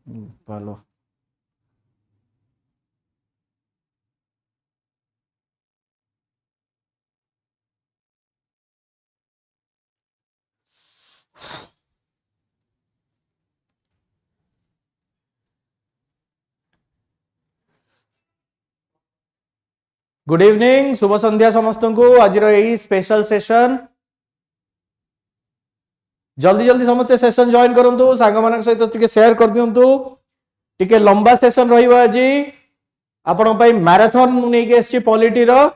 ভালো। Good evening, शुभ संध्या समस्त को। आज स्पेशल सेशन जल्दी जल्दी समस्त सेशन जॉइन करंतु, सांग मान सहित टिके शेयर कर दियंतु। टिके लंबा सेशन रहिबा आज आपण पई मैराथन नै के एसची पॉलिटी रो।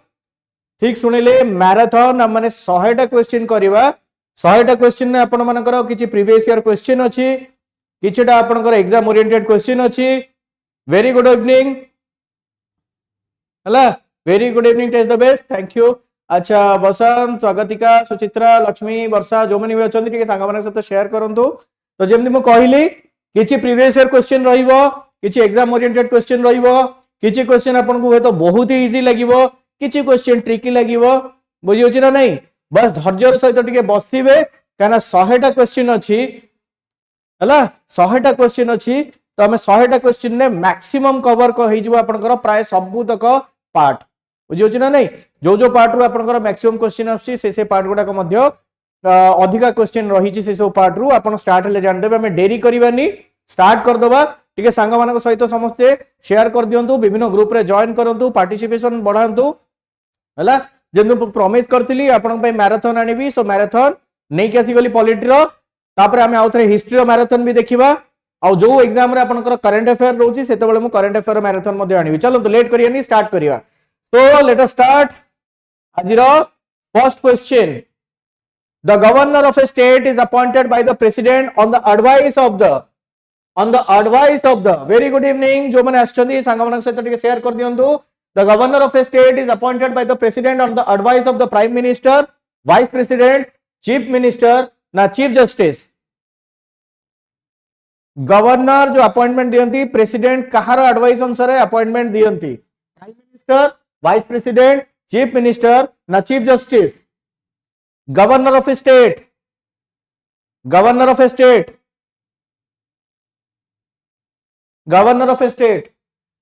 ठीक सुनिले, मैराथन माने 100 टा क्वेश्चन करबा। 100 टा क्वेश्चन ने आपण मानकर किछि प्रीवियस ईयर क्वेश्चन अछि, किछिटा आपनकर एग्जाम ओरिएंटेड क्वेश्चन अछि। वेरी गुड इवनिंग हला, very good evening, test the best, thank you. अच्छा, बसंत, स्वागतिका, सुचित्रा, लक्ष्मी, वर्षा जो माने भी अछंती टिके सांग मान सहित शेयर करंतु। तो जेमति मु कहली किछि प्रीवियस ईयर क्वेश्चन रहिबो, किछि एग्जाम ओरिएंटेड क्वेश्चन रहिबो, किछि क्वेश्चन आपन को हेतो बहुत ही इजी लागिवो, किछि क्वेश्चन ट्रिकी लागिवो। बुझि होछि ना नहीं? बस धैर्य सहित टिके बसिबे, काना 100 टा क्वेश्चन अछि हला, 100 टा क्वेश्चन अछि। तो हमें 100 टा क्वेश्चन ने मैक्सिमम कवर को हेइ जिवो आपनकर प्राय सबु तक पार्ट। बुझि होछि ना नहीं? जो जो पार्ट रो आपनकर मैक्सिमम क्वेश्चन आछि से पार्ट गुडा को मध्य अधिका क्वेश्चन रही से सब पार्ट रू आपन स्टार्ट ले जान देबे। हमें देरी करबानी, स्टार्ट कर दबा। टिके सांग मानक सहित समस्त शेयर कर दियंतु, विभिन्न ग्रुप रे जॉइन करंतु, पार्टिसिपेशन बढ़ांतु हला। जेम प्रॉमिस करथिली आपन पई मैराथन आनिबी, सो मैराथन नै के आसी गली पॉलिटी रो। तापर हमें आउथरे हिस्ट्री रो मैराथन भी देखिबा। आ जो एग्जाम रे आपनकर करंट अफेयर रहउची सेते बेले मु करंट अफेयर मैराथन मध्ये आनिबी। चलो तो लेट करियानी, स्टार्ट करिया। तो लेट अस स्टार्ट। आजिरो first question, the governor of a state is appointed by the president on the advice of the very good evening जो माने आछंती सांग मानक सहित टिके शेयर कर दियंतु। the governor of a state is appointed by the president on the advice of the prime minister, vice president, chief minister ना chief justice। Governor जो appointment दियंती, प्रेसिडेंट कहार एडवाइस अनुसार अपॉइंटमेंट दियंती, prime minister, vice president, chief minister ना chief justice. Governor of state, governor of state, governor of state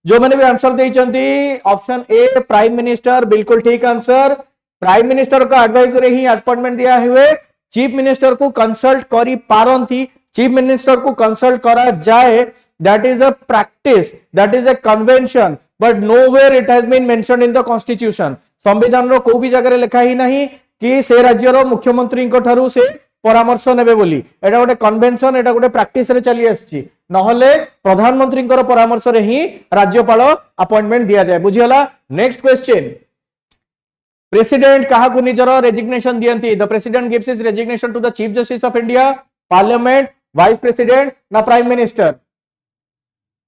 जो मैंने भी आंसर देइचंती ऑप्शन ए प्राइम मिनिस्टर, बिल्कुल ठीक आंसर। प्राइम मिनिस्टर का एडवाइस रे ही अपॉइंटमेंट दिया हुए। चीफ मिनिस्टर को कंसल्ट करी पारंती, चीफ मिनिस्टर को कंसल्ट करा जाए, that is a practice, that is a convention, but nowhere it has been mentioned in the constitution. संविधान रो को भी जगह रे लिखा ही नहीं कि से राज्यर मुख्यमंत्री को ठारू से परामर्श नेबे बोली। एटा गोटे कन्वेंशन, एटा गोटे प्रैक्टिस रे चली आछि। नहले प्रधानमंत्री परामर्श रे ही राज्यपाल अपॉइंटमेंट दिया जाए। बुझियला? नेक्स्ट क्वेश्चन, प्रेसिडेंट कहा को निजर रेजिग्नेशन दियंती? The president gives his resignation to the chief justice of India, parliament, vice president ना प्राइम मिनिस्टर।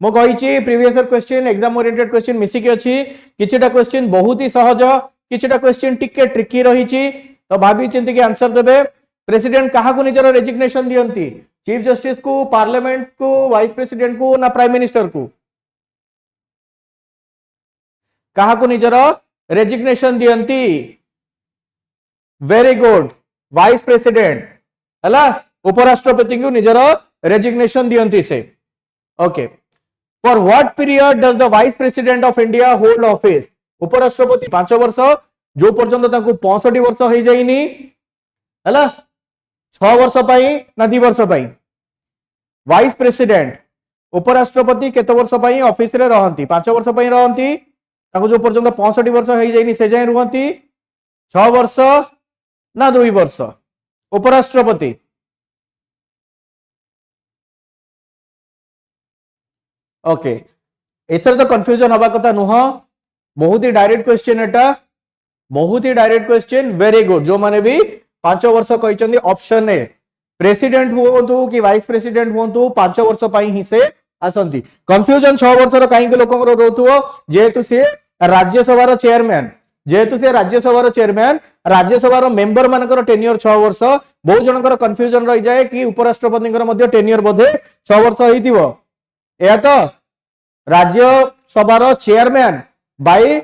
मो कहिछि previous year question, exam oriented question मिसी के अछि। किछटा क्वेश्चन बहुत ही सहज, किछटा क्वेश्चन टिके ट्रिकी रहिछि, तो भाबी चिंती के आंसर देबे। प्रेसिडेंट कहा को निजर रेजिग्नेशन दियंती? चीफ जस्टिस को, पार्लियामेंट को, वाइस प्रेसिडेंट को ना प्राइम मिनिस्टर को? कहा को निजर रेजिग्नेशन दियंती? वेरी गुड, वाइस प्रेसिडेंट हला, उपराष्ट्रपति को निजर रेजिग्नेशन दियंती से। Okay, for what period does the vice president of India hold office? उपराष्ट्रपति 5 वर्ष, जो पर्यंत ताको 65 वर्ष हो जाइनी हला, 6 वर्ष पाई ना 2 वर्ष पाई? वाइस प्रेसिडेंट, उपराष्ट्रपति केते वर्ष पाई ऑफिस रे रहंती? 5 वर्ष पाई रहंती। ताको जो पर्यंत 65 वर्ष हो जाइनी से जाय रहंती 6 वर्ष ना 2 वर्ष? उपराष्ट्रपति ओके, एथर तो कंफ्यूजन हवा कथा नुह, बहुत ही डायरेक्ट क्वेश्चन एटा, बहुत ही डायरेक्ट क्वेश्चन। वेरी गुड, जो माने भी 5 वर्ष कहिचंदी ऑप्शन ए, प्रेसिडेंट हुंतु कि वाइस प्रेसिडेंट हुंतु 5 वर्ष पई ही से आसंती। कंफ्यूजन 6 वर्ष रो काहे के लोकंर रहतुओ, जेहेतु से राज्यसभा रो चेयरमैन, जेहेतु से राज्यसभा रो चेयरमैन, राज्यसभा रो मेंबर मानकर टेन्योर 6 वर्ष। बहुत जनकर कंफ्यूजन रही जाए कि उपराष्ट्रपति मध्य टेन्योर बोधे 6 वर्ष होइतिबो। या तो राज्यसभा रो चेयरमैन बाय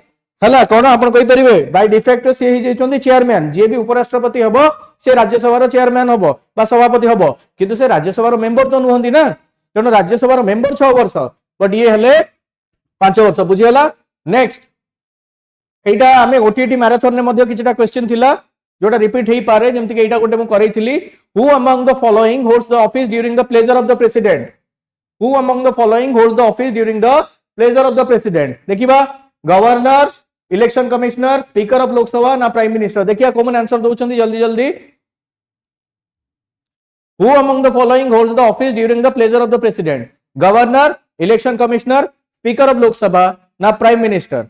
हला कोन आपण कहि परिबे, बाय डिफेक्ट से ही जेचोंदी चेयरमैन, जे भी उपराष्ट्रपति हबो से राज्यसभा रो चेयरमैन हबो बा सभापति हबो, किंतु से राज्यसभा रो मेंबर तो नुहंदी ना। तेणु राज्यसभा मेंबर 6 वर्ष बट ये हेले 5 वर्ष बुझीगला। नेक्स्ट एटा आमे ओटीटी मैराथन ने मध्य किछटा क्वेश्चन थिला जोटा रिपीट हेई पारे जेमति कि एटा गोटे मु करैथिली who among the following holds the office during the pleasure of the president who among the following holds the office during the pleasure of the president देखिबा governor election commissioner speaker of Lok Sabha ना prime minister देखिया common answer दउछंती जल्दी जल्दी who among the following holds the office during the pleasure of the president governor election commissioner speaker of Lok Sabha ना prime minister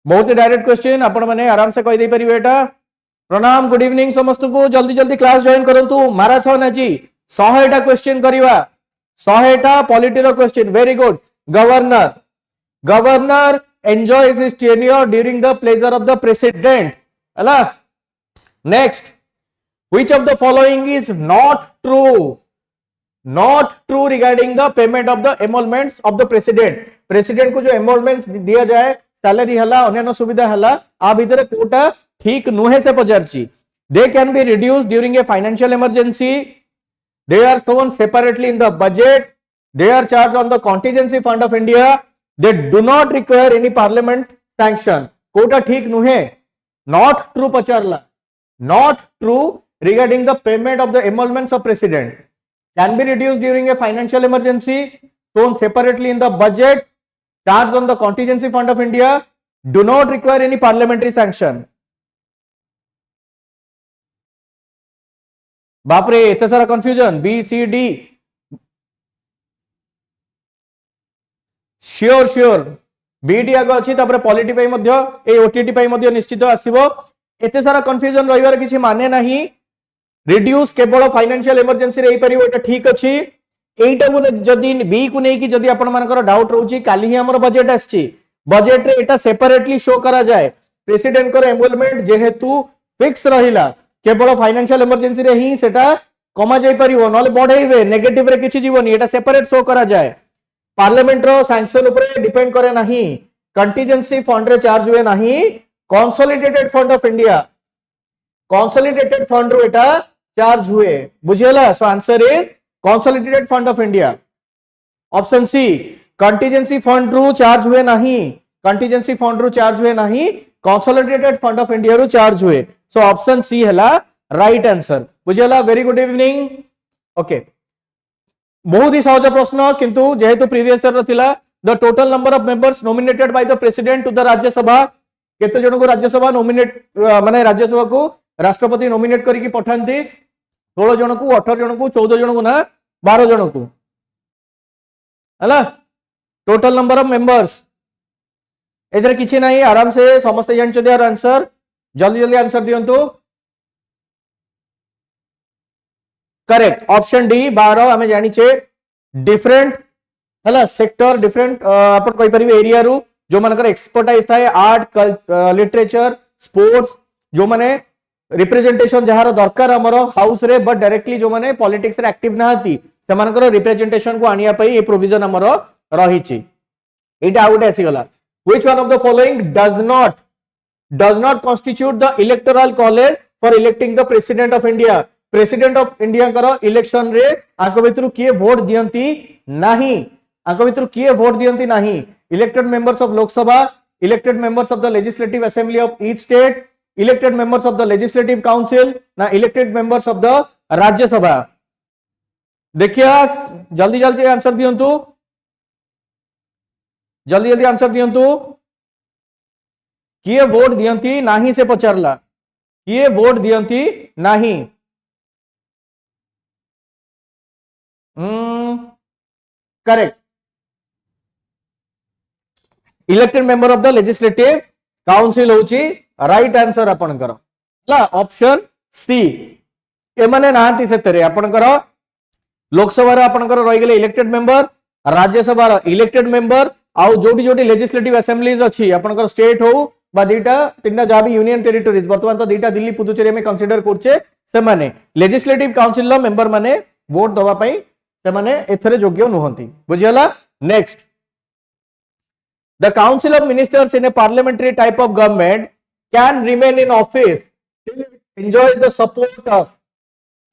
बहुत ही direct question आपण माने आराम से कहि दे परिबे एटा। प्रणाम गुड इवनिंग समस्त को जल्दी जल्दी क्लास जॉइन करंतु मैराथन अछि 100टा क्वेश्चन करिवा 100टा पॉलिटी रो question very good governor governor enjoys his tenure during the pleasure of the president ala next which of the following is not true regarding the payment of the emoluments of the president को जो emoluments दिया जाए salary हला अन्य सुविधा हला आ भीतर कोटा ठीक नुहे से पचारची they can be reduced during a financial emergency they are shown separately in the budget they are charged on the contingency fund of India they do not require any parliament sanction Kota ठीक नुहे not true पचारला not true regarding the payment of the emoluments of president can be reduced during a financial emergency shown separately in the budget charged on the contingency fund of India do not require any parliamentary sanction बापरे एते सारा confusion B C D sure sure B D आगे अच्छी polity पे मध्य ए OTT पे मध्य निश्चित आसीबो एते सारा कंफ्यूजन रहिबार किछि माने नाही रिड्यूस केवल फाइनेंशियल इमरजेंसी रे परिबो एटा ठीक अछि एटा को जदी बी को नै कि जदी आपण मानकर डाउट रहउची काली ही हमर बजट आछि बजट रे एटा सेपरेटली शो करा जाय प्रेसिडेंट कर एम्बोलमेंट जेहेतु फिक्स रहिला केवल फाइनेंशियल इमरजेंसी रे ही सेटा कमा जाय परिबो नले बढ़ाइबे नेगेटिव रे किछि जीवनी एटा सेपरेट शो करा जाय पार्लियामेंट रो सैंक्शन ऊपर डिपेंड करे नाही कंटीजेंसी फंड रे चार्ज हुए नाही consolidated fund of India consolidated fund रो एटा चार्ज हुए बुझियला so answer is consolidated fund of India option C contingency fund रो चार्ज हुए नाही कंटीजेंसी फंड रो चार्ज हुए नाही कंसोलिडेटेड फंड ऑफ इंडिया रो चार्ज हुए सो ऑप्शन सी हला राइट आंसर बुझियला वेरी गुड इवनिंग ओके बहुत ही सहज प्रश्न किंतु जेहेतु प्रीवियस ईयर थिला the total number of members nominated by the president to the Rajya Sabha केते जन को राज्यसभा नॉमिनेट माने राज्यसभा को राष्ट्रपति नॉमिनेट करके पठांती 16 जन को 18 जन को 14 जन को ना 12 जन को हला total number of members either किछि नाही आराम से समस्त जानछ देयर आंसर जल्दी जल्दी आंसर दियंतु करेक्ट ऑप्शन डी 12 हमें जानी छे डिफरेंट हला सेक्टर डिफरेंट अपन कोई परिबे एरिया रु जो मानकर एक्सपर्टाइज थाए आर्ट लिटरेचर स्पोर्ट्स जो माने रिप्रेजेंटेशन जहार दरकार हमरो हाउस रे बट डायरेक्टली जो माने पॉलिटिक्स रे एक्टिव नाहती से मानकर रिप्रेजेंटेशन को आनिया पई ए प्रोविजन हमरो रही छि एटा आउट आसी गला which one of the following does not constitute the electoral college for electing the president of India president of India करो इलेक्शन रे आंक भितरु किए वोट दियंती नाही आंक भितरु किए वोट दियंती नाही elected members of Lok Sabha elected members of the legislative assembly of each state elected members of the legislative council ना elected members of the Rajya Sabha देखिए जल्दी जल्दी आंसर दियंतु जल्दी जल्दी आंसर दियंतु किए वोट दियंती नाही से पचारला किए वोट दियंती नाही correct elected member of the legislative council होची राइट आंसर आपनकर ऑप्शन सी ए माने नांती सेतरे आपनकर लोकसभा रे आपनकर रहि गेले इलेक्टेड मेंबर राज्यसभा रो इलेक्टेड मेंबर आउ जोटी जोटी लेजिस्लेटिव असेंबलीज अछि आपनकर स्टेट हो बा दीटा तीनटा जाबी यूनियन टेरिटरीज वर्तमान तो दीटा दिल्ली पुदुचेरी में कंसीडर करछे से माने लेजिस्लेटिव काउंसिल लो मेंबर माने वोट दवा पई से माने एथरे योग्य नहंती बुझियला next the council of ministers in a parliamentary type of government can remain in office enjoy the support of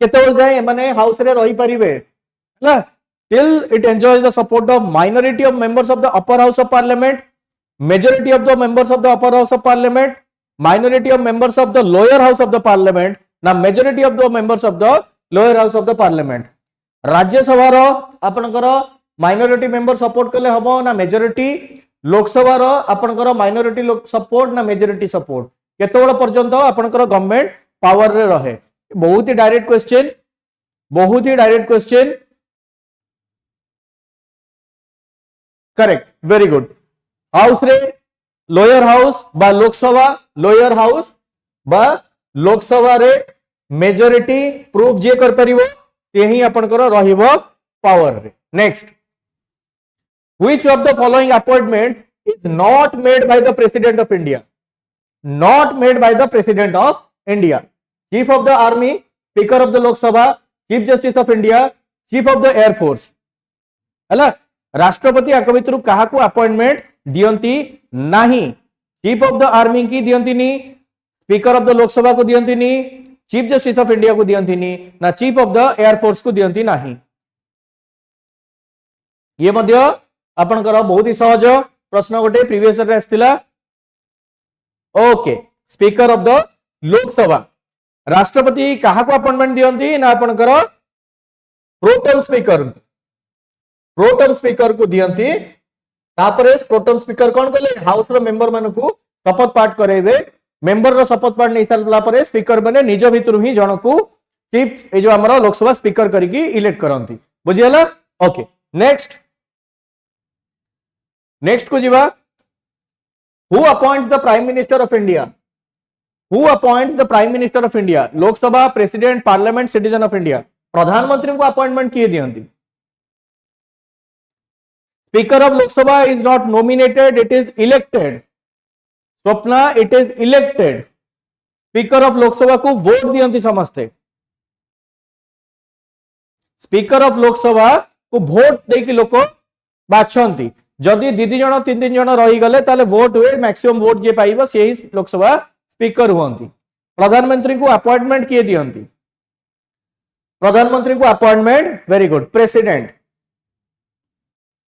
केतोल जाय माने हाउस रे रही परिबे हला till it enjoys the support of minority of members of the upper house of parliament, majority of the members of the upper house of parliament, minority of members of the lower house of the parliament, na majority of the members of the lower house of the parliament. Rajya Sabha रो आपनकर minority member support कले हबो ना majority, Lok Sabha रो आपनकर minority support ना majority support, केतबड़ पर्यंत आपनकर government power रे रहे. बहुत ही डायरेक्ट क्वेश्चन, बहुत ही direct question. Correct, very good. House रे लोअर हाउस बा लोकसभा, लोअर हाउस बा लोकसभा रे मेजॉरिटी प्रूफ जे कर परिबो यही आपनकर रहिबो पावर रे. Next, which of the following appointments is not made by the president of India? Not made by the president of India. Chief of the army, speaker of the Lok Sabha, chief justice of India, chief of the air force. हला राष्ट्रपति आक भितरु काहाकू appointment दियंती नाही. Chief of the army की दियंती नी, speaker of the Lok Sabha को दियंती नी, chief justice of India को दियंती नी, ना chief of the air force को दियंती नाही. ये मध्य आपनकर बहुत ही सहज प्रश्न गोटे प्रीवियस रे आस्तिला. Okay, speaker of the Lok Sabha. राष्ट्रपति काहाकू अपॉइंटमेंट दियंती ना आपनकर प्रोटेम स्पीकर, प्रोटेम स्पीकर को दियंती. तापरे प्रोटेम स्पीकर कौन कले? हाउस रो मेंबर मानकू शपथ पाठ करेबे. मेंबर रो शपथ पाठ नहीं सारला परे स्पीकर बने निज भितर ही जनकू चीफ ए जो हमर लोकसभा स्पीकर करिकी इलेक्ट करंती. बुझियला? ओके, नेक्स्ट, नेक्स्ट को जीवा. Who appoints the prime minister of India? Who appoints the prime minister of India? Lok Sabha, president, parliament, citizen of India. प्रधानमंत्री को अपॉइंटमेंट किए दियंती. Speaker of Lok Sabha is not nominated, it is elected. Swapna, it is elected. Speaker of Lok Sabha को vote दियंती समस्ते. Speaker of Lok Sabha को vote देकी लोक बाछंती. जदि दीदी जन तीन तीन जन रही गले ताले वोट हुए, मैक्सिमम वोट जे पाइबो से ही लोकसभा स्पीकर हुअंती. प्रधानमंत्री को अपॉइंटमेंट किए दियंती? प्रधानमंत्री को अपॉइंटमेंट, वेरी गुड, प्रेसिडेंट.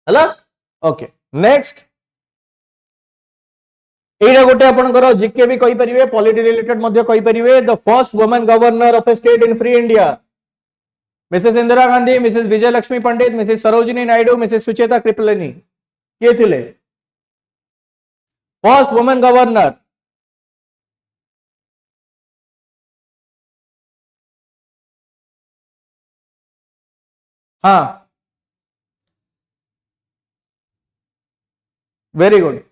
हला? Okay, next. एटा गोटे आपनकर जीके भी कहि परिबे, पॉलिटी रिलेटेड मध्ये कहि परिबे. The first woman governor of a state in free India? Mrs Indira Gandhi, Mrs Vijay Lakshmi Pandit, Mrs Sarojini Naidu, Mrs Sucheta Kripalani. के थिले फर्स्ट वुमन गवर्नर? हाँ, very good,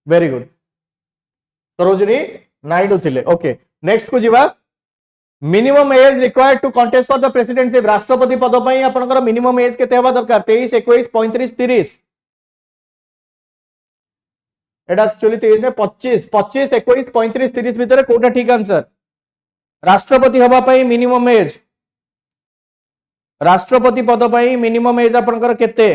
very good. Sarojini Naidu थिले. ओके, नेक्स्ट को जीवा. Minimum age required to contest for the presidency? राष्ट्रपति पद पई आपनकर मिनिमम एज केते हेबा दरकार? 23, 21, 35, 30. एटा एक्चुअली 23 ने 25, 25, 21, 35, 30 भितर कोटा ठीक आंसर? राष्ट्रपति हबा पई मिनिमम एज, राष्ट्रपति पद पई मिनिमम एज आपनकर केते?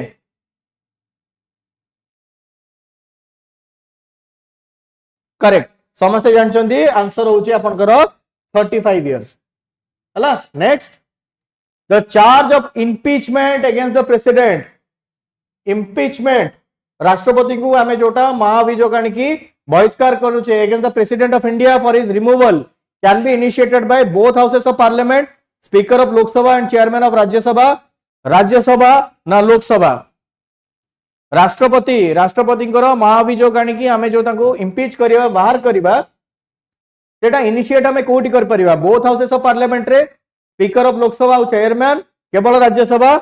करेक्ट, समस्त जानचंदी. आंसर होची आपनकर 35 इयर्स. हला? Next, the charge of impeachment against the president. Impeachment राष्ट्रपति को आमे जोटा महाभियोग आनिकी बहिष्कार करूचे against the president of India for his removal can be initiated by both houses of parliament, speaker of Lok Sabha and chairman of Rajya Sabha. Rajya Sabha ना लोकसभा? राष्ट्रपति, राष्ट्रपति महाभियोग आनिकी आमे जो तांको इम्पीच करिवा, बाहर करिवा, सेटा इनिशिएट आमे कोठी कर परिबा? बोथ हाउसेस ऑफ पार्लियामेंट रे, स्पीकर ऑफ लोकसभा और चेयरमैन, केवल राज्यसभा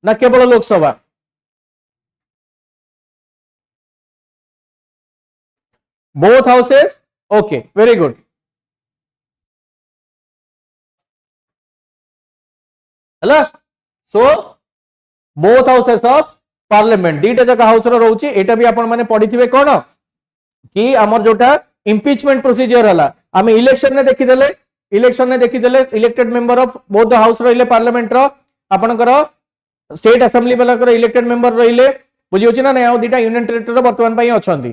ना केवल Lok Sabha? Both houses. Okay, very good. हला? So both houses of parliament दीटा जगह हाउस रो रहउची. एटा भी आपण माने पढिथिबे कोन कि हमर जोटा इम्पीचमेंट प्रोसीजर हला, आमे इलेक्शन ने देखि देले, इलेक्शन ने देखि देले elected member of both the house रहिले पार्लियामेंट रो, आपनकर स्टेट असेंबली वाला इलेक्टेड मेंबर रहिले. बुझी होची ना? नै दीटा यूनियन टेरिटरी वर्तमान पई अछंती.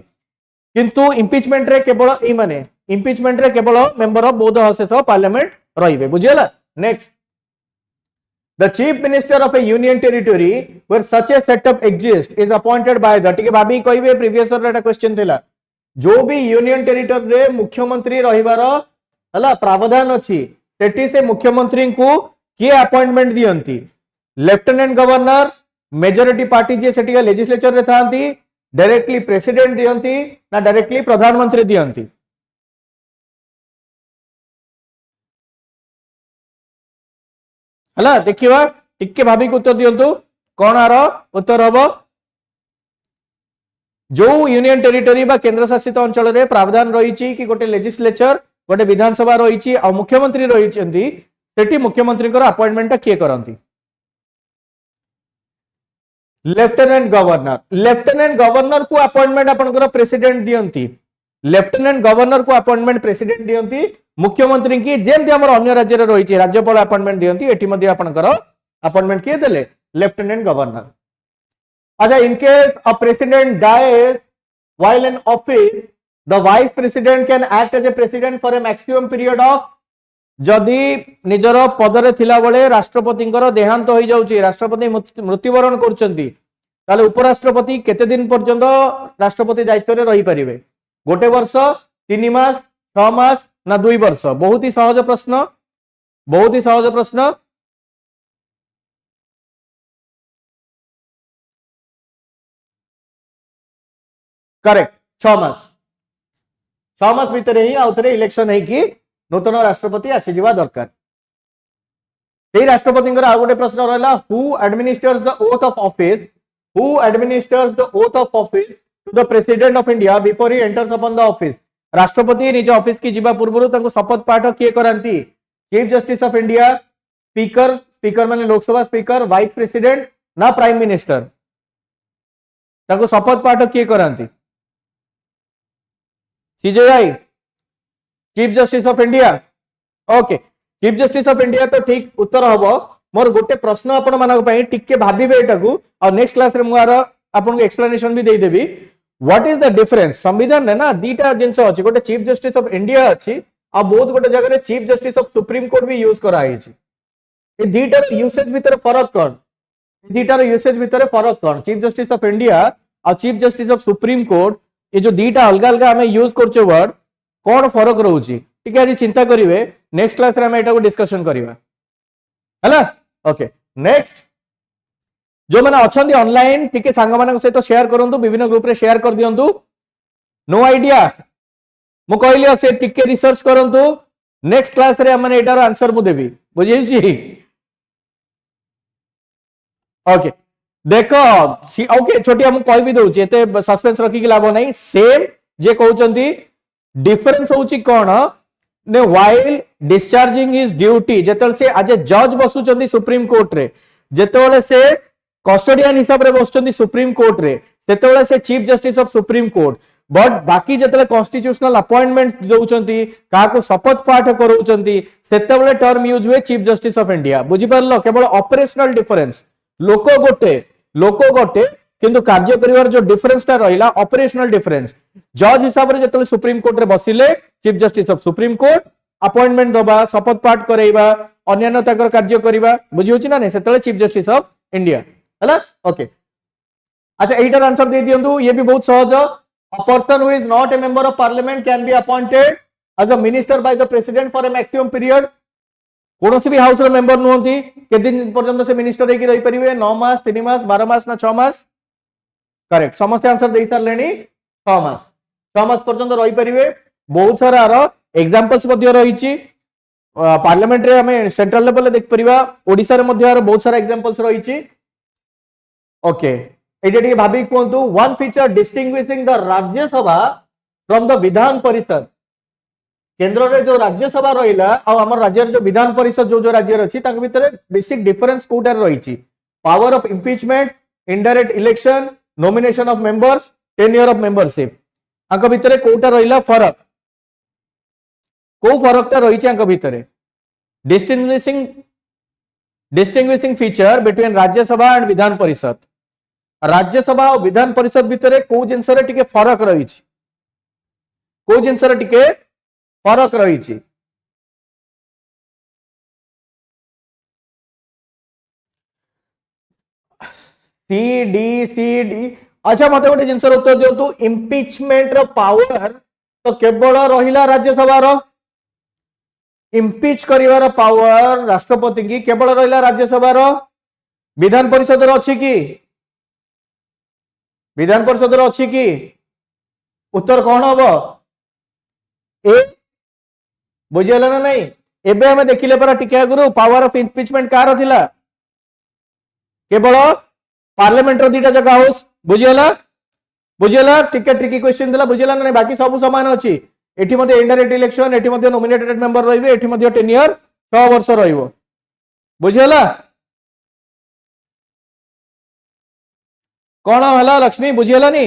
किंतु इम्पीचमेंट रे केवल ई माने इम्पीचमेंट रे केवल member of both houses of parliament रहिबे. बुझियला? Next, The chief minister of a union territory where such a setup exists is appointed by the टिके भाभी कहिबे प्रीवियस ईयर रे क्वेश्चन थिला जो भी यूनियन टेरिटरी रे मुख्यमंत्री रहिबार हला प्रावधान अछि सेठी से मुख्यमंत्री को किए अपॉइंटमेंट दियंती लेफ्टिनेंट गवर्नर मेजॉरिटी पार्टी जे सेठी लेजिस्लेचर रे थांती डायरेक्टली प्रेसिडेंट दियंती ना डायरेक्टली प्रधानमंत्री दियंती हला देखिवा टिके भाभी को उत्तर दियंतु कोन आर उत्तर हबो जो यूनियन टेरिटरी बा केंद्र शासित अंचल रे प्रावधान रही कि गोटे लेजिस्लेचर गोटे विधानसभा रही आ मुख्यमंत्री रही सेठी मुख्यमंत्री अपॉइंटमेंट किए करंती लेफ्टिनेंट गवर्नर को अपॉइंटमेंट आपनकर प्रेसिडेंट दियंती लेफ्टिनेंट गवर्नर को अपॉइंटमेंट प्रेसिडेंट दियंती मुख्यमंत्री की जेमती हमर अन्य राज्य रे रही राज्यपाल अपॉइंटमेंट दियंती एठी मध्ये आपनकर अपॉइंटमेंट किए देले लेफ्टिनेंट गवर्नर अच्छा in case a president dies while in office the vice president can act as a president for a maximum period of जदि निजर पदरे थिला बळे राष्ट्रपतिंकर देहांत होई जाउची राष्ट्रपति मृत्युवरण करचंती ताले उपराष्ट्रपति केते दिन पर्यंत राष्ट्रपति दायित्व रे रही परिबे गोटे वर्ष 3 मास 6 मास ना 2 वर्ष बहुत ही सहज प्रश्न करेक्ट 6 मास भीतर ही आउथरे इलेक्शन है कि नूतन राष्ट्रपति आसी जीवा दरकार सेही राष्ट्रपति आ गोटे प्रश्न रहला who administers the oath of office to the president of India before he enters upon the office राष्ट्रपति निज ऑफिस की जीवा पूर्व तांको शपथ पाठ किए करांती chief justice of India speaker माने लोकसभा स्पीकर वाइस प्रेसिडेंट ना प्राइम मिनिस्टर तांको शपथ पाठ किए करांती CJI chief justice of India okay chief justice of India तो ठीक उत्तर हबो मोर गोटे प्रश्न आपण मानक पई टिके भाबिबे एटाकू और नेक्स्ट क्लास रे मुआर आपण को एक्सप्लेनेशन भी देई देबी व्हाट इज द डिफरेंस संविधान ने ना दीटा जिंस अछि गोटे चीफ जस्टिस ऑफ इंडिया अछि आ बहुत गोटे जगह रे chief justice of supreme court भी यूज करा आइ छि ए दीटा यूसेज भीतर फरक कोन दीटा यूसेज भीतर फरक कोन चीफ जस्टिस ऑफ इंडिया और chief justice of supreme court ये जो दीटा अलग अलग हमें यूज करछो वर्ड कौन फरक रहउची ठीक है आज चिंता करिवे नेक्स्ट क्लास रे हम एटा को डिस्कशन करिवा हला ओके नेक्स्ट जो माने अछंदी ऑनलाइन टिके सांग मानक सहित शेयर करंतु विभिन्न ग्रुप रे शेयर कर दियंतु नो आईडिया मु कहली से टिके रिसर्च करंतु नेक्स्ट क्लास रे हम एटार आंसर मु देबी बुझिछि ओके देखो ओके छोटिया मु कहि भी दउची एते सस्पेंस रखी के लाभ नहीं सेम जे कहउचंती डिफरेंस होची कोन ने व्हाइल डिस्चार्जिंग हिज ड्यूटी जेतल से आज जज बसुचंती सुप्रीम कोर्ट रे जेतोले से कस्टोडियन हिसाब रे बसुचंती सुप्रीम कोर्ट रे सेतोले से chief justice of supreme court but बाकी जेतले कॉन्स्टिट्यूशनल अपॉइंटमेंट्स दउचंती का को शपथ पाठ करउचंती सेतबले टर्म यूज हुए चीफ जस्टिस ऑफ इंडिया बुझि परलो केवल ऑपरेशनल डिफरेंस लोको गोटे किंतु कार्य करिवार जो डिफरेंस ता रहिला ऑपरेशनल डिफरेंस जज हिसाब रे जेतले सुप्रीम कोर्ट रे बसिले chief justice of supreme court appointment दबा शपथ पाठ करैबा अन्य ताकर कार्य करिबा बुझि होची ना नै सेतले चीफ जस्टिस ऑफ इंडिया हला ओके अच्छा एटार आंसर दे दियंतु ये भी बहुत सहज a person who is not a member of parliament can be appointed as a minister by the president for a maximum period कोनोसी भी हाउस रे मेंबर नहोंती के दिन पर्यंत से मिनिस्टर हेकी रही परिबे 9 मास 3 मास 12 मास ना 6 मास करेक्ट समस्त आंसर दे सारलेनी 6 मास पर्यंत रही परिबे बहुत सारा एग्जांपल्स मध्ये रहिछि पार्लियामेंट्री हमें सेंट्रल लेवल ले देख परिबा ओडिसा रे मध्ये बहुत सारा एग्जांपल्स रहिछि ओके एटा टिके भाबी कोंतु one feature distinguishing the Rajya Sabha from the Vidhan Parishad केंद्र रे जो राज्यसभा रहिला आ हमर राज्य रे जो विधान परिषद जो राज्य रे अछि ताक भितरे बेसिक डिफरेंस कोटार रहिछि power of impeachment indirect election nomination of members tenure of membership आक भितरे कोटा रहिला फरक को फरकटा रहिछि आक भितरे distinguishing feature between Rajya Sabha and Vidhan Parishad Rajya Sabha और विधान परिषद भितरे को जिंस रे टिके फरक रहिछि को जिंस रे टिके फरक रहिछि सी डी सी डी। अच्छा मत गोटे जिनसर उत्तर दिंतु इम्पिचमेंट रो पावर तो केवल रहिला राज्यसभा रो इम्पिच करिवार पावर राष्ट्रपति की केवल रहिला राज्यसभा रो विधान परिषद रो अछि की विधान परिषद रो अछि की उत्तर कौन हम ए बुझेला ना नहीं एबे हमें देखिले परा टिके गुरु पावर ऑफ इम्पिचमेंट कार थिला केवल पार्लियामेंट रो दीटा जगह हाउस बुझेला टिके ट्रिकी क्वेश्चन दिला बुझेला ना नहीं बाकी सब समान अछि एठी मध्ये इनडायरेक्ट इलेक्शन एठी मध्ये नॉमिनेटेड मेंबर रहिबे एठी मध्ये टेन्योर 6 वर्ष रहिबो बुझेला कौन हला लक्ष्मी बुझेला नी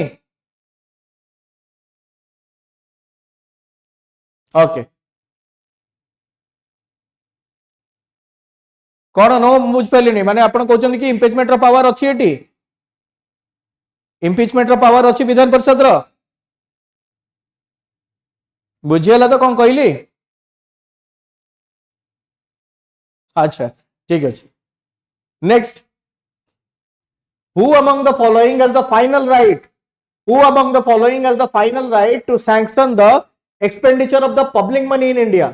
ओके कौन नो बुझ पाइलिनी माने आपण कहउछन कि इम्पीचमेंट रो पावर अछि एटी इम्पीचमेंट रो पावर अछि विधान परिषद रो बुझेला तो कौन कहली अच्छा ठीक अछि next who among the following has the final right who among the following has the final right to sanction the expenditure of the public money in India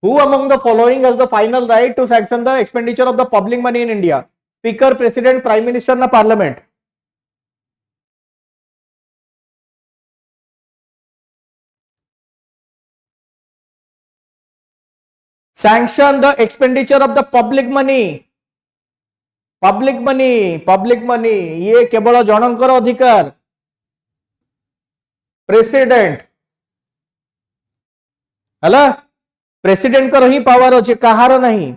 who among the following has the final right to sanction the expenditure of the public money in India speaker president prime minister na parliament sanction the expenditure of the public money public money ये केवल जनकर अधिकार president हला president को ही power अच्छे कहार नहीं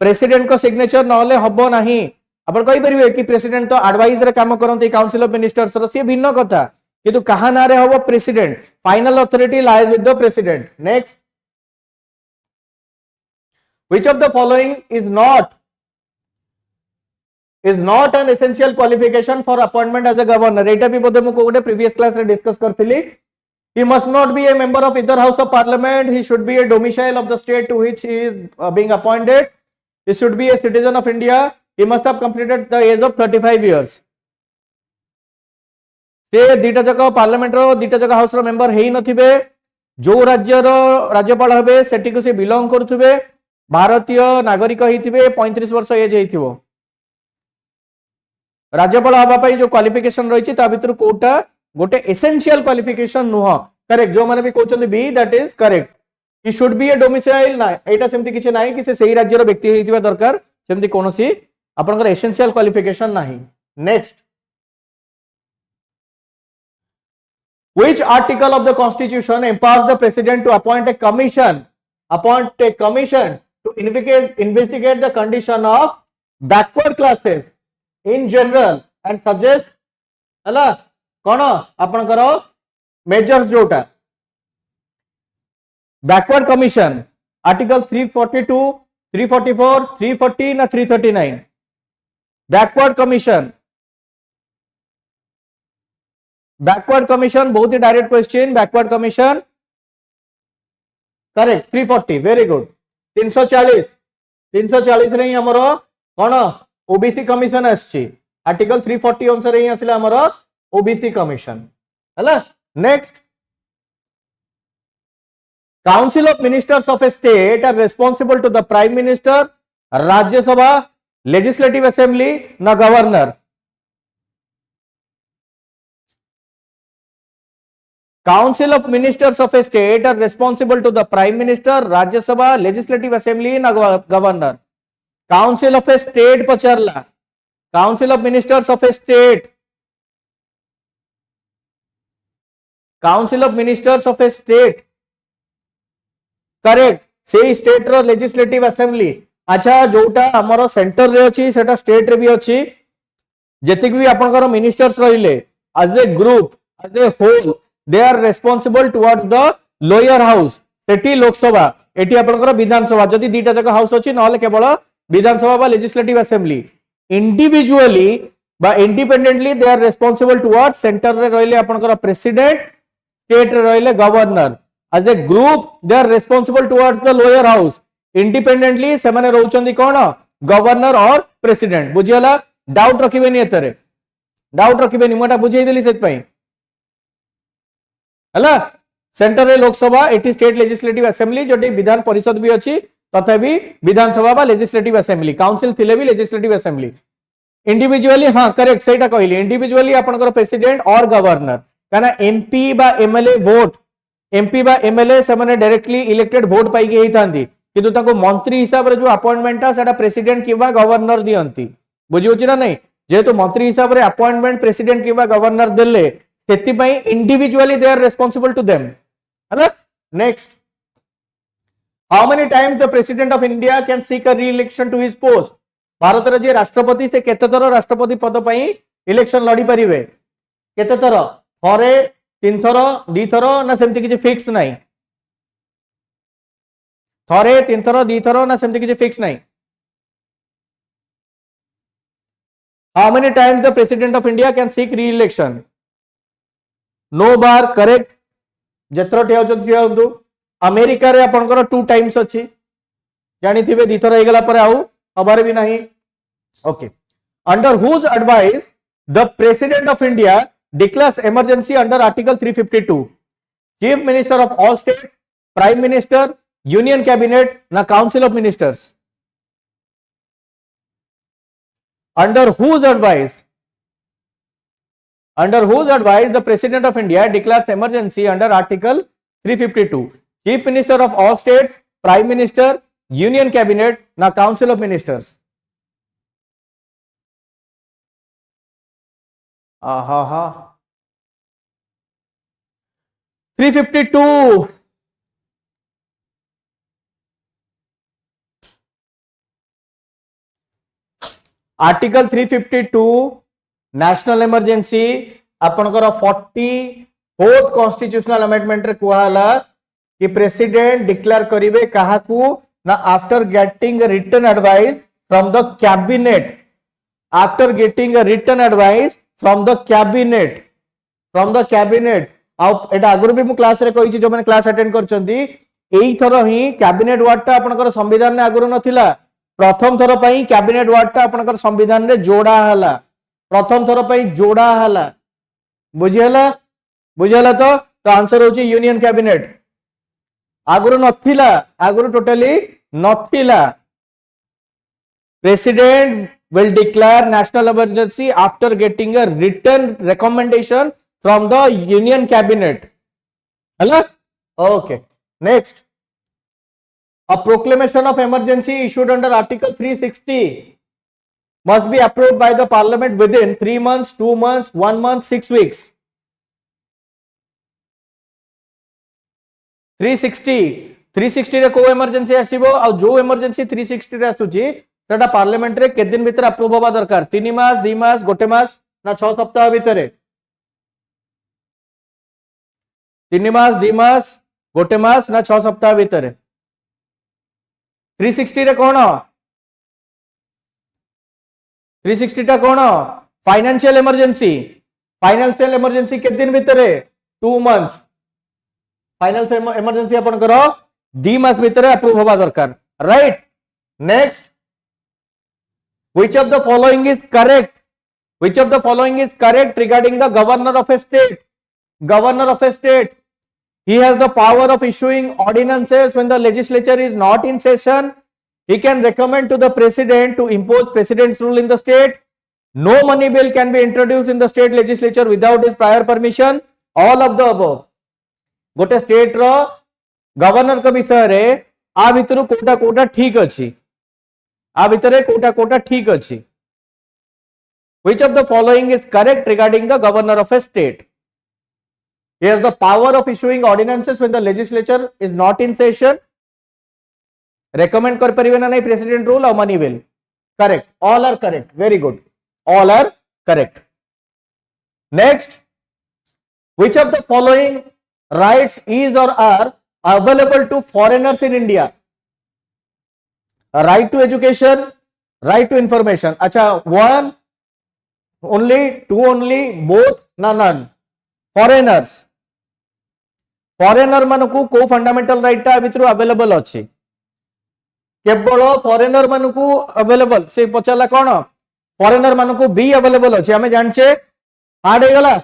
president को signature नहले हबो नहीं आपण कहि परिबे कि प्रेसिडेंट तो एडवाइस रे काम करते काउंसिल ऑफ मिनिस्टर्स रो से भिन्न कथा किंतु कहा ना रे हबो president final authority lies with the president next which of the following is not an essential qualification for appointment as a governor एटा भी बोधे मु कोटे प्रीवियस क्लास रे discuss करथिली he must not be a member of either house of parliament he should be a domicile of the state to which he is being appointed he should be a citizen of India he must have completed the age of 35 years से दीटा जगह parliament रो दीटा जगह house रो member हेई नथिबे जो राज्य रो राज्यपाल हेबे सेठी को से belong करथुबे भारतीय नागरिक हेतिबे 35 वर्ष एज हेतिबो राज्यपाल हवा जो क्वालिफिकेशन रही कोटा गोटे एसेंशियल क्वालिफिकेशन नुह करेक्ट जो माने भी कहउछन B that is correct he should be a domicile ना एटा सेमति किछ नाही कि से सही राज्यर व्यक्ति हेतिबा दरकार सेमति कोनोसी आपनकर एसेंशियल क्वालिफिकेशन नाही next which article of the constitution empowers the president to appoint a commission to investigate the condition of backward classes in general and suggest हला कोन आपन करो मेजर्स जोटा बैकवर्ड कमीशन आर्टिकल 342 344 340 ना 339 बैकवर्ड कमीशन बहुत ही direct question backward commission correct 340 very good 340 रे हमरो कोन ओबीसी कमिशन आछि आर्टिकल 340 अनुसार ही आसिला हमर ओबीसी कमिशन हला next council of ministers of a state are responsible to the prime minister Rajya Sabha legislative assembly ना governor council of ministers of a state are responsible to the prime minister Rajya Sabha legislative assembly ना governor council of a state पचरला council of ministers of a state council of ministers of a state correct से state रो legislative assembly अच्छा जोटा हमर centre रे अछि सेटा स्टेट रे भी अछि जेतिक भी आपनकर मिनिस्टर्स रहिले as a group as a whole they are responsible towards the lower house सेठी लोकसभा एठी आपनकर विधानसभा जदी दीटा जगह हाउस अछि नहले केवल विधानसभा बा लेजिस्लेटिव असेंबली इंडिविजुअली बा independently they are responsible towards centre रे रहिले आपनकर प्रेसिडेंट स्टेट रे रहिले governor as a group they are responsible towards the lower house independently से माने रहउचंदी कोन गवर्नर और प्रेसिडेंट बुझियला डाउट रखिबेनी एतरे डाउट रखिबेनी मोटा बुझेई देली सेत पई हला सेंटर रे लोकसभा एटी स्टेट लेजिस्लेटिव असेंबली जोटी विधान परिषद भी अछि तथापि विधानसभा बा लेजिस्लेटिव असेंबली काउंसिल थिले भी लेजिस्लेटिव असेंबली इंडिविजुअली हाँ करेक्ट सेटा कहली इंडिविजुअली आपनकर प्रेसिडेंट और गवर्नर काना एमपी बा एमएलए वोट एमपी बा एमएलए से माने डायरेक्टली इलेक्टेड वोट पाई के हेतांती किंतु ताको मंत्री हिसाब रे जो अपॉइंटमेंट ता सेटा प्रेसिडेंट किबा गवर्नर दियंती बुझी होची ना नहीं जेहेतु मंत्री हिसाब रे अपॉइंटमेंट प्रेसिडेंट किबा गवर्नर देले सेति पई individually they are responsible to them हला next how many times the president of India can seek a re-election to his post Bharat रे जे राष्ट्रपति से केते थर राष्ट्रपति पद पई इलेक्शन लड़ी परिबे केते थर थरे तीन थर दी थर ना सेमति किछि फिक्स नाही थरे तीन थर दी थर ना सेमति किछि फिक्स नाही how many times the president of India can seek re-election no bar correct जेत्र ठेउ अमेरिका रे आपनकर 2 टाइम्स अछि जानि थिबे दी थर हे गेला पर आउ खबर भी नहीं okay under whose advice the president of India declares emergency under article 352 chief minister of all states prime minister union cabinet na council of ministers under whose advice the president of india declares emergency under article 352 chief minister of all states prime minister union cabinet na council of ministers aha 352 article 352 national emergency आपनकर 44th constitutional amendment रे कुहाला कि president declare करिवे काहाकू ना after getting written advice from the cabinet after getting written advice from the cabinet आ एटा आगुर भी मु क्लास रे कहिछि जो माने क्लास अटेंड करचंदी एई थरो ही कैबिनेट वार्डटा आपनकर संविधान ने आगुर नथिला प्रथम थरो पई कैबिनेट वार्डटा आपनकर संविधान रे जोड़ा हला प्रथम थरो पई जोड़ा हला बुझियला तो आंसर होची यूनियन कैबिनेट आगुर नथिला आगुर टोटली नथिला president will declare national emergency after getting a written recommendation from the union cabinet hello okay next a proclamation of emergency issued under article 360 must be approved by the parliament within 3 months 2 months 1 month 6 weeks 360 रे को emergency आसीबो आ जो emergency 360 रे आसुची सेटा parliament रे केदिन भीतर approve होबा दरकार 3 मास 2 मास गोटे मास ना 6 सप्ताह भीतर 3 मास 2 मास गोटे मास ना 6 सप्ताह भीतर 360 रे कोन 360 टा कोन फाइनेंशियल इमरजेंसी केदिन भीतर 2 मंथ्स फाइनेंशियल इमरजेंसी अपन करो 2 मास भीतर अप्रूव होबा दरकार right next Which of the following is correct? Regarding the governor of a state? He has the power of issuing ordinances when the legislature is not in session. He can recommend to the president to impose president's rule in the state. No money bill can be introduced in the state legislature without his prior permission. All of the above. गोटे state रो governor का विषय रे आ भितरु कोटा ठीक अछि आ भितरे कोटा ठीक अछि which of the following is correct regarding the governor of a state he has the power of issuing ordinances when the legislature is not in session recommend कर परिवे ना नहीं president rule or money bill correct all are correct very good all are correct next which of the following rights is or are available to foreigners in India right to education right to information acha one only two only both na none foreigner मानकु को fundamental right ता भितरु available अछि केवल foreigner मानकु available से पचाला कोन foreigner मान को be available अच्छे आम जानचे hard हो गला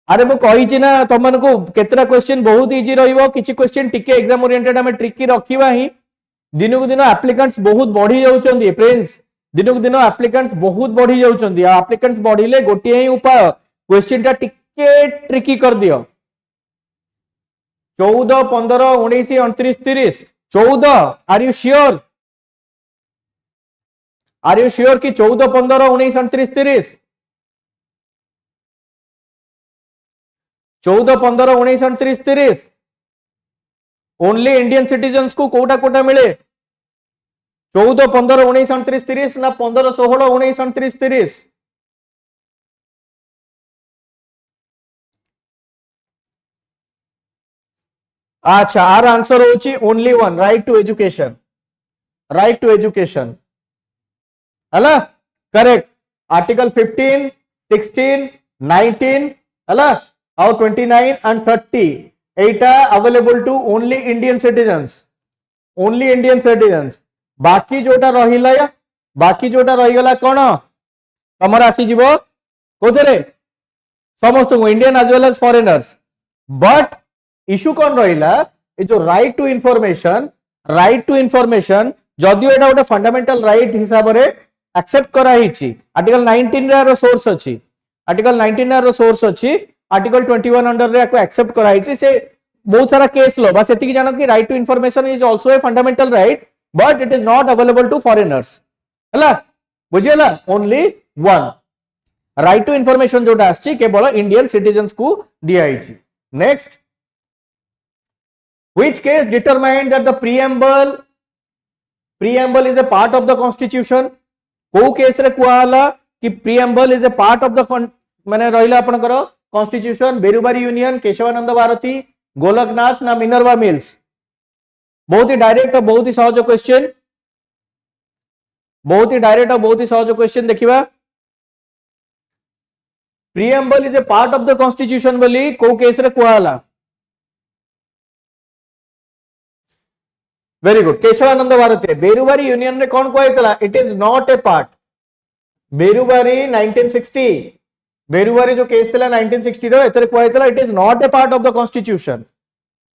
अरे मु कही ना तुम को केतरा क्वेश्चन बहुत इजी रहिबो किछि क्वेश्चन टिके एग्जाम ओरिएंटेड हमें ट्रिकी रखिबा ही दिन को दिन एप्लिकेंट्स बहुत बढ़ी जाउछंदी फ्रेंड्स दिन को दिन एप्लिकेंट्स बहुत बढ़ी जाउछंदी आ एप्लिकेंट्स बढ़िले गोटे ही उपाय क्वेश्चन टा टिके ट्रिकी कर दियो 14 15 19 29 30 14 आर यू श्योर कि 14 15 19 29 30 14 15 19 29 30 ओनली इंडियन सिटीजन्स को कोटा कोटा मिले 14 15 19 29 30 ना 15 16 19 29 30 अच्छा आर आंसर होची only one right to education हला करेक्ट आर्टिकल 15 16 19 हला और 29 एंड 30 एटा available to only Indian citizens बाकी जोटा रहीगला कौन तमर आसी जीवो कोथरे समस्त को Indian as well as foreigners but issue कौन रहिला ए जो राइट टू इन्फॉर्मेशन जदियो एटा गोटे फंडामेंटल राइट हिसाब रे एक्सेप्ट करा हिची आर्टिकल 19 रो सोर्स अछि आर्टिकल 21 अंडर रे को एक्सेप्ट करा हिची से बहुत सारा केस लो बस एतिकी जानो कि right to information is also a fundamental right but it is not available to foreigners हला बुझियला only one right to information जोटा आछि केवल इंडियन सिटीजन्स को दिया हिची next which case determined that the preamble is a part of the constitution को case रे कुआला कि preamble is a part of the माने रहिला आपनकर constitution बेरुबारी यूनियन केशवानंद भारती गोलकनाथ ना मिनर्वा मिल्स बहुत ही डायरेक्ट और बहुत ही सहज क्वेश्चन देखिबा preamble is a part of the constitution बोली को केस रे कुआला very good Kesavananda Bharati Berubari union रे कौन कहला it is not a part Berubari 1960 Berubari जो केस थिला 1960 रो एतरे कहला it is not a part of the constitution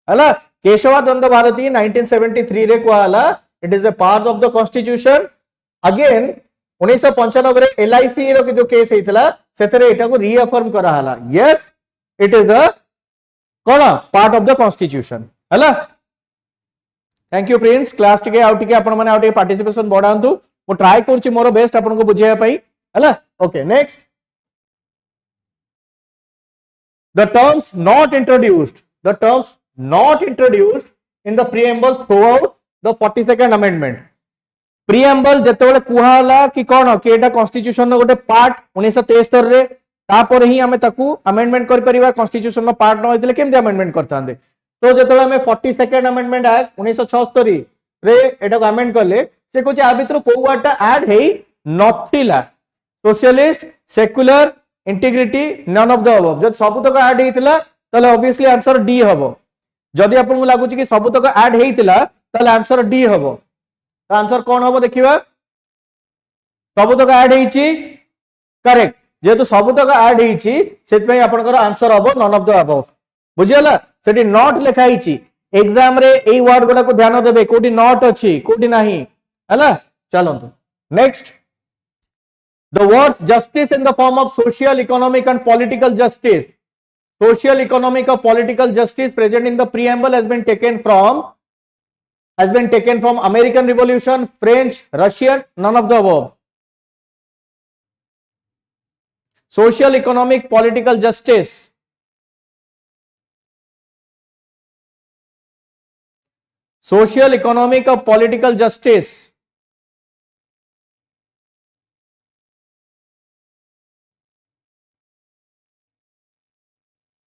हला केशवानंद भारती 1973 रे कहला it is a part of the constitution again 1995 रे एलआईसी रो जो केस हेतला सेतरे एटा को रीअफर्म करा हला yes it is a cone part of the constitution हला थैंक यू प्रिंस क्लास टिके आउ टिके आपण माने आउ टिके पार्टिसिपेशन बढ़ांतु मो ट्राई करछि मोर बेस्ट आपण को बुझेया पई हला okay next the terms not introduced in the preamble throughout the 42nd amendment preamble जेतेबेले कुहाला कि कोन कि एटा कॉन्स्टिट्यूशन नो गोटे पार्ट 1973 रे तापर ही हमें ताकू अमेंडमेंट कर परिबा कॉन्स्टिट्यूशन नो पार्ट न होइतले केमते अमेंडमेंट करतांदे तो जेतेबेले हमें 42nd अमेंडमेंट एक्ट 1976 रे एटा को अमेंड करले से कुछ आ भीतर को वर्डटा ऐड हेई नथिला socialist secular integrity none of the above जब सब तक ऐड हेतिला तले ऑब्वियसली आंसर डी हबो जदि आपन को लागु कि सब तक ऐड हेतिला तले आंसर डी हबो तो आंसर कोन हबो देखिबा सब तक ऐड हेची करेक्ट जेतु सब तक ऐड हेची सेत पई आपनकर आंसर हबो नन ऑफ द अबव बुझियला सेठी नॉट लिखा हिची एग्जाम रे एई वर्ड गुडा को ध्यान देबे कोठी नॉट अछि कोठी नाही हला चलंतु next the words justice in the form of social economic and political justice present in the preamble has been taken from American revolution French Russian none of the above social economic political justice social economic or political justice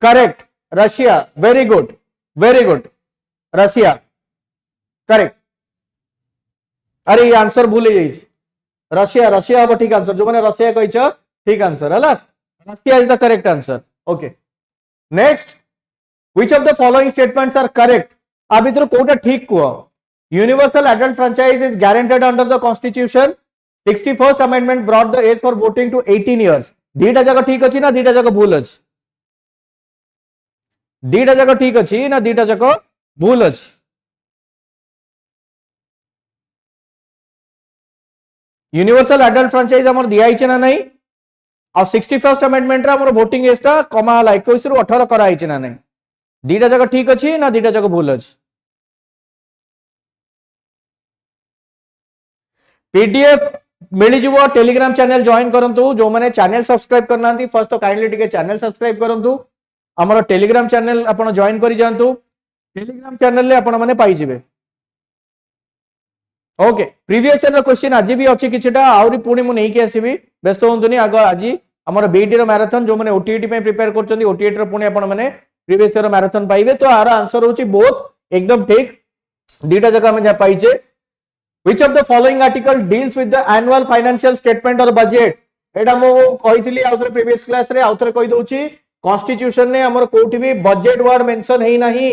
correct Russia very good Russia correct अरे ये answer भूल जाइए Russia हम ठीक answer जो मैंने Russia कही ठीक आंसर है Russia is the correct answer okay next which of the following statements are correct आ भीतर कोटा ठीक कुह universal adult franchise is guaranteed under the constitution 61st amendment brought the age for voting to 18 years. दीटा जगह ठीक अच्छी ना दीटा जगह भूल अच्छी? दीटा जगह ठीक अच्छी ना दीटा जगह भूल अच्छी? यूनिवर्सल एडल्ट फ्रांचाइज हमर दिया ही ना नहीं और 61st अमेंडमेंट रे हमर वोटिंग एज टा कमा हला 21 रु 18 करा ही ना नहीं दीटा जगह ठीक अच्छी ना दीटा जगह भूल अच्छी? पीडीएफ मिल जीवो टेलीग्राम चैनल जॉइन करंतु जो माने चैनल सब्सक्राइब करना फर्स्ट तो काइंडली टिके चैनल सब्सक्राइब करंतु हमर टेलीग्राम चैनल आपण जॉइन करि जानतु टेलीग्राम चैनल ले आपण माने पाई जिवे ओके प्रीवियस ईयर क्वेश्चन आज भी अच्छी किछटा आउरी पुणी मु नहीं के आसीबी व्यस्त होंतुनी आगो आज हमर बीडी रो मैराथन जो माने ओटीईटी पे प्रिपेयर करचंदी ओटीईटी रो पुणी आपण माने प्रीवियस ईयर मैराथन पाइबे तो आर आंसर होची बोथ एकदम ठीक दीटा जगह में जा पाइचे Which of the following article deals with the annual financial statement or budget? एटा मो कहितली आउथरे प्रीवियस क्लास रे आउथरे कहि दोची कॉन्स्टिट्यूशन ने हमर कोठी भी बजेट वर्ड मेंशन हेई नाही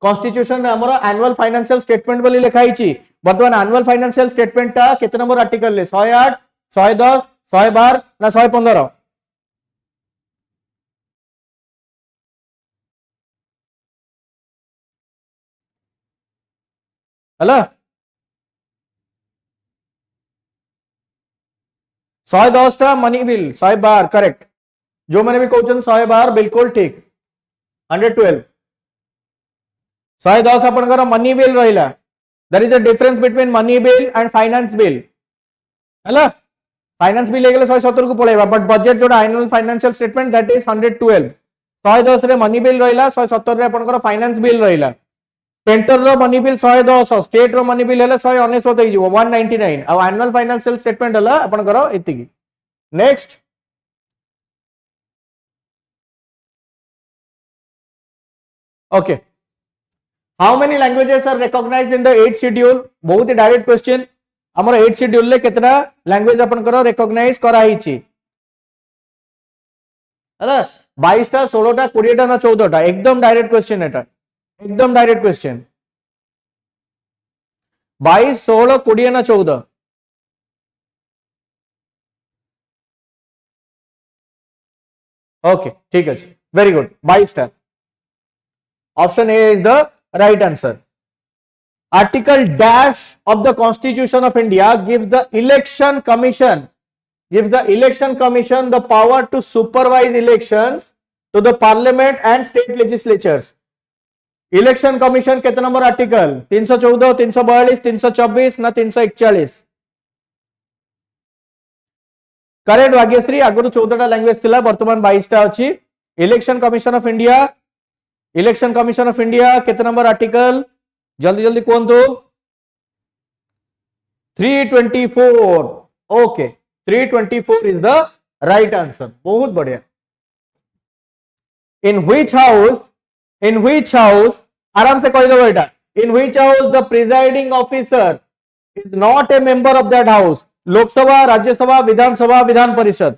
कॉन्स्टिट्यूशन ने हमर एनुअल फाइनेंशियल स्टेटमेंट बोली लिखाई छी वर्तमान एनुअल फाइनेंशियल स्टेटमेंट ता केते नंबर आर्टिकल ले 108 110 112 ना 115 हला 110 टा मनी बिल 112 करेक्ट जो मैंने भी कहउछन 112 बिल्कुल ठीक 112 110 आपनकर मनी बिल रहिला there is a difference between money bill and finance bill हला फाइनेंस बिल हेगले 117 को पळेबा बट बजेट जोडा annual financial statement that is 112 110 रे मनी बिल रहिला 117 रे आपनकर फाइनेंस बिल रहिला सेंटर रो मनी बिल 110 स्टेट रो मनी बिल हेले 199 हे जिवो 199 आ एनुअल फाइनेंशियल स्टेटमेंट हला आपनकर एतिकी next okay how many languages are recognised in the 8th schedule बहुत ही डायरेक्ट क्वेश्चन हमर 8th शेड्यूल ले केतना लैंग्वेज आपनकर रिकॉग्नाइज करा हिची हला 22 टा 16 टा 20 टा ना 14 टा एकदम डायरेक्ट क्वेश्चन एटा एकदम डायरेक्ट क्वेश्चन 22 16 20 ना 14 ओके ठीक है वेरी गुड 22 टा option A is the right answer article dash of the constitution of India gives the election commission the power to supervise elections to the parliament and state legislatures election commission केते number article 314 342 324 ना 341 correct Bhagyashree आगु 14 टा language थिला वर्तमान 22 टा अछि election commission of India केते number article जल्दी जल्दी कोंतु 324 okay 324 is the right answer बहुत बढ़िया in which house आराम से कह दो बेटा in which house the presiding officer is not a member of that house Lok Sabha Rajya Sabha विधानसभा विधान परिषद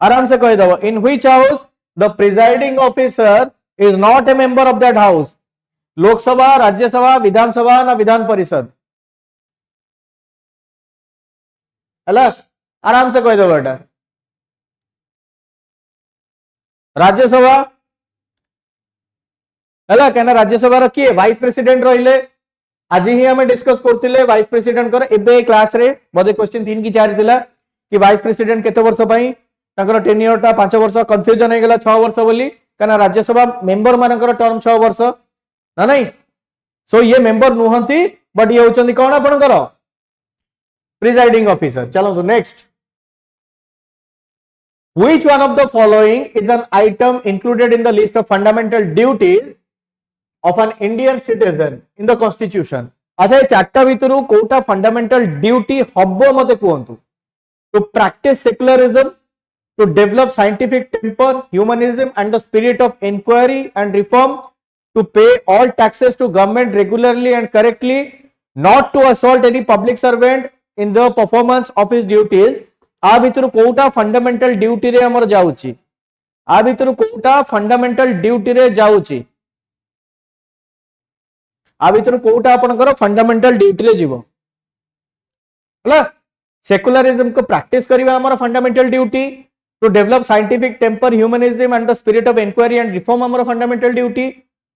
आराम से कह दो in which house the presiding officer is not a member of that house Lok Sabha Rajya Sabha विधानसभा ना विधान परिषद हला आराम से कह दो बेटा राज्यसभा हला कहना राज्यसभा रो किए वाइस प्रेसिडेंट रहिले आज ही हमें डिस्कस करथिले वाइस प्रेसिडेंट कर एबे क्लास रे बदे क्वेश्चन 3 की 4 थिला कि वाइस प्रेसिडेंट केते वर्ष पई ताकर टेन्योर टा 5 वर्ष कंफ्यूजन हे गेला 6 वर्ष बोली कहना राज्यसभा मेंबर मानकर टर्म 6 वर्ष ना नहीं सो ये मेंबर नुहंती बट ये होचंदी कोन आपनकर प्रिजाइडिंग ऑफिसर चलो तो next which one of the following is an item included in the list of fundamental duties of an Indian citizen in the constitution अच्छा ये चारटा भितरु कोटा फंडामेंटल ड्यूटी हब्बो मते कहंतु to practice secularism to develop scientific temper humanism and the spirit of inquiry and reform to pay all taxes to government regularly and correctly not to assault any public servant in the performance of his duties आ भितर Kota fundamental duty रे हमर जाउची आ भितर Kota fundamental duty रे जाउची आ भितर कोटा आपनकर फंडामेंटल ड्यूटी रे जीवो हला सेकुलरिज्म को प्रैक्टिस करबा हमर fundamental duty, to develop scientific temper humanism and the spirit of inquiry and reform हमर fundamental duty,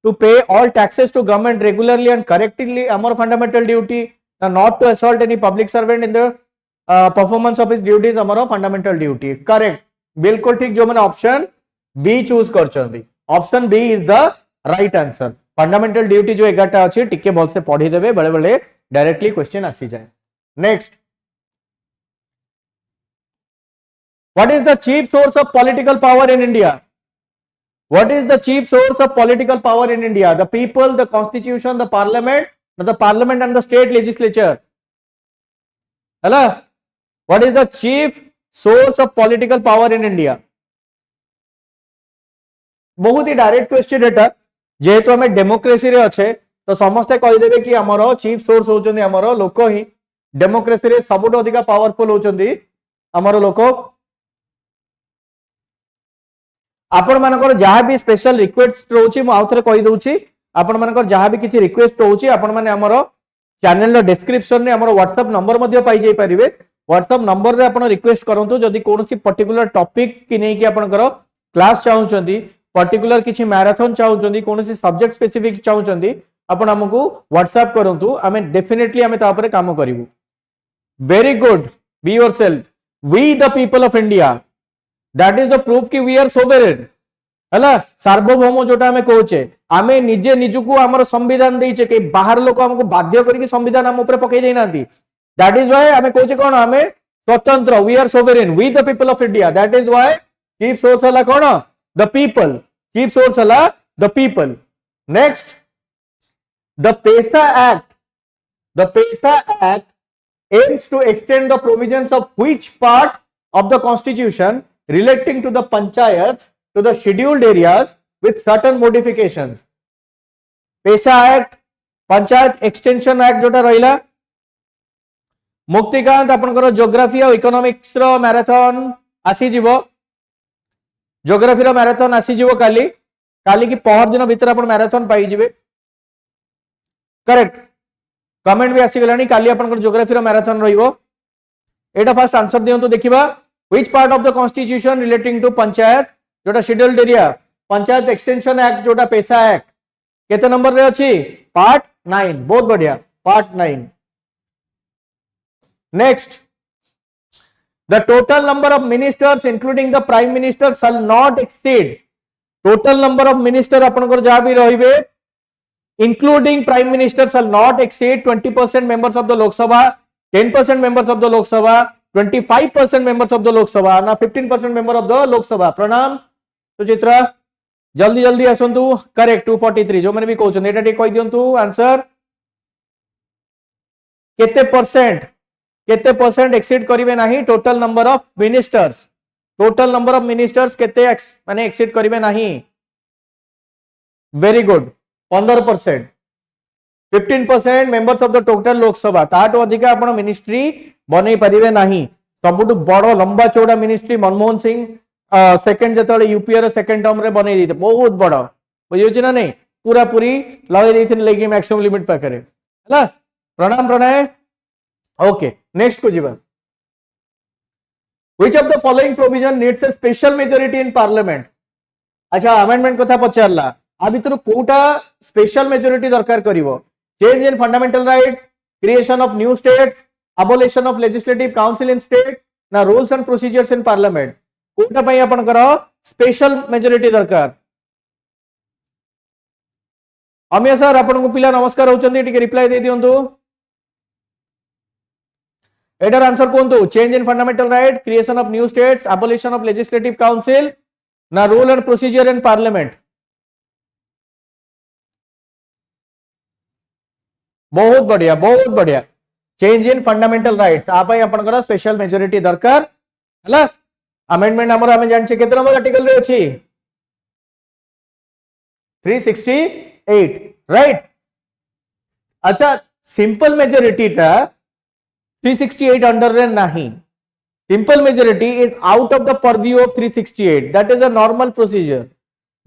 to pay all taxes to government regularly and correctly हमर fundamental duty, not to assault any public servant in the performance of his duties हमर fundamental duty. Correct, बिल्कुल ठीक, जो मैंने option B choose करछंती, option B is the right answer. Fundamental duty जो 11टा अछि टिके बोल से पढ़ी देबे, बेले बेले डायरेक्टली क्वेश्चन आसी जाए। Next, what is the chief source of political power in India? What is the chief source of political power in India? The people, the constitution, the parliament and the state legislature. Hello, what is the chief source of political power in India? बहुत ही direct question एटा, जेहेतु हमें democracy रे अच्छे तो समस्ते कहि देबे कि हमरो चीफ सोर्स होचंदी हमरो लोक ही, डेमोक्रेसी रे सबुठ अधिक पावरफुल होचंदी हमरो लोक। आपण मानकर जहां भी स्पेशल रिक्वेस्ट रोची मु आउथरे कहि दोची, आपण मानकर जहां भी किछि रिक्वेस्ट होची आपण माने हमरो चैनल रो डिस्क्रिप्शन रे हमरो व्हाट्सएप नंबर मध्ये पाई जाई परिबे। व्हाट्सएप नंबर रे आपण रिक्वेस्ट करंतु जदी कोनोसी पर्टिकुलर टॉपिक कि नै कि आपनकर क्लास चाहउचंदी, पर्टिकुलर किछि मैराथन चाहउचंदी, कोनोसी सब्जेक्ट स्पेसिफिक चाहउचंदी, आपण हमकु व्हाट्सएप करंतु, आमे डेफिनेटली आमे ता ऊपर काम करिवु। Very good, be yourself, we the people of India, that is the proof कि वी आर सोवरेन। हला सार्वभौम जोटा हमें कहूचे, आमे निजे निजुकु हमर संविधान देइचे कि बाहर लोक हमकु बाध्य करके संविधान हम ऊपर पकई देना दी। दैट इज व्हाई आमे कहूचे कोन, आमे स्वतंत्र, we are sovereign, we the people of India. That is why chief source हला कोन, द पीपल, चीफ सोर्स हला the people. Next, the PESA act, the PESA act aims to extend the provisions of which part of the constitution relating to the panchayats to the scheduled areas with certain modifications. PESA act, panchayat extension act जोटा रहिला। मुक्तिकांत आपनकर geography और economics रो marathon आसी जीवो, geography रो marathon आसी जीवो काली, काली की पहर दिन भीतर आपण मैराथन पाई जिवे। करेक्ट, कमेंट भी आसी गलानी, काली आपनकर ज्योग्राफी रो मैराथन रहिबो। एटा फर्स्ट आंसर दियंतु देखिबा, which part of the constitution relating to panchayat जोटा scheduled area, panchayat extension act जोटा पेसा एक्ट केते नंबर रे अछि, पार्ट 9। बहुत बढ़िया, part 9। Next, the total number of ministers including the prime minister shall not exceed, total number of minister आपनकर जा भी रहिबे including prime minister shall not exceed 20% members of the Lok Sabha, 10% members of the Lok Sabha, 25% members of the Lok Sabha, ना 15% member of the Lok Sabha। प्रणाम सुचित्रा, जल्दी जल्दी आसंतु। Correct, 243 जो मैंने भी कहउछन, एटा ठीक कहि दियंतु आंसर। केते परसेंट एक्सीड करिवे नाही total number of ministers, total number of ministers केते माने एक्सीड करिवे नाही। Very good, 15%, 15% members of the total Lok Sabha, ताटो अधिक आपण मिनिस्ट्री बनै परिवे नाही। सबुटु बड़ लंबा चौड़ा मिनिस्ट्री मनमोहन सिंह सेकंड जतले यूपीए रो सेकंड टर्म रे बनै दिते, बहुत बड़ बुझियो ना नहीं, पूरा पूरी लगे देथिन लेकि मैक्सिमम लिमिट पाखरे हला। प्रणाम प्रणय। ओके, नेक्स्ट को जीवन, which of the following provision needs a special majority in parliament. अच्छा, अमेंडमेंट कथा पचारला, आ भितर कोटा स्पेशल मेजॉरिटी दरकार करिवो, change in fundamental rights, creation of new states, abolition of legislative council in state, ना rules and procedures in parliament. कोटा पई आपनकर स्पेशल मेजॉरिटी दरकार। अमिया सर आपन को पिला नमस्कार होचंदी, टिके रिप्लाई दे दियंतु। एडर आंसर कोनतु, change in fundamental right, creation of new states, abolition of legislative council, ना rule and procedure in parliament. बहुत बढ़िया, बहुत बढ़िया, चेंज इन फंडामेंटल राइट्स आपई आपनकर स्पेशल मेजॉरिटी दरकार हला। अमेंडमेंट हमर हमें जान केते नंबर आर्टिकल रे अछि, 368, राइट। अच्छा, सिंपल मेजॉरिटी टा 368 अंडर रे नाही, simple majority is out of the purview of 368, that is a normal procedure.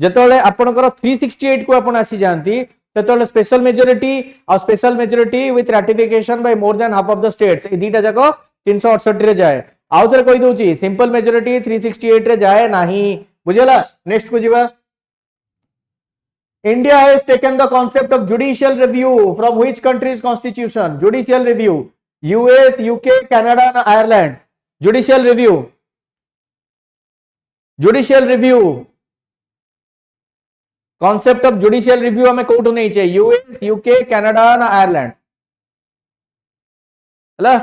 जेतले आपनकर 368 को आपण आसी जानती तेतले स्पेशल मेजॉरिटी और special majority with ratification by more than half of the states, ए दीटा जाको 368 रे जाए आउ थे कही दउची सिंपल मेजोरिटी 368 रे जाए नाही बुझला नेक्स्ट को जीवा India has taken the concept of judicial review from which country's constitution? Judicial review. US, UK, Canada and Ireland. Judicial review. Judicial review. Concept of judicial review हमें कोट नहीं चाहिए US, UK, Canada and Ireland. है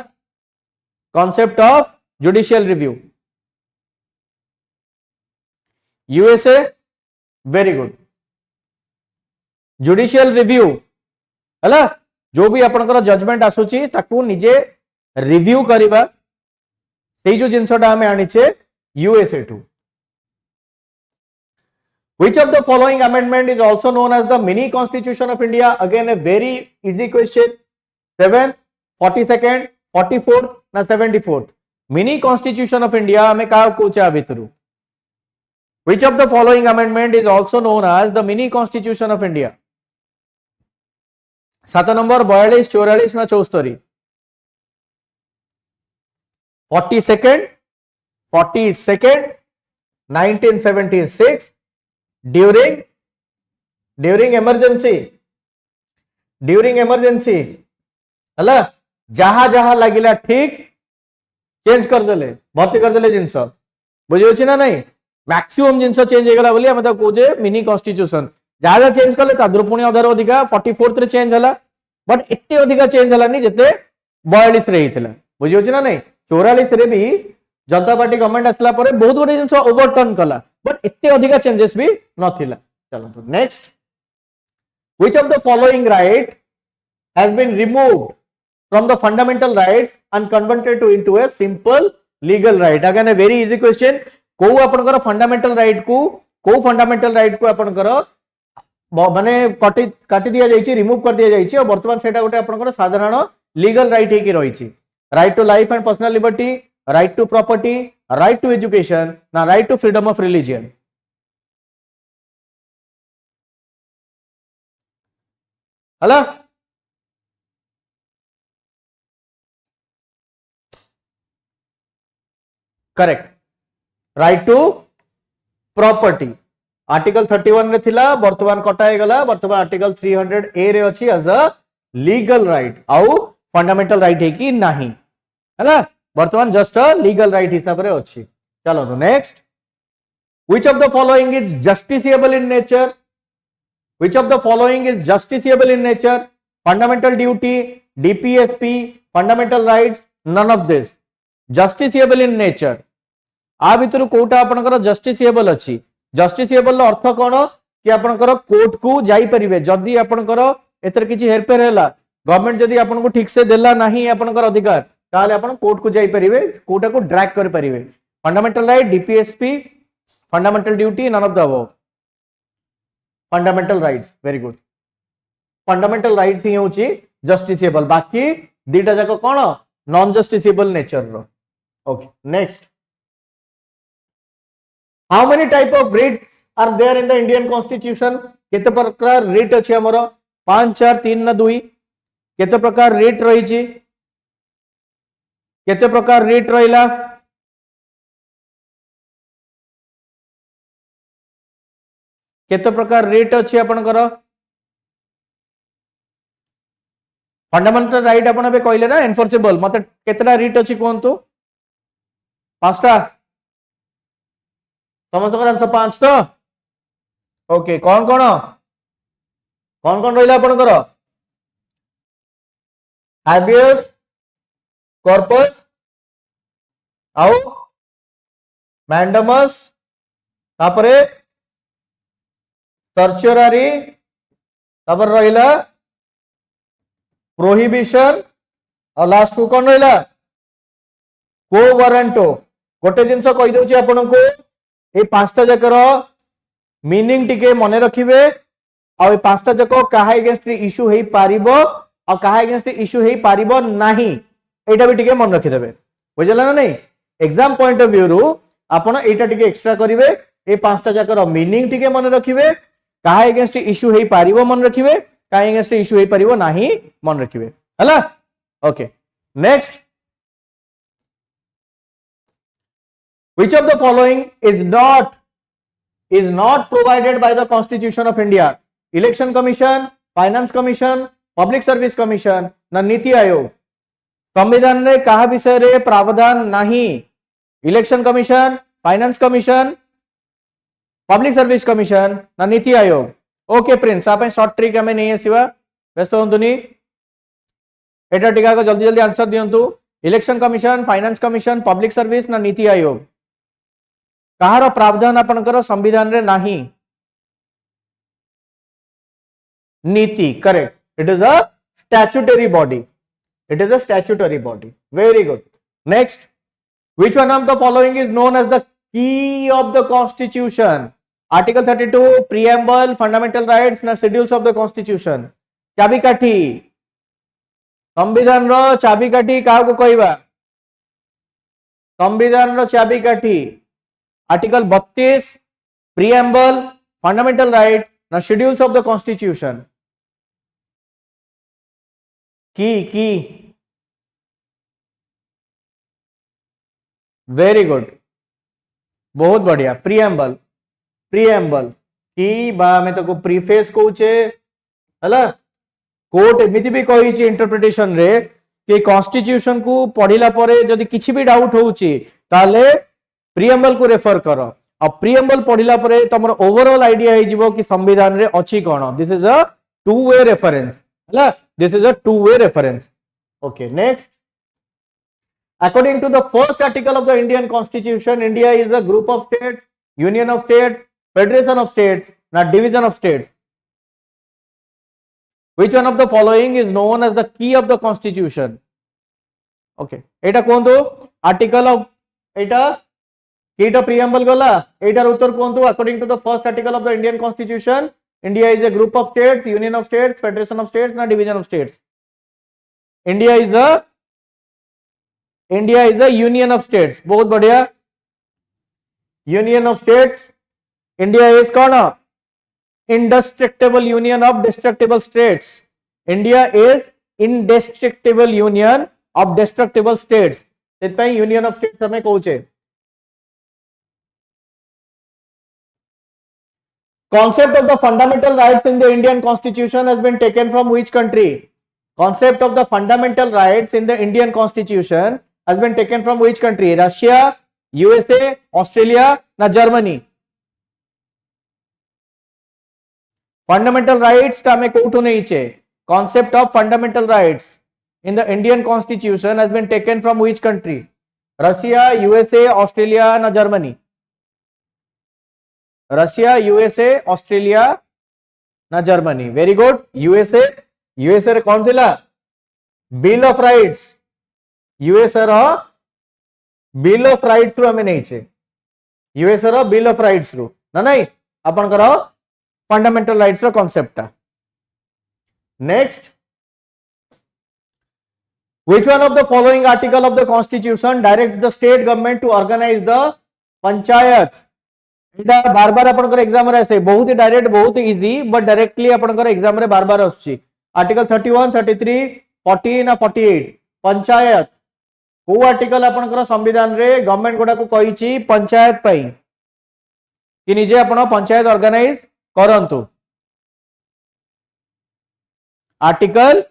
concept of judicial review. USA, very good. Judicial review है जो भी आपनकर judgement आसुची ताकू निजे रिव्यू करिबा सेई जो जिंसटा हमें आनिचे यूएसए टू Which of the following amendment is also known as the mini constitution of India? Again a very easy question. 7, 42nd, 44th ना 74th. Mini constitution of India हमें का कोचा भितरु Which of the following amendment is also known as the mini constitution of India? 7 number 42, 44 ना 74 42nd 1976 during emergency हला जहा जहा लगिला ठीक change कर देले भर्ती कर देले जिंस बुझी ना नहीं मैक्सिमम जिंस चेंज होगला बोली हम कहे मिनी कॉन्स्टिट्यूशन जहाँ जहाँ चेंज कले पुणी अधार अधिका 44th रे चेंज हला बट एते अधिका चेंज हलानी जते 42 रे हितला बुझी ना नहीं 44 रे भी जनता पार्टी गवर्नमेंट आसला परे बहुत गुडे जिंस ओवरटर्न कला बट एते अधिका चेंजेस भी नथिला चलो तो next which of the following right has been removed from the fundamental rights and converted to into a simple legal right again a very easy question को आपनकर फंडामेंटल राइट को आपनकर माने काटी दिया जाइछि रिमूव कर दिया जाइछि और वर्तमान सेटा गोटे आपनकर साधारण लीगल राइट हे की रहिछि right to life and personal liberty right to property right to education ना right to freedom of religion हला correct right to property article 31 रे थिला वर्तमान कटाई गला वर्तमान आर्टिकल 300 ए रे अछि एज अ लीगल राइट आउ फंडामेंटल राइट है कि नहीं हला वर्तमान जस्ट अ लीगल राइट हिसाब रे अछि चलो तो next which of the following is justiciable in nature which of the following is justiciable in nature fundamental duty DPSP fundamental rights none of this justiciable in nature आ भितर कोटा आपनकर justiciable अछि जस्टिसिएबल अर्थ कोन कि आपनकर कोर्ट को जाई परिबे जदी आपनकर एतर किछि हेरफेर हैला गवर्नमेंट जदी आपनको ठीक से देला नहीं आपनकर अधिकार ताले आपन कोर्ट को जाई परिबे कोर्टा को ड्रैग कर परिबे fundamental right DPSP fundamental duty none of the above fundamental rights very good fundamental rights ही होची जस्टिसिएबल बाकी दीटा जाको कोन नॉन जस्टिसिएबल नेचर रो okay next How many type of writs are there in the Indian Constitution? केते प्रकार writ अछि हमर 5 4 3 ना 2 केते प्रकार रिट रही छी केते प्रकार रिट रहिला केते प्रकार रिट अछि आपनकर फंडामेंटल राइट अपन बे कहले ना एनफोर्सेबल मते केतेला रिट अछि कोनतो पांचटा समस्त आंसर 5 तो ओके कौन कौन रहिला आपनकर हैबियस कॉर्पस आउ मैंडमस तापरे सर्चुरारी तापर रहिला प्रोहिबिशन और लास्ट को कौन रहिला को वारंटो गोटे जिंस कहि दउची आपनको ए पांचटा जकर मीनिंग टिके मने रखिबे आ ए पांचटा जक काहा अगेंस्ट इश्यू हेई पारिबो आ काहा अगेंस्ट इश्यू हेई पारिबो नाही एटा भी टिके मन रखि देबे बुझला ना नहीं एग्जाम पॉइंट ऑफ व्यू रु आपण एटा टिके एक्स्ट्रा करिवे ए पांचटा जकर मीनिंग टिके मने रखिबे काहा अगेंस्ट इश्यू हेई पारिबो मन रखिबे काहा अगेंस्ट इश्यू हेई पारिबो नाही मन रखिबे हला okay next Which of the following is not provided by the Constitution of India? Election Commission, Finance Commission, Public Service Commission ना नीति आयोग. संविधान रे कहा विषय रे प्रावधान नहीं. Election commission, finance commission, public service commission ना नीति आयोग. ओके प्रिंस आप शॉर्ट ट्रिक हमें नहीं आसीबा व्यस्त होंतुनी एटा टिका को जल्दी जल्दी आंसर दियंतु. Election commission, finance commission, public service ना नीति आयोग. कहार प्रावधान आपनकर संविधान रे नाही. नीति correct. It is a statutory body. It is a statutory body. Very good. Next, which one of the following is known as the key of the Constitution? Article 32, Preamble, Fundamental Rights, na Schedules of the Constitution. चाबिकाठी. संविधान रो चाबिकाठी काहा को कहबा? संविधान रो चाबिकाठी. Article 32, Preamble, Fundamental Rights, na Schedules of the Constitution. की very good बहुत बढ़िया. Preamble की बा में तो प्रीफेस कहूचे हला. कोर्ट एमिति भी कही इंटरप्रिटेशन रे कि कॉन्स्टिट्यूशन को पढ़िला परे जदि किछि भी डाउट होउची ताले प्रिएम्बल को रेफर करो. अब प्रिएम्बल पढ़िला परे तमरो ओवरऑल आईडिया हे जिवो कि संविधान रे अछि कोन. This is a two way reference हला. This is a two-way reference. Okay, next. According to the first article of the Indian Constitution, India is a group of states, union of states, federation of states, not division of states. Which one of the following is known as the key of the Constitution? Okay, eta kondo article of eta key to preamble gala. Eta uttar kondo according to the first article of the Indian Constitution. India is a group of states, union of states, federation of states, not division of states. India is the union of states. बहुत बढ़िया. Union of states. India is कौन? Indestructible union of destructible states. India is indestructible union of destructible states. इतना union of states हमें कहूचे. Concept of the fundamental rights in the Indian Constitution has been taken from which country? Concept of the fundamental rights in the Indian Constitution has been taken from which country? Russia, USA, Australia, na Germany. Fundamental rights ta hame कोठू नहीं छे. Concept of fundamental rights in the Indian Constitution has been taken from which country? Russia, USA, Australia, na Germany. Russia, USA, Australia ना Germany. Very good. USA रे कौन थिला? Bill of rights. USA रो bill of rights रु हमें नहीं छे. USA रो बिल ऑफ राइट्स रु ना नहीं अपन करो फंडामेंटल राइट्स रो concept. Next, which one of the following article of the Constitution directs the state government to organize the panchayat? बार बार आपनकर एग्जाम रे आसे. बहुत ही डायरेक्ट, बहुत ही इजी, बट डायरेक्टली आपनकर एग्जाम रे बार बार आछी. आर्टिकल 31, 33, 40 ना 48. पंचायत को आर्टिकल आपनकर संविधान रे गवर्नमेंट गोडा को कहिची पंचायत पई कि निजे आपण पंचायत ऑर्गेनाइज करंतु. Article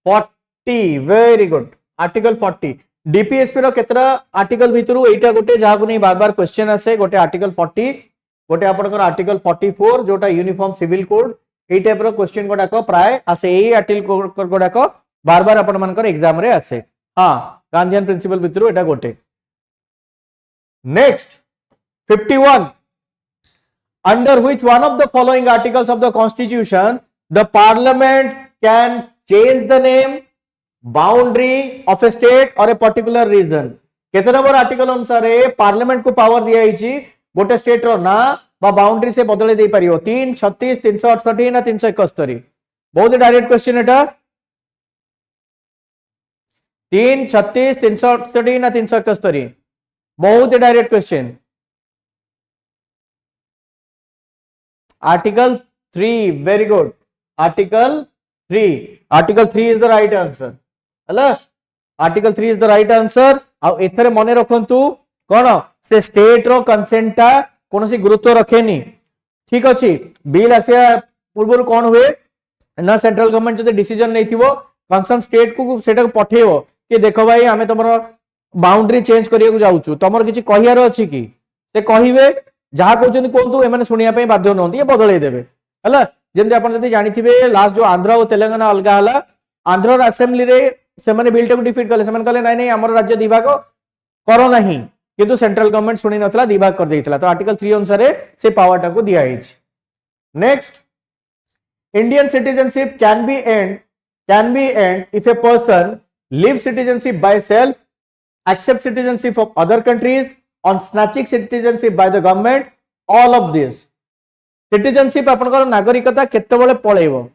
40. Very good. Article 40. DPSP रो केतरा आर्टिकल भितरु एटा गोटे जाहा को नहीं बार बार क्वेश्चन आसे. गोटे आर्टिकल 40, गोटे आपनकर आर्टिकल 44 जोटा यूनिफॉर्म सिविल कोड. ए टाइप रो क्वेश्चन गोडा को प्राय आसे. एई आर्टिकल गोडा को बार बार आपण मानकर एग्जाम रे आसे. हां, गांधीयन प्रिंसिपल भितरु एटा गोटे. Next, 51. Under which one of the following articles of the constitution the parliament can change the name, boundary of a state और ए पर्टिकुलर रीजन? केते नंबर आर्टिकल अनुसार पार्लियामेंट को पावर दिया हिची गोटे स्टेट रो ना बा बाउंड्री से बदले दे परियो? 3, 36, 368 ना 371? बहुत डायरेक्ट क्वेश्चन एटा. 3, 36, 368 ना 371? बहुत direct question. Article 3. Very good. Article 3. Article 3 is the right answer. हला, article 3 is the right answer. आ एथरे मने रखंतु कौन से स्टेट रो कंसेंट टा कौन सी गुरुत्व रखेनी ठीक अच्छी बिल आसिया पूर्व कौन हुए ना सेंट्रल गवर्नमेंट जो डिसीजन नहीं थी कंसर्न स्टेट को सेटा पठेबो कि देखो भाई आमे तुमरो बाउंड्री चेंज करिया को जाउछु तुमर किछि कहियार अछि कि से कहिबे जहा कहउछन्ती कोंतु एमाने सुनिया पे बाध्य नहंती बदलै देबे हला जेमति आपण जति जानिथिबे लास्ट जो आंध्र और तेलंगाना अलगा हला आंध्र असेंबली रे से माने बिल टाको डिफीट करले से माने कहले नहीं हमर राज्य दिभाग करो नहीं किंतु सेंट्रल गवर्नमेंट सुनी नथला दिभाग कर देइतला तो आर्टिकल 3 अनुसार से पावर टाको दिया hitch next Indian citizenship can be and if a person live citizenship by self, accept citizenship of other countries, on snatching citizenship by the government, all of this. Citizenship आपनकर नागरिकता केतेबेले पळेइबो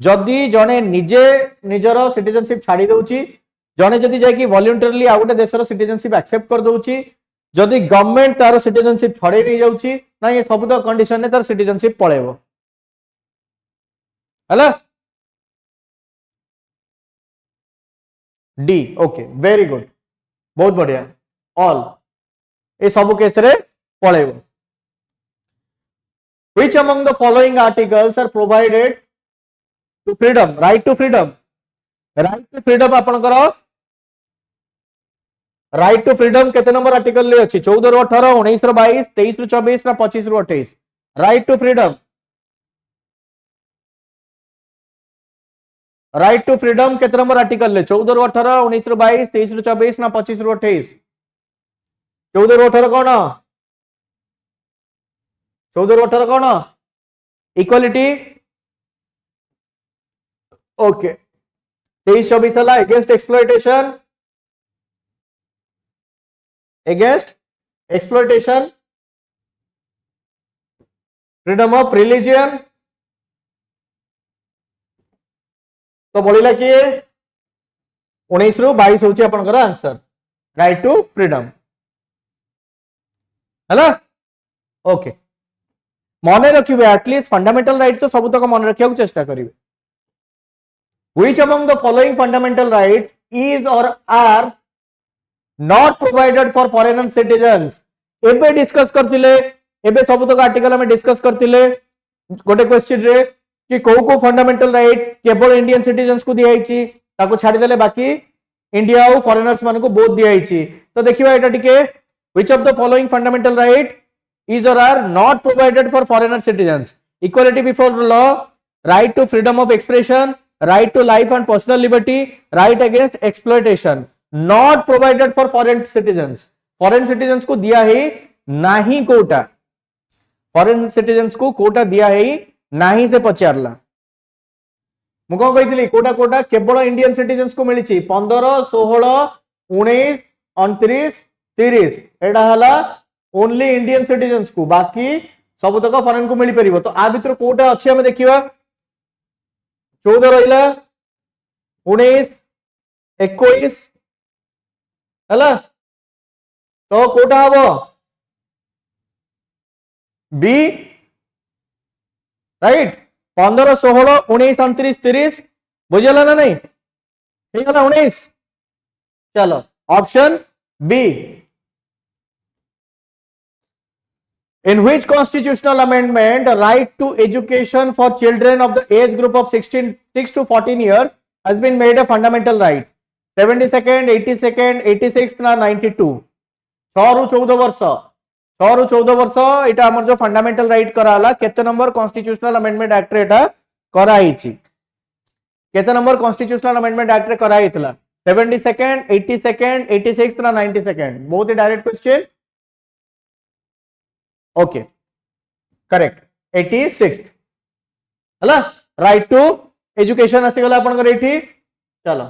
जदि जने निजे निजर सिटीजनशिप छाडी दउची जने जदि जाय कि वॉलंटरली आ गोटे देशर सिटीजनशिप एक्सेप्ट कर दउची जदि गवर्नमेंट तार सिटीजनशिप छडे नै जाउची ना ये सब तो कंडीशन ने तार सिटीजनशिप पळेइबो हला डी ओके वेरी गुड बहुत बढ़िया ऑल ए सब केस रे पळेइबो which among the following articles are provided to freedom right to freedom आपनकर राइट टू फ्रीडम केते नंबर आर्टिकल ले अछि 14 रो 18 19 रो 22 23 रो 24 रा 25 रो 28 राइट टू फ्रीडम केते नंबर आर्टिकल ले 14 रो 18 19 रो 22 23 रो 24 ना 25 रो 28 14 रो 18 कोन 14 रो 18 कोन इक्वालिटी ओके 23 24 हला against exploitation freedom of religion तो बोलिला कि 19 रु 22 होची आपनकर आंसर राइट टू फ्रीडम हला ओके मने रखिबे एटलीस्ट फंडामेंटल राइट तो सब तक मन रखिया को चेष्टा करिवे which among the following fundamental rights is or are not provided for foreign citizens एबे डिस्कस करतिले एबे सब तक आर्टिकल में डिस्कस करतिले गोटे क्वेश्चन रे कि को फंडामेंटल राइट केवल इंडियन सिटीजन्स को दिया ताको छाड़ी देले बाकी इंडिया और फॉरेनर्स मान को बोथ दिया तो देखिबा एटा टिके which of the following fundamental right is or are not provided for foreigner citizens equality before law right to freedom of expression right to life and personal liberty right against exploitation not provided for foreign citizens को दिया है नाही Kota foreign citizens को कोटा दिया है नाही से पचारला मु कौन कही कोटा कोटा केवल इंडियन सिटीजन्स को मिली 15 16 19 29 30 एटा हला ओनली इंडियन सिटीजन्स को बाकी सब तक फॉरेन को मिली परिबो तो आ भीतर कोटा अछि हम देखिबा 14 रहिला 19 21 हला तो कोटा हबो बी राइट 15 16 19 29 30 बुझला ना नहीं ठीक है 19 चलो option B in which constitutional amendment right to education for children of the age group of 6 to 14 years has been made a fundamental right 72nd 82nd 86th ना 92 6 रु 14 वर्ष 6 रु 14 वर्ष एटा हमर जो फंडामेंटल राइट कराला केते नंबर कॉन्स्टिट्यूशनल अमेंडमेंट एक्ट रे एटा कराइछि केते नंबर कॉन्स्टिट्यूशनल अमेंडमेंट एक्ट रे कराइतला 72nd 82nd 86th ना 92nd बहुत ही direct question okay correct 86th हला राइट टू एजुकेशन आसी गला आपन एठी चलो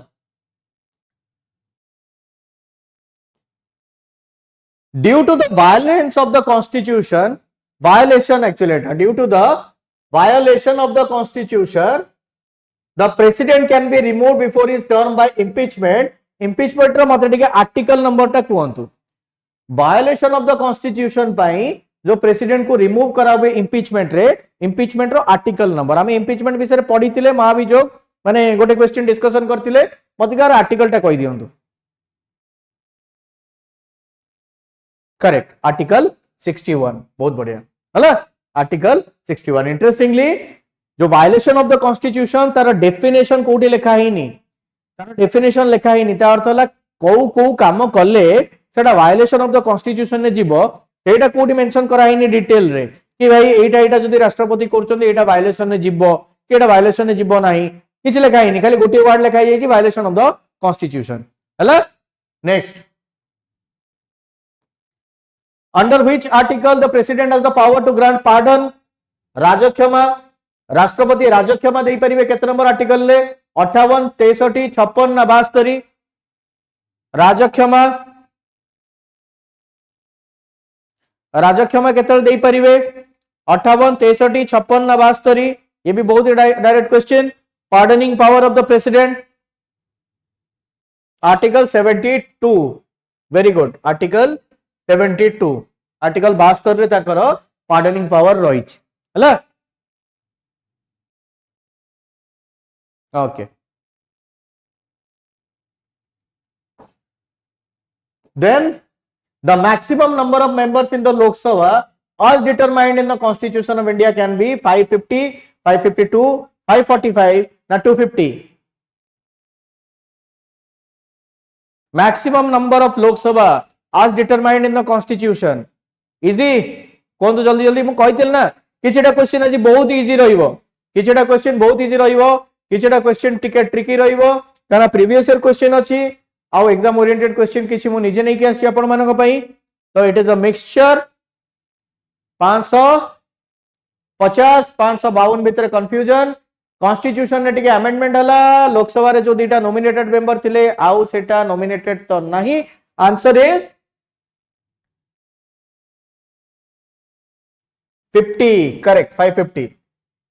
due to the violence of the constitution violation actually due to the violation of the constitution the president can be removed before his term by impeachment रो मते टिके article number टा कहंतु violation of the constitution पई जो president को remove करावे impeachment रो article number हम impeachment विषय पढ़ीतिले महाभियोग माने गोटे क्वेश्चन डिस्कशन करतिले मते कार आर्टिकल टा कहि दियंतु करेक्ट आर्टिकल 61 बहुत बढ़िया हला आर्टिकल 61 इंटरेस्टिंगली जो वायलेशन ऑफ द कॉन्स्टिट्यूशन तार डेफिनेशन कोठी लिखा ही नहीं तार डेफिनेशन लिखा ही नहीं ता अर्थ हला को काम कले सेटा वायलेशन ऑफ द कॉन्स्टिट्यूशन ने जीवो एटा कोठी मेंशन करा ही नहीं डिटेल रे कि भाई एटा जदी राष्ट्रपति करचोंदी एटा वायलेशन ने जीवो कि एटा वायलेशन ने जीवो नाही किछ लिखा ही नहीं खाली गोटे वर्ड लिखा जाई वायलेशन ऑफ द कॉन्स्टिट्यूशन हला next under which article the president has the power to grant pardon राजक्षमा राष्ट्रपति राजक्षमा दे परिवे केते नंबर आर्टिकल ले 58 63 56 ना 72 राजक्षमा केते दे परिवे 58 63 56 ना 72 ये भी बहुत direct question pardoning power of the president article 72 very good article 72 article 72 रे ताकर पार्डनिंग पावर रही हला okay then the maximum number of members in the Lok Sabha as determined in the constitution of India can be 550 552 545 na 250 maximum number of lok sabha as determined in the constitution easy कोन तो जल्दी जल्दी मु कहितल ना किछटा question आज बहुत easy रहइबो किछटा question बहुत easy रहइबो किछटा question टिके tricky रहइबो काना प्रीवियस ईयर क्वेश्चन अछि आ एग्जाम ओरिएंटेड क्वेश्चन किछि मु निजे नै कि आसी आपण मानक पई तो इट इज अ मिक्सचर 550 552 भीतर कंफ्यूजन कॉन्स्टिट्यूशन ने टिके अमेंडमेंट हला लोकसभा रे जो दीटा नॉमिनेटेड मेंबर थिले आउ सेटा नॉमिनेटेड तो नहीं आंसर इज 50 करेक्ट 550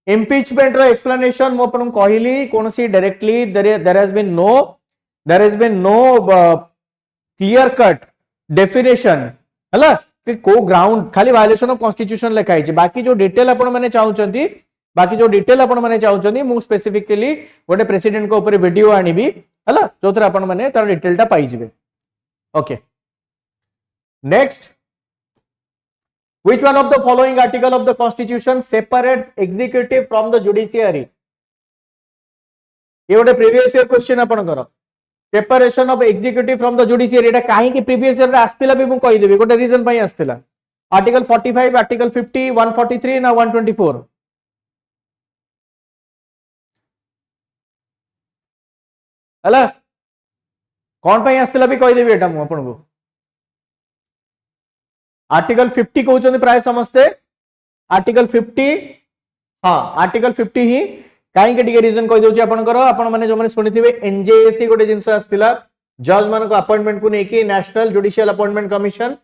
impeachment रो explanation मो अपन कहली कोनसी directly there has been no clear cut definition हला कि को ग्राउंड खाली वायलेशन ऑफ कॉन्स्टिट्यूशन लिखा है बाकी जो डिटेल अपन माने चाहउचंती मु स्पेसिफिकली गोटे प्रेसिडेंट को ऊपर वीडियो आनिबी हला जोथरा अपन माने तार डिटेलटा पाई जिवे okay next which one of the following article of the constitution separates executive from the judiciary ये गोटे प्रीवियस ईयर क्वेश्चन अपन करो separation of executive from the judiciary एटा काहे कि प्रीवियस ईयर रे आस्तिला भी मु कहि देबी गोटे रीजन पई आस्तिला आर्टिकल 45 आर्टिकल 50 143 ना 124 हला कौन पई आस्तिला भी कहि देबी एटा मु अपन को आर्टिकल 50 कहउछन प्राय समस्ते आर्टिकल 50 हां आर्टिकल 50 ही काई के टिके रीजन कहि दउची आपण करो आपण माने जो माने सुनिथिबे एनजेएसी गोटे जिंस आस्तिला जज मान को अपॉइंटमेंट को नेकी national judicial appointment commission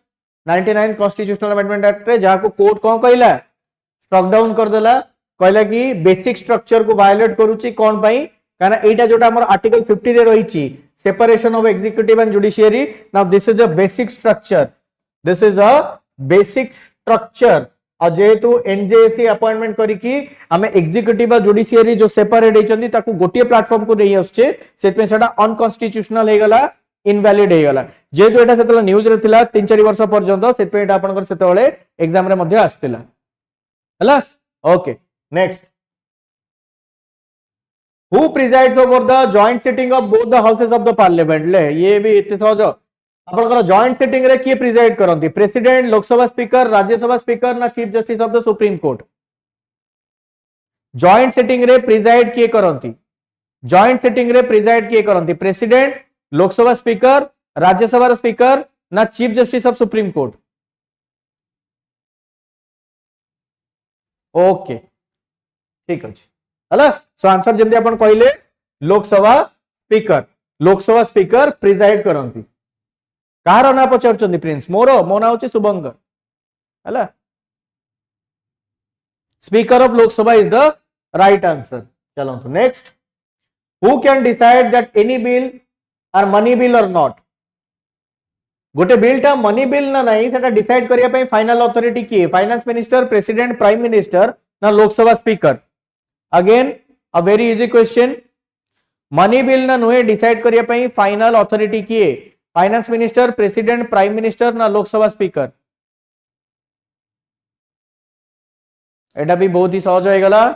99 constitutional amendment act रे जहा को कोर्ट कोन कहला स्ट्रक डाउन कर देला कहला कि बेसिक स्ट्रक्चर को वायलेट करूची कोन पई काना एटा जोटा हमर आर्टिकल 50 रे रहिची separation of executive and judiciary now this is a basic structure this is the basic structure और जेहेतु एनजेएसी अपॉइंटमेंट करिकी हमें एग्जीक्यूटिव और जुडिशियरी जो सेपरेट हेचंती ताकू गोटिए प्लेटफॉर्म को नहीं आछे सेतमे सेटा अनकॉन्स्टिट्यूशनल हे गला इनवैलिड हे गला जेहेतु एटा सेतला न्यूज रे थिला 3-4 वर्ष पर्यंत सेतमे एटा आपनकर सेतबेले एग्जाम रे मध्ये आस्तिला हला okay next who presides over the joint sitting of both the houses of the parliament ले ये भी इतने सहज आपनकर जॉइंट सिटिंग रे किए प्रिजाइड करंती president Lok Sabha speaker Rajya Sabha speaker ना chief justice of the supreme court joint sitting रे प्रिजाइड किए करंती president Lok Sabha speaker Rajya Sabha speaker ना chief justice of supreme court okay ठीक अछि हला सो आंसर जल्दी अपन कहले लोकसभा स्पीकर प्रिजाइड करंती कहार ना पचार प्रिंस मोर मो ना होची शुभंकर हला speaker of Lok Sabha is the right answer चलो तो next who can decide that any bill are money bill or not गोटे बिल टा मनी बिल ना नहीं सेटा डिसाइड करिया पई फाइनल अथॉरिटी की finance minister president prime minister ना Lok Sabha speaker again a very easy question money bill ना नुहे डिसाइड करिया पई फाइनल अथॉरिटी की finance minister, president, prime minister ना लोकसभा स्पीकर? एटा भी बहुत ही सहज हो गला।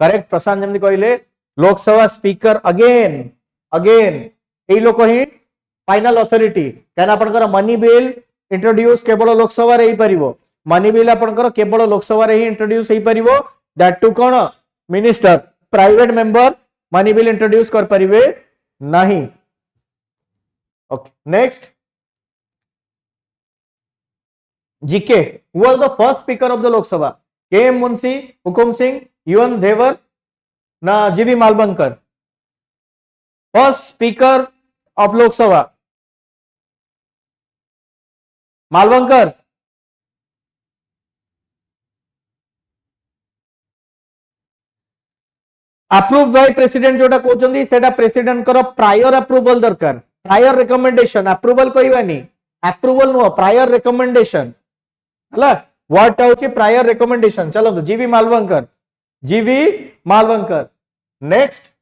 करेक्ट प्रशांत जमी कहले लोकसभा स्पीकर अगेन अगेन ए लोक ही फाइनल अथॉरिटी कहना आपनकर मनी बिल इंट्रोड्यूस केवल लोकसभा रे ही परिबो। मनी बिल आपनकर केवल लोकसभा रे ही इंट्रोड्यूस ही परिबो। दैट टू कोन minister, private member money bill introduce कर परिबे नहीं। Okay next GK who was the first speaker of the Lok Sabha? K M Munshi, Hukum Singh, U N Dhebar ना G V Mavalankar? First speaker of Lok Sabha Mavalankar. Approve by president जोटा कहउचंदी सेटा प्रेसिडेंट कर प्रायर अप्रूवल दरकार। प्रायर रिकमेंडेशन, अप्रूवल कहबानी, अप्रूवल नो प्रायर रिकमेंडेशन हला व्हाट होची प्रायर रिकमेंडेशन। चलो तो G V Mavalankar, G V Mavalankar. Next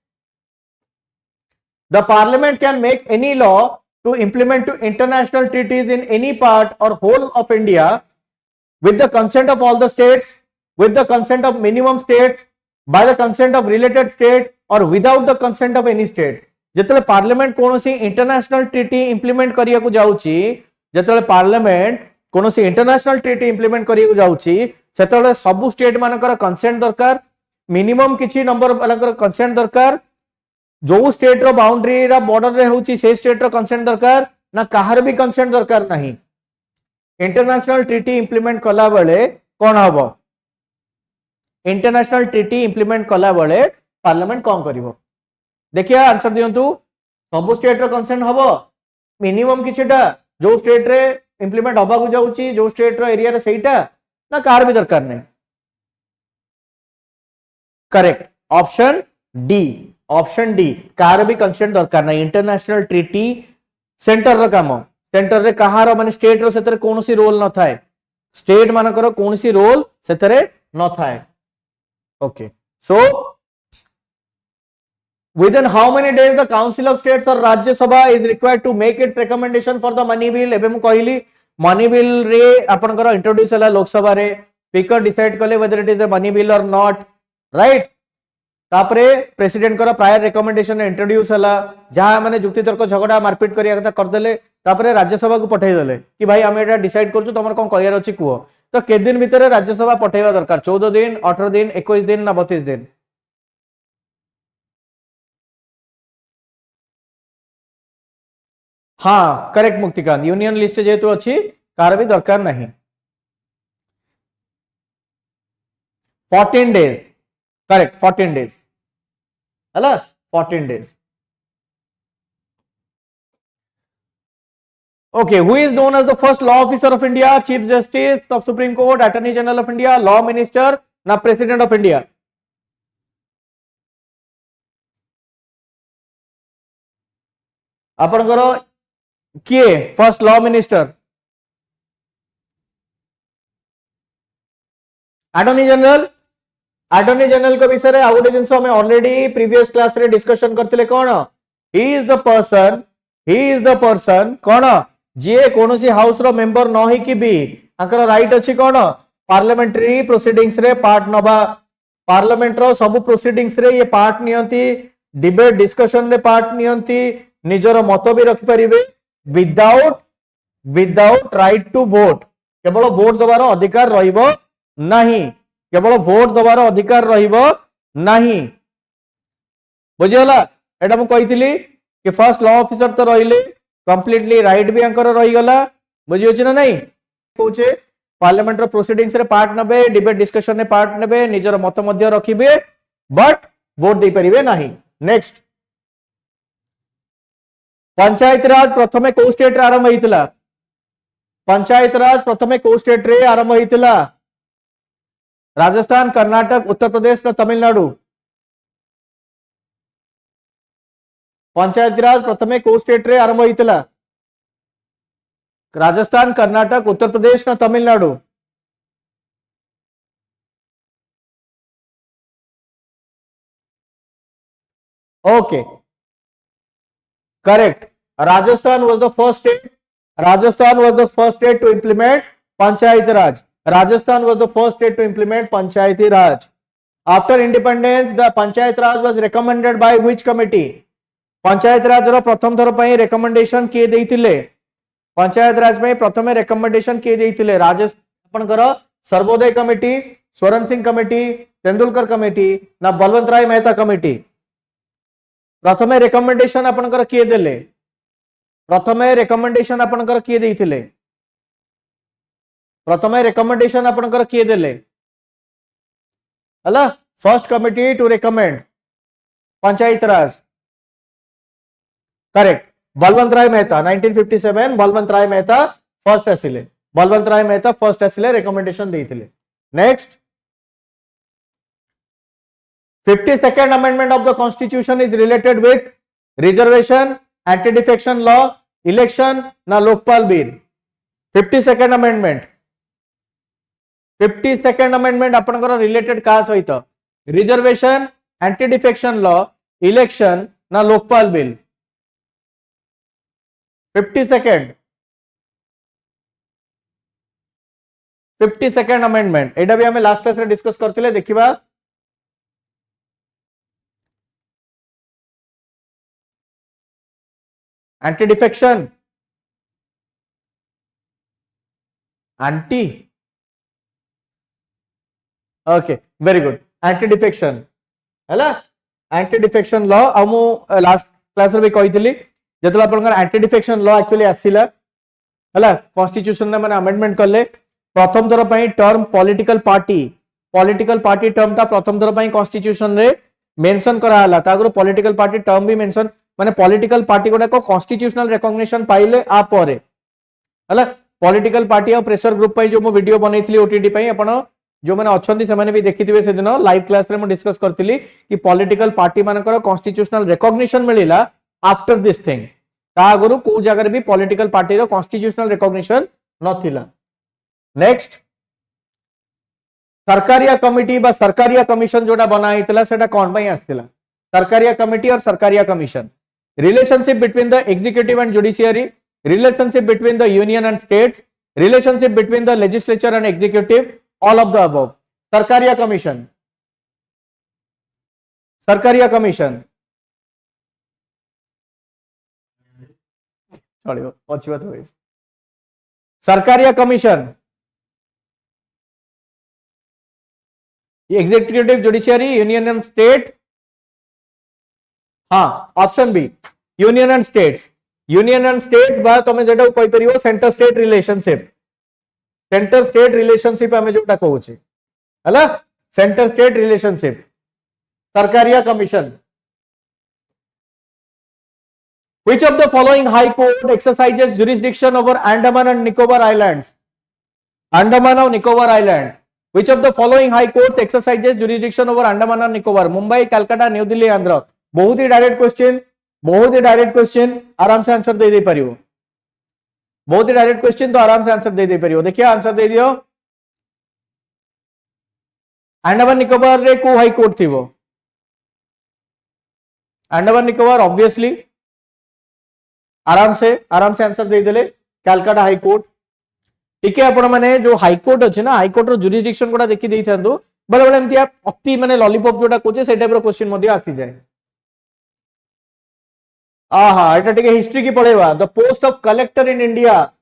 the parliament can make any law to implement to international treaties in any part or whole of India with the consent of all the states, with the consent of minimum states, by the consent of related state or without the consent of any state। जेतले parliament कोनोसी international treaty implement करिया को जाउची, जेतले parliament कोनोसी international treaty implement करिया को जाउची सेतले सब स्टेट मानकर कंसेंट दरकार, मिनिमम किछि नंबर वाला कंसेंट दरकार, जो स्टेट रो बाउंड्री रा बॉर्डर रे होची से स्टेट रो कंसेंट दरकार ना, काहर भी कंसेंट दरकार नहीं। इंटरनेशनल ट्रीटी इंप्लीमेंट कला बेले कौन हम? इंटरनेशनल ट्रीटी इंप्लीमेंट कला बेले पार्लियामेंट कौन करिवो? देखिए आंसर दियंतु। सब स्टेट रो कंसेंट हबो, मिनिमम किछटा जो स्टेट रे इंप्लीमेंट हबा को जाउची, जो स्टेट रो एरिया रे सेटा ना, कार भी दरकार नहीं। Correct option D, option D car भी कंसेंट दरकार नहीं। इंटरनेशनल ट्रीटी सेंटर रो काम, सेंटर रे कहार माने स्टेट रो सेतरे कोनोसी रोल न थाए, स्टेट मानकर कोनोसी रोल सेतरे न थाए। Okay so within how many days the council of states or rajya sabha is required to make its recommendation for the money bill? एबे मु कहली money bill रे आपनकर इंट्रोड्यूस हला लोकसभा रे, स्पीकर डिसाइड कले whether it is a money bill or not, right. तापरे president कर प्रायर रिकमेंडेशन इंट्रोड्यूस हला, जहां माने जुक्ति तर्क झगड़ा मारपीट करिया कथा कर देले, तापरे राज्यसभा को पठाई देले कि भाई हम एटा डिसाइड करछु, तमर कोन कहयार अछि कुओ। तो के दिन भीतर राज्यसभा पठाइबा दरकार? 14 दिन, 18 दिन, 21 दिन ना 32 दिन? हाँ करेक्ट मुक्तिकांत, यूनियन लिस्ट जेतु अछि कार भी दरकार नहीं। 14 डेज, करेक्ट 14 डेज हला, 14 days. Okay, who is known as the first law officer of India? Chief Justice of Supreme Court, Attorney General of India, Law Minister ना President of India? आपनकर किए first law minister? Attorney general. Attorney general के विषय रे आ गोटे जिंस हमें ऑलरेडी प्रीवियस क्लास रे डिस्कशन करथिले कोन, he is the person, he is the person कोन जे कोनोसी हाउस रो मेंबर न ही कि भी आकर राइट अछि कोन पार्लियामेंट्री प्रोसीडिंग्स रे पार्ट नबा, पार्लियामेंट रो सब प्रोसीडिंग्स रे ये पार्ट नियंती, डिबेट डिस्कशन रे पार्ट नियंती, निजर मत भी रखि परिबे without without right to vote. केवल वोट दबार अधिकार रहिबो नहीं, केवल वोट दबार अधिकार रहिबो नहीं। बुझियला एटा मु कहितली कि फर्स्ट लॉ ऑफिसर तो रहिले, कंप्लीटली राइट भी अंकर रही गला। बुझि होछि ना नहीं? कहूचे पार्लियामेंट रो प्रोसीडिंग्स रे पार्ट नबे, डिबेट डिस्कशन रे पार्ट नेबे, निजर मत मध्य रखिबे बट वोट दे परिबे नहीं। नेक्स्ट पंचायत राज प्रथमे को स्टेट रे आरंभ होइतिला? पंचायत राज प्रथमे को स्टेट रे आरंभ होइतिला? राजस्थान, कर्नाटक, उत्तर प्रदेश ना तमिलनाडु? पंचायत राज प्रथमे को स्टेट रे आरंभ होइतिला? राजस्थान, कर्नाटक, उत्तर प्रदेश ना Tamil Nadu? Okay correct Rajasthan was the first state. Rajasthan was the first state to implement Panchayati Raj. Rajasthan was the first state to implement Panchayati Raj. After independence, the Panchayat Raj was recommended by which committee? Panchayat Raj रो प्रथम थर पई recommendation किए देइतिले? पंचायत राज में प्रथम recommendation किए देइतिले Rajasthan Sarvodaya committee, Swaran Singh committee, Tendulkar committee ना Balwant Rai Mehta committee? प्रथम रिकमेंडेशन आपनकर किए देले? प्रथम रिकमेंडेशन आपनकर किए देइतिले? प्रथम रिकमेंडेशन आपनकर किए देले? हला first committee to recommend panchayat raj, correct, Balwant Rai Mehta 1957 Balwant Rai Mehta first आसिले, बलवंत राय मेहता फर्स्ट आसिले रिकमेंडेशन देइतिले। Next 52nd amendment of the constitution is related with reservation, anti defection law, election ना Lokpal bill? 52nd amendment, 52nd amendment आपनकर रिलेटेड का सहित? Reservation, anti defection law, election ना Lokpal bill? 52nd amendment एटा भी हमें लास्ट क्लास रे discuss करथिले, देखिबा। Anti defection, anti, okay very good, anti defection हैला, एंटी डिफेक्शन लॉ हमु लास्ट क्लास रे भी कहितली जेतला आपनकर एंटी डिफेक्शन लॉ एक्चुअली आसीला हला कॉन्स्टिट्यूशन ने माने अमेंडमेंट करले। प्रथम थर पई टर्म पॉलिटिकल पार्टी टर्म ता प्रथम थर पई कॉन्स्टिट्यूशन रे मेंशन करा हला। तागरो पॉलिटिकल पार्टी टर्म भी मेंशन माने पॉलिटिकल पार्टी गोडा को कॉन्स्टिट्यूशनल रिकॉग्निशन पाइले आ परे हला। पॉलिटिकल पार्टी और प्रेशर ग्रुप पई जो मो वीडियो बनैतली ओटीटी पई आपण जो माने अछंती से माने भी देखिथिबे से दिन लाइव क्लास रे मो डिस्कस करथिली कि पॉलिटिकल पार्टी मानकर कॉन्स्टिट्यूशनल रिकॉग्निशन मिलिला आफ्टर दिस थिंग। ता आगुरु को जगह भी पॉलिटिकल पार्टी रो कॉन्स्टिट्यूशनल रिकॉग्निशन नथिला। नेक्स्ट सरकारिया कमिटी बा सरकारिया कमिशन जोडा बनाइतला सेटा कोन पई आस्तिला? सरकारिया कमिटी और Sarkaria commission, relationship between the executive and judiciary, relationship between the union and states, relationship between the legislature and executive, all of the above. Sarkaria commission, Sarkaria commission चलियो अच्छी बात हो। Sarkaria commission, executive, judiciary, union and state, हाँ option B union and states. Union and states बा तमे जेटा कहि परियो centre state relationship, centre state relationship हमें जोटा कहूचे हला, centre state relationship. Sarkaria commission, which of the following high court exercises jurisdiction over Andaman and Nicobar Islands? Andaman and Nicobar Island, which of the following high courts exercises jurisdiction over Andaman and Nicobar? Mumbai, Calcutta, New Delhi, Andhra। बहुत ही direct question, बहुत ही direct question, आराम से answer दे परियो। बहुत ही direct question तो आराम से आंसर दे परियो। देखिए आंसर दे दियो, अंडमान निकोबार रे को हाई कोर्ट थी वो? अंडमान निकोबार ऑब्वियसली आराम से आंसर दे देले कलकत्ता हाई कोर्ट। ठीक है, आपण माने जो हाई कोर्ट अछि ना, हाई कोर्ट रो जुरिसडिक्शन कोडा देखि देई थांदो बड़े बड़े एमती अति माने लॉलीपॉप जोटा कोचे से टाइप रो क्वेश्चन मध्ये आसी जाय। आहा एटा टिके हिस्ट्री की पढेबा। The post of collector in India,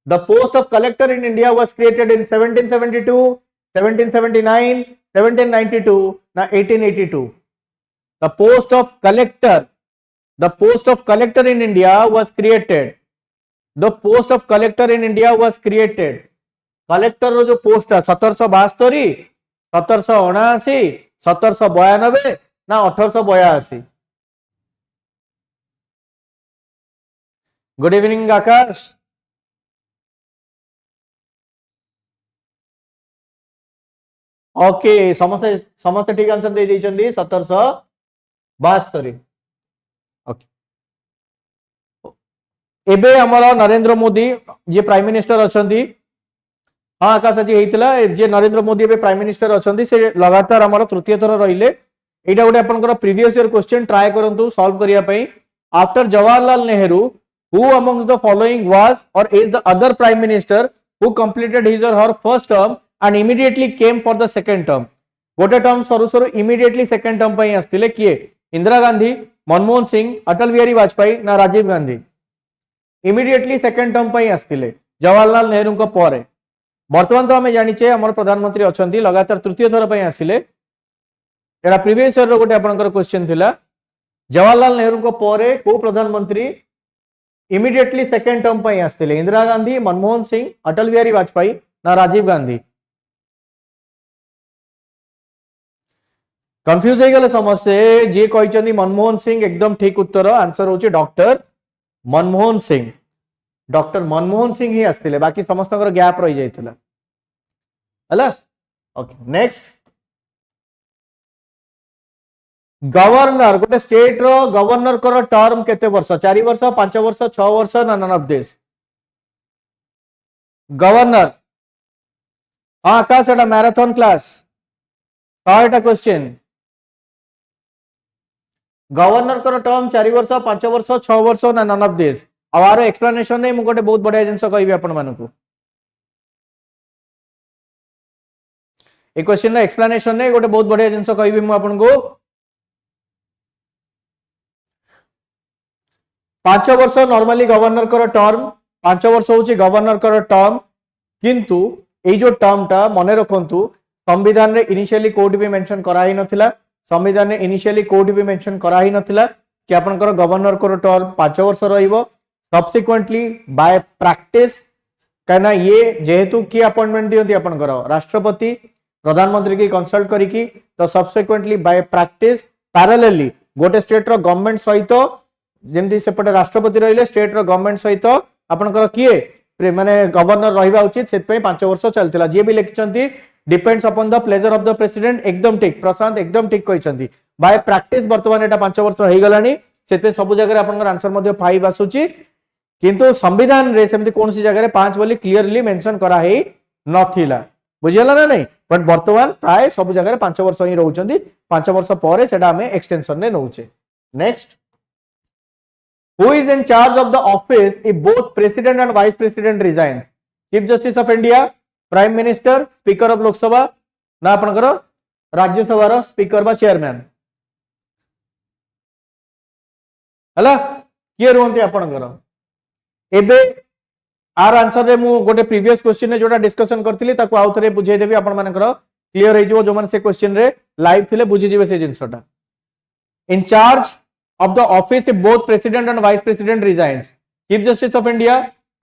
the post of collector in India was created in 1772, 1779, 1792 ना 1882। The post of collector, the post of collector in India was created, the post of collector in India was created। Collector रो जो post है 1772, 1779, 1792 ना 1882। Good evening आकाश। Okay समस्ते समस्ते ठीक answer दे दैछंदी 1772। एबे हमर नरेंद्र मोदी जे प्राइम मिनिस्टर अछंती, हाँ आकाश आज हेइतला जे नरेंद्र मोदी एबे प्राइम मिनिस्टर अछंती से लगातार हमर तृतीय थर रहिले। एटा गोटे आपनकर प्रीवियस ईयर क्वेश्चन ट्राई करंतु सॉल्व करिया पई। After Jawaharlal Nehru who amongst the following was or is the other prime minister who completed his or her first term and immediately came for the second term? गोटे term सरू सरू immediately second term पे आस्तिले किए? इंदिरा गांधी, मनमोहन सिंह, अटल बिहारी वाजपेयी ना Rajiv Gandhi? Immediately second term पे आस्तिले जवाहरलाल नेहरू को परे। वर्तमान तो आम जानिचे हमर प्रधानमंत्री अछंती लगातार तृतीय थर पे आसिले। एटा प्रीवियस ईयर रो गोटे आपनकर क्वेश्चन थिला, जवाहरलाल नेहरू को परे को प्रधानमंत्री इमिडिएटली सेकंड टर्म पे आस्तिले? इंदिरा गांधी, मनमोहन सिंह, अटल बिहारी वाजपेयी ना राजीव गांधी? कंफ्यूज हो गले समस्ते जी कहते मनमोहन सिंह एकदम ठीक उत्तर। आंसर होची डॉक्टर मनमोहन सिंह। डॉक्टर मनमोहन सिंह ही आस्तिले, बाकी समस्त गैप रही जाइतिला हला। ओके नेक्स्ट, गवर्नर गोटे स्टेट रो गवर्नर को टर्म केते वर्ष? 4 वर्ष, 5 वर्ष, 6 वर्ष ना नन ऑफ दिस? गवर्नर हाँ का सेटा मैराथन क्लास 100टा क्वेश्चन। गवर्नर को टर्म 4 वर्ष, 5 वर्ष, 6 वर्ष ना नन ऑफ दिस? आर एक्सप्लेनेशन नहीं, गोटे बहुत बढ़िया जिनस कहि आपण मानकु। ए क्वेश्चन रा एक्सप्लेनेशन नहीं, गोटे बहुत बढ़िया जिनस कहि मु आपण को। 5 वर्ष नॉर्मली गवर्नर को टर्म, 5 वर्ष होची गवर्नर को टर्म, किंतु ए जो टर्म टा मने रखंतु संविधान रे इनिशियली कोड भी मेंशन करा ही नथिला। संविधान रे इनिशियली कोड भी मेंशन करा ही नथिला कि आपनकर गवर्नर को टर्म 5 वर्ष रहिबो। सब्सिक्वेंटली बाय प्रैक्टिस कहना ये जेहेतु की अपॉइंटमेंट दियंती आपनकर राष्ट्रपति प्रधानमंत्री की कंसल्ट करिकी, तो सब्सिक्वेंटली बाय प्रैक्टिस पैरेलली गोटे स्टेट रो गवर्नमेंट सहित जेमती सेपटे राष्ट्रपति रहिले स्टेट रो गवर्नमेंट सहित आपनकर किए माने गवर्नर रहिबा उचित, सेत पे 5 वर्ष चलतिला। जे भी लिखचंती depends upon the pleasure of the president, एकदम ठीक प्रशांत एकदम ठीक कहचंती। बाय प्रैक्टिस वर्तमान एटा 5 वर्ष हो गलानी, सेत पे सब जगह आपनकर आंसर मध्ये 5 आसुची, किंतु संविधान रे सेमती कोन सी जगह रे 5 बोली क्लियरली मेंशन करा हे नथिला। बुझियला ना नहीं? बट वर्तमान प्राय सब जगह रे 5 वर्ष ही रहउचंती। 5 वर्ष परे सेटा हमें एक्सटेंशन ने नउचे। Next, who is in charge of the office if both president and vice president resigns? Chief Justice of India, Prime Minister, Speaker of Lok Sabha ना आपनकर राज्य सभा रो स्पीकर बा चेयरमैन? हला किए रहंती आपनकर? एबे आर आंसर रे मु गोटे प्रीवियस क्वेश्चन ने जोटा डिस्कशन करथिली ताको आउ थरे बुझाई देबी आपण मानकर क्लियर हो जो माने से क्वेश्चन रे लाइव थिले बुझी जिवे से जिंसटा। In charge of the office if both president and vice president resigns? Chief Justice of India,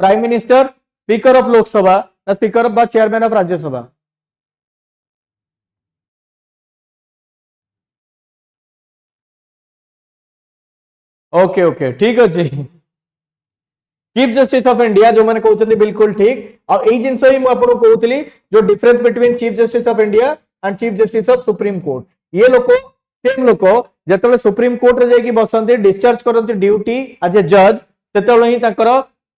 Prime Minister, Speaker of Lok Sabha, the Speaker of Chairman of Rajya Sabha? Okay ठीक अच्छे। Chief justice of India जो मैंने कहते बिल्कुल ठीक। और यही जिनस ही मुझे कहती जो difference between chief justice of India and chief justice of supreme court, ये लोग सेम लोक जिते सुप्रीम कोर्ट रे जाइए बसती डिस्चार्ज करती ड्यूटी एज ए जज, से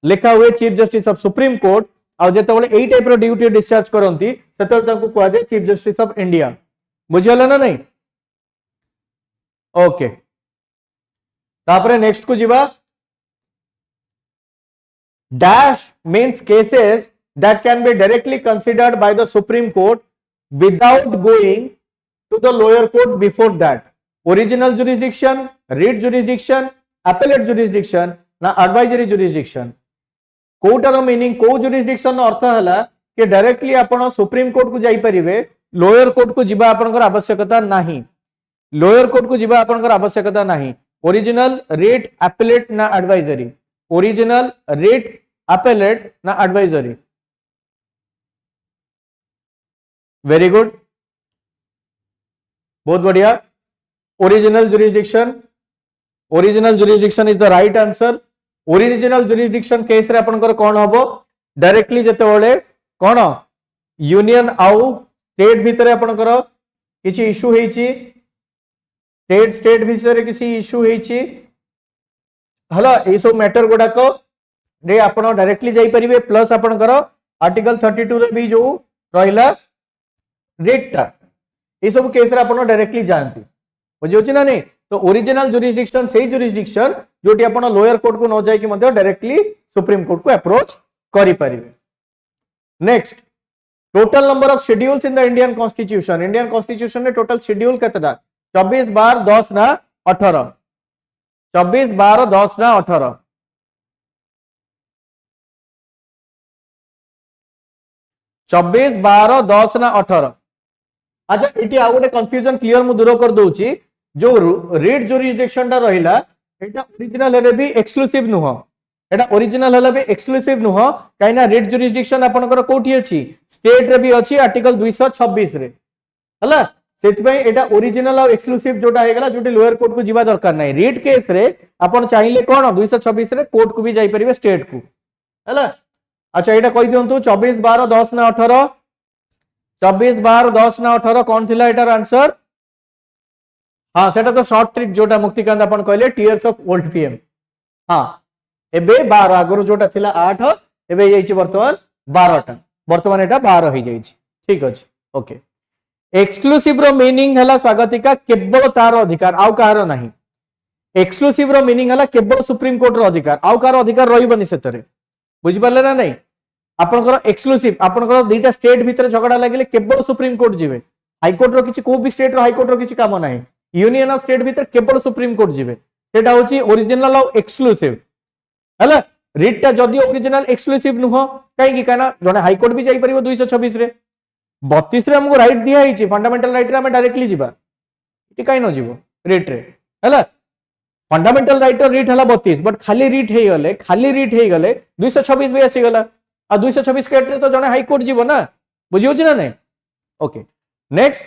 लिखा हुए chief justice of supreme court. और जो यही टाइप ड्यूटी डिस्चार्ज करती से कह जाए चीफ जस्टिस ऑफ इंडिया। बुझीगला ना नहीं? ओके तापरे नेक्स्ट को जीवा। Dash means cases that can be directly considered by the supreme court without going to the lower court before that? Original jurisdiction, writ jurisdiction, appellate jurisdiction ना advisory jurisdiction? कोटार meaning को jurisdiction अर्थ हला कि directly आपण supreme court को जाई परिवे, lower court को जिबा आपनकर आवश्यकता नाही। लोअर कोर्ट को जिबा आपनकर आवश्यकता नाही। ओरिजिनल, writ, appellate ना advisory? ओरिजिनल, writ, appellate ना advisory? वेरी गुड, बहुत बढ़िया। Original jurisdiction, original jurisdiction is the right answer. Original jurisdiction case रे आपनकर कोन हबो? डायरेक्टली जते बेले कोन यूनियन आउ स्टेट भितरे आपनकर किछि इशू हेछि, स्टेट भितरे किछि इशू हेछि हला, ए सब मैटर गुडा को रे आपण डायरेक्टली जाई परिबे। प्लस आपनकर आर्टिकल 32 रे भी जो रहिला रेट ये सब केस रे आपण डायरेक्टली जानती। बुझी होछि ना नहीं? तो ओरिजिनल जुरिस्डिक्शन से जुरिस्डिक्शन जोटी आपण लोअर कोर्ट को न जाय कि मध्ये डायरेक्टली सुप्रीम कोर्ट को अप्रोच करि परिबे। Next, total number of schedules in the Indian constitution. Indian constitution रे टोटल शेड्यूल केतेटा? 24 12 10 ना 18। 24 12 10 ना 18। 24 12 10 ना 18। अच्छा, इटी आ गोटे कंफ्यूजन क्लियर मु दूर कर दोची। जो रीड जुरिसडिक्शन टा रहिला एटा ओरिजिनल हेले भी एक्सक्लूसिव नुह। एटा ओरिजिनल हेले भी एक्सक्लूसिव नुह, काइना रीड जुरिसडिक्शन आपनकर कोठी अछि? स्टेट रे भी अछि, आर्टिकल 226 रे हला। सेति पई एटा ओरिजिनल और एक्सक्लूसिव जोटा हे गेला, जोटी लोअर कोर्ट को जिबा दरकार नै। रीड केस रे आपण चाहिले कोन 226 रे कोर्ट को भी जाई परिबे, स्टेट को हला। अच्छा, एटा कहि दियंतु 24 12 10 ना 18। 24 12 10 ना 18 कौन थिला एटार आंसर? हाँ, सेटा तो शॉर्ट ट्रिक जोटा मुक्तिकांत अपन कहले टीयर्स ऑफ ओल्ड पीएम। हाँ, एबे 12 आगरो जोटा थिला 8 एबे जाईची वर्तमान 12 टा, वर्तमान एटा 12 हो जाईची। ठीक अछि, ओके। एक्सक्लूसिव रो मीनिंग हला स्वागतिका केवल तार अधिकार, आउ कार नाही। एक्सक्लूसिव रो मीनिंग हला केवल सुप्रीम कोर्ट रो अधिकार, आउ कार अधिकार रहिबनी सेतरे। बुझि पारले ना नहीं? आपनकर एक्सक्लूसिव, आपनकर दुईटा स्टेट भितर झगड़ा लागिले केवल सुप्रीम कोर्ट जिवे। हाई कोर्ट रो किछि, को भी स्टेट रो हाई कोर्ट रो किछि काम नाही। यूनियन ऑफ स्टेट भीतर केवल सुप्रीम कोर्ट जिवे, सेटा होची ओरिजिनल और एक्सक्लूसिव हला। रीड टा जदी ओरिजिनल एक्सक्लूसिव नुह, काई कि काना जने हाई कोर्ट भी जाई परिबो 226 रे। 32 रे हमको राइट दिया हिची, फंडामेंटल राइट रे हम डायरेक्टली जिबा, इटी काई न जिवो रीड रे हला। फंडामेंटल राइट रो रीड हला 32, बट खाली रीड हे गले, खाली रीड हे गले 226 भी आसी गला। आ 226 केट रे तो जने हाई कोर्ट जिवो ना, बुझियो छी ना नै? ओके। नेक्स्ट,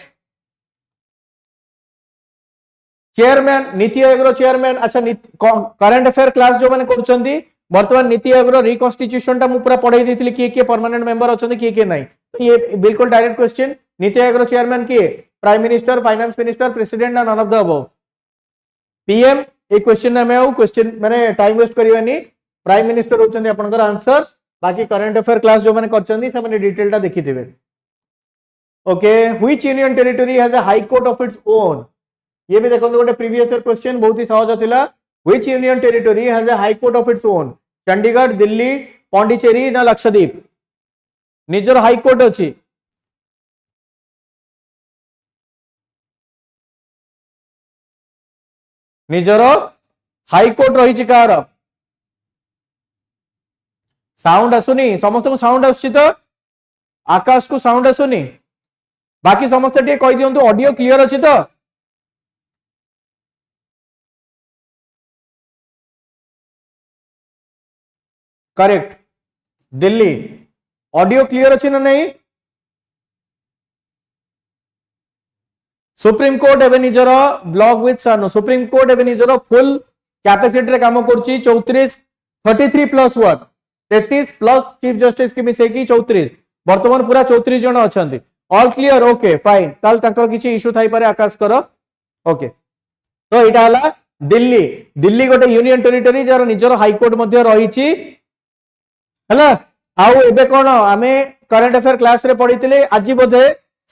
चेयरमैन, नीति आयोग रो चेयरमैन। अच्छा, करंट अफेयर क्लास जो माने करछंती वर्तमान नीति आयोग रो रिकंस्टिट्यूशन टा मु पूरा पढाई देथिली, किए परमानेंट मेंबर अछंती, किए नाही। तो ये बिल्कुल डायरेक्ट क्वेश्चन। नीति आयोग रो चेयरमैन किए? Prime minister, finance minister, president ना none of the above? PM. ए क्वेश्चन ना मैं क्वेश्चन माने टाइम वेस्ट करिवानी। प्राइम मिनिस्टर होचंती आपनकर आंसर। बाकी करंट अफेयर क्लास जो माने करछंती से माने डिटेल टा देखिथिबे। Okay, which union territory has a high court of its own? ये भी देखो गोटे प्रीवियस ईयर क्वेश्चन बहुत ही सहज थिला। Which union territory has a high court of its own? Chandigarh, Delhi, Pondicherry ना लक्षद्वीप? निजर हाई कोर्ट अछि। निजर हाई कोर्ट रही कार? साउंड आसुनी, समस्त को साउंड आसुची तो? आकाश को साउंड आसुनी? बाकी समस्त टे कहि दियंतु ऑडियो क्लियर अछि तो? करेक्ट, दिल्ली। ऑडियो क्लियर अछि ना नहीं? सुप्रीम कोर्ट एवं निजर ब्लॉक विथ सानो, सुप्रीम कोर्ट एवं निजर फुल कैपेसिटी रे काम करछि 34 33 प्लस 1 33 प्लस चीफ जस्टिस की मिसेकी 34 वर्तमान पूरा 34 जन अछंती। All clear? Okay fine. ताल तंकर किछि इशू थाई पारे आकाश करो। ओके, तो एटा हला दिल्ली। दिल्ली गोटे यूनियन टेरिटरी जार निजर हाई कोर्ट मध्ये रहिछि हला। आउ एबे कोन आमे करंट अफेयर क्लास रे पढितिले आजि बोधे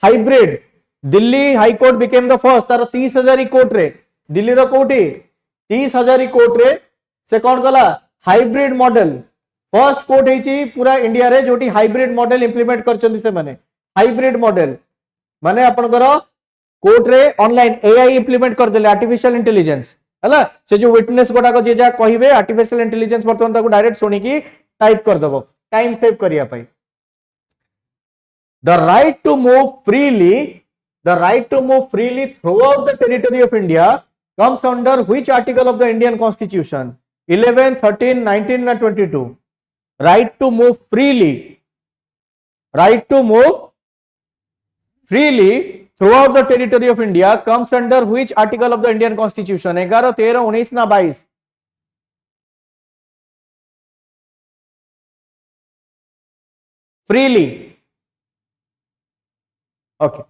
hybrid Delhi high court became the first. तार 30,000 कोर्ट रे दिल्ली रो कोठी 30,000 कोर्ट रे से कौन कला हाइब्रिड मॉडल फर्स्ट कोर्ट हेची पूरा इंडिया रे जोटी हाइब्रिड मॉडल इंप्लीमेंट करचंदी से माने हाइब्रिड मॉडल माने आपनकर कोर्ट रे ऑनलाइन एआई इंप्लीमेंट कर देले आर्टिफिशियल इंटेलिजेंस हला। से जो विटनेस गोटा को जे जा कहिबे आर्टिफिशियल इंटेलिजेंस वर्तमान ताको डायरेक्ट सुनी की टाइप कर दबो टाइम सेव करिया पाई। The right to move freely, the right to move freely throughout the territory of India comes under which article of the Indian Constitution? 11, 13, 19 and 22. Right to move freely, right to move freely throughout the territory of India comes under which article of the Indian Constitution? 11, 13, 19 na 22? Freely. Okay.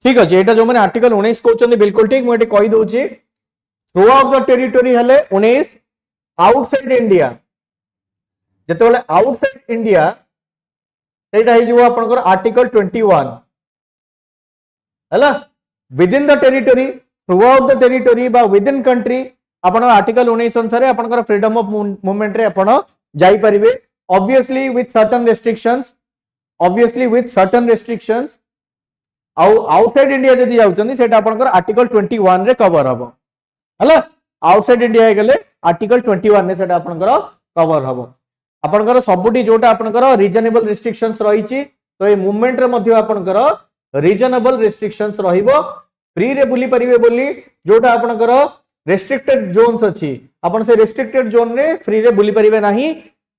ठीक अच्छे, एटा जो मैंने article 19 कहते बिल्कुल ठीक मुझे कही दूची। Through out the territory हेले 19, आउटसाइड इंडिया जेतेबेले आउटसाइड इंडिया सेटा हे जो आपनकर आर्टिकल 21 हला। With in the territory, through out the territory बा विद इन कंट्री आपण आर्टिकल 19 अनुसार आपण फ्रीडम ऑफ मूवमेंट रे आपण जाई परिबे obviously with certain restrictions outside India जदि जाउछन सेटा आपनकर आर्टिकल 21 रे कवर हबो हला आउटसाइड इंडिया गले आर्टिकल 21 रे सेटा आपनकर कवर हबो आपनकर सबुटी जोटा आपनकर रीजनेबल रेस्ट्रिक्शंस रहिछि तो ए मूवमेंट रे मध्ये आपनकर रीजनेबल रेस्ट्रिक्शंस रहिबो फ्री रे बुली परिबे बोली जोटा आपनकर रेस्ट्रिक्टेड जोन्स अछि आपन से रेस्ट्रिक्टेड जोन रे फ्री रे बुली परिबे नाही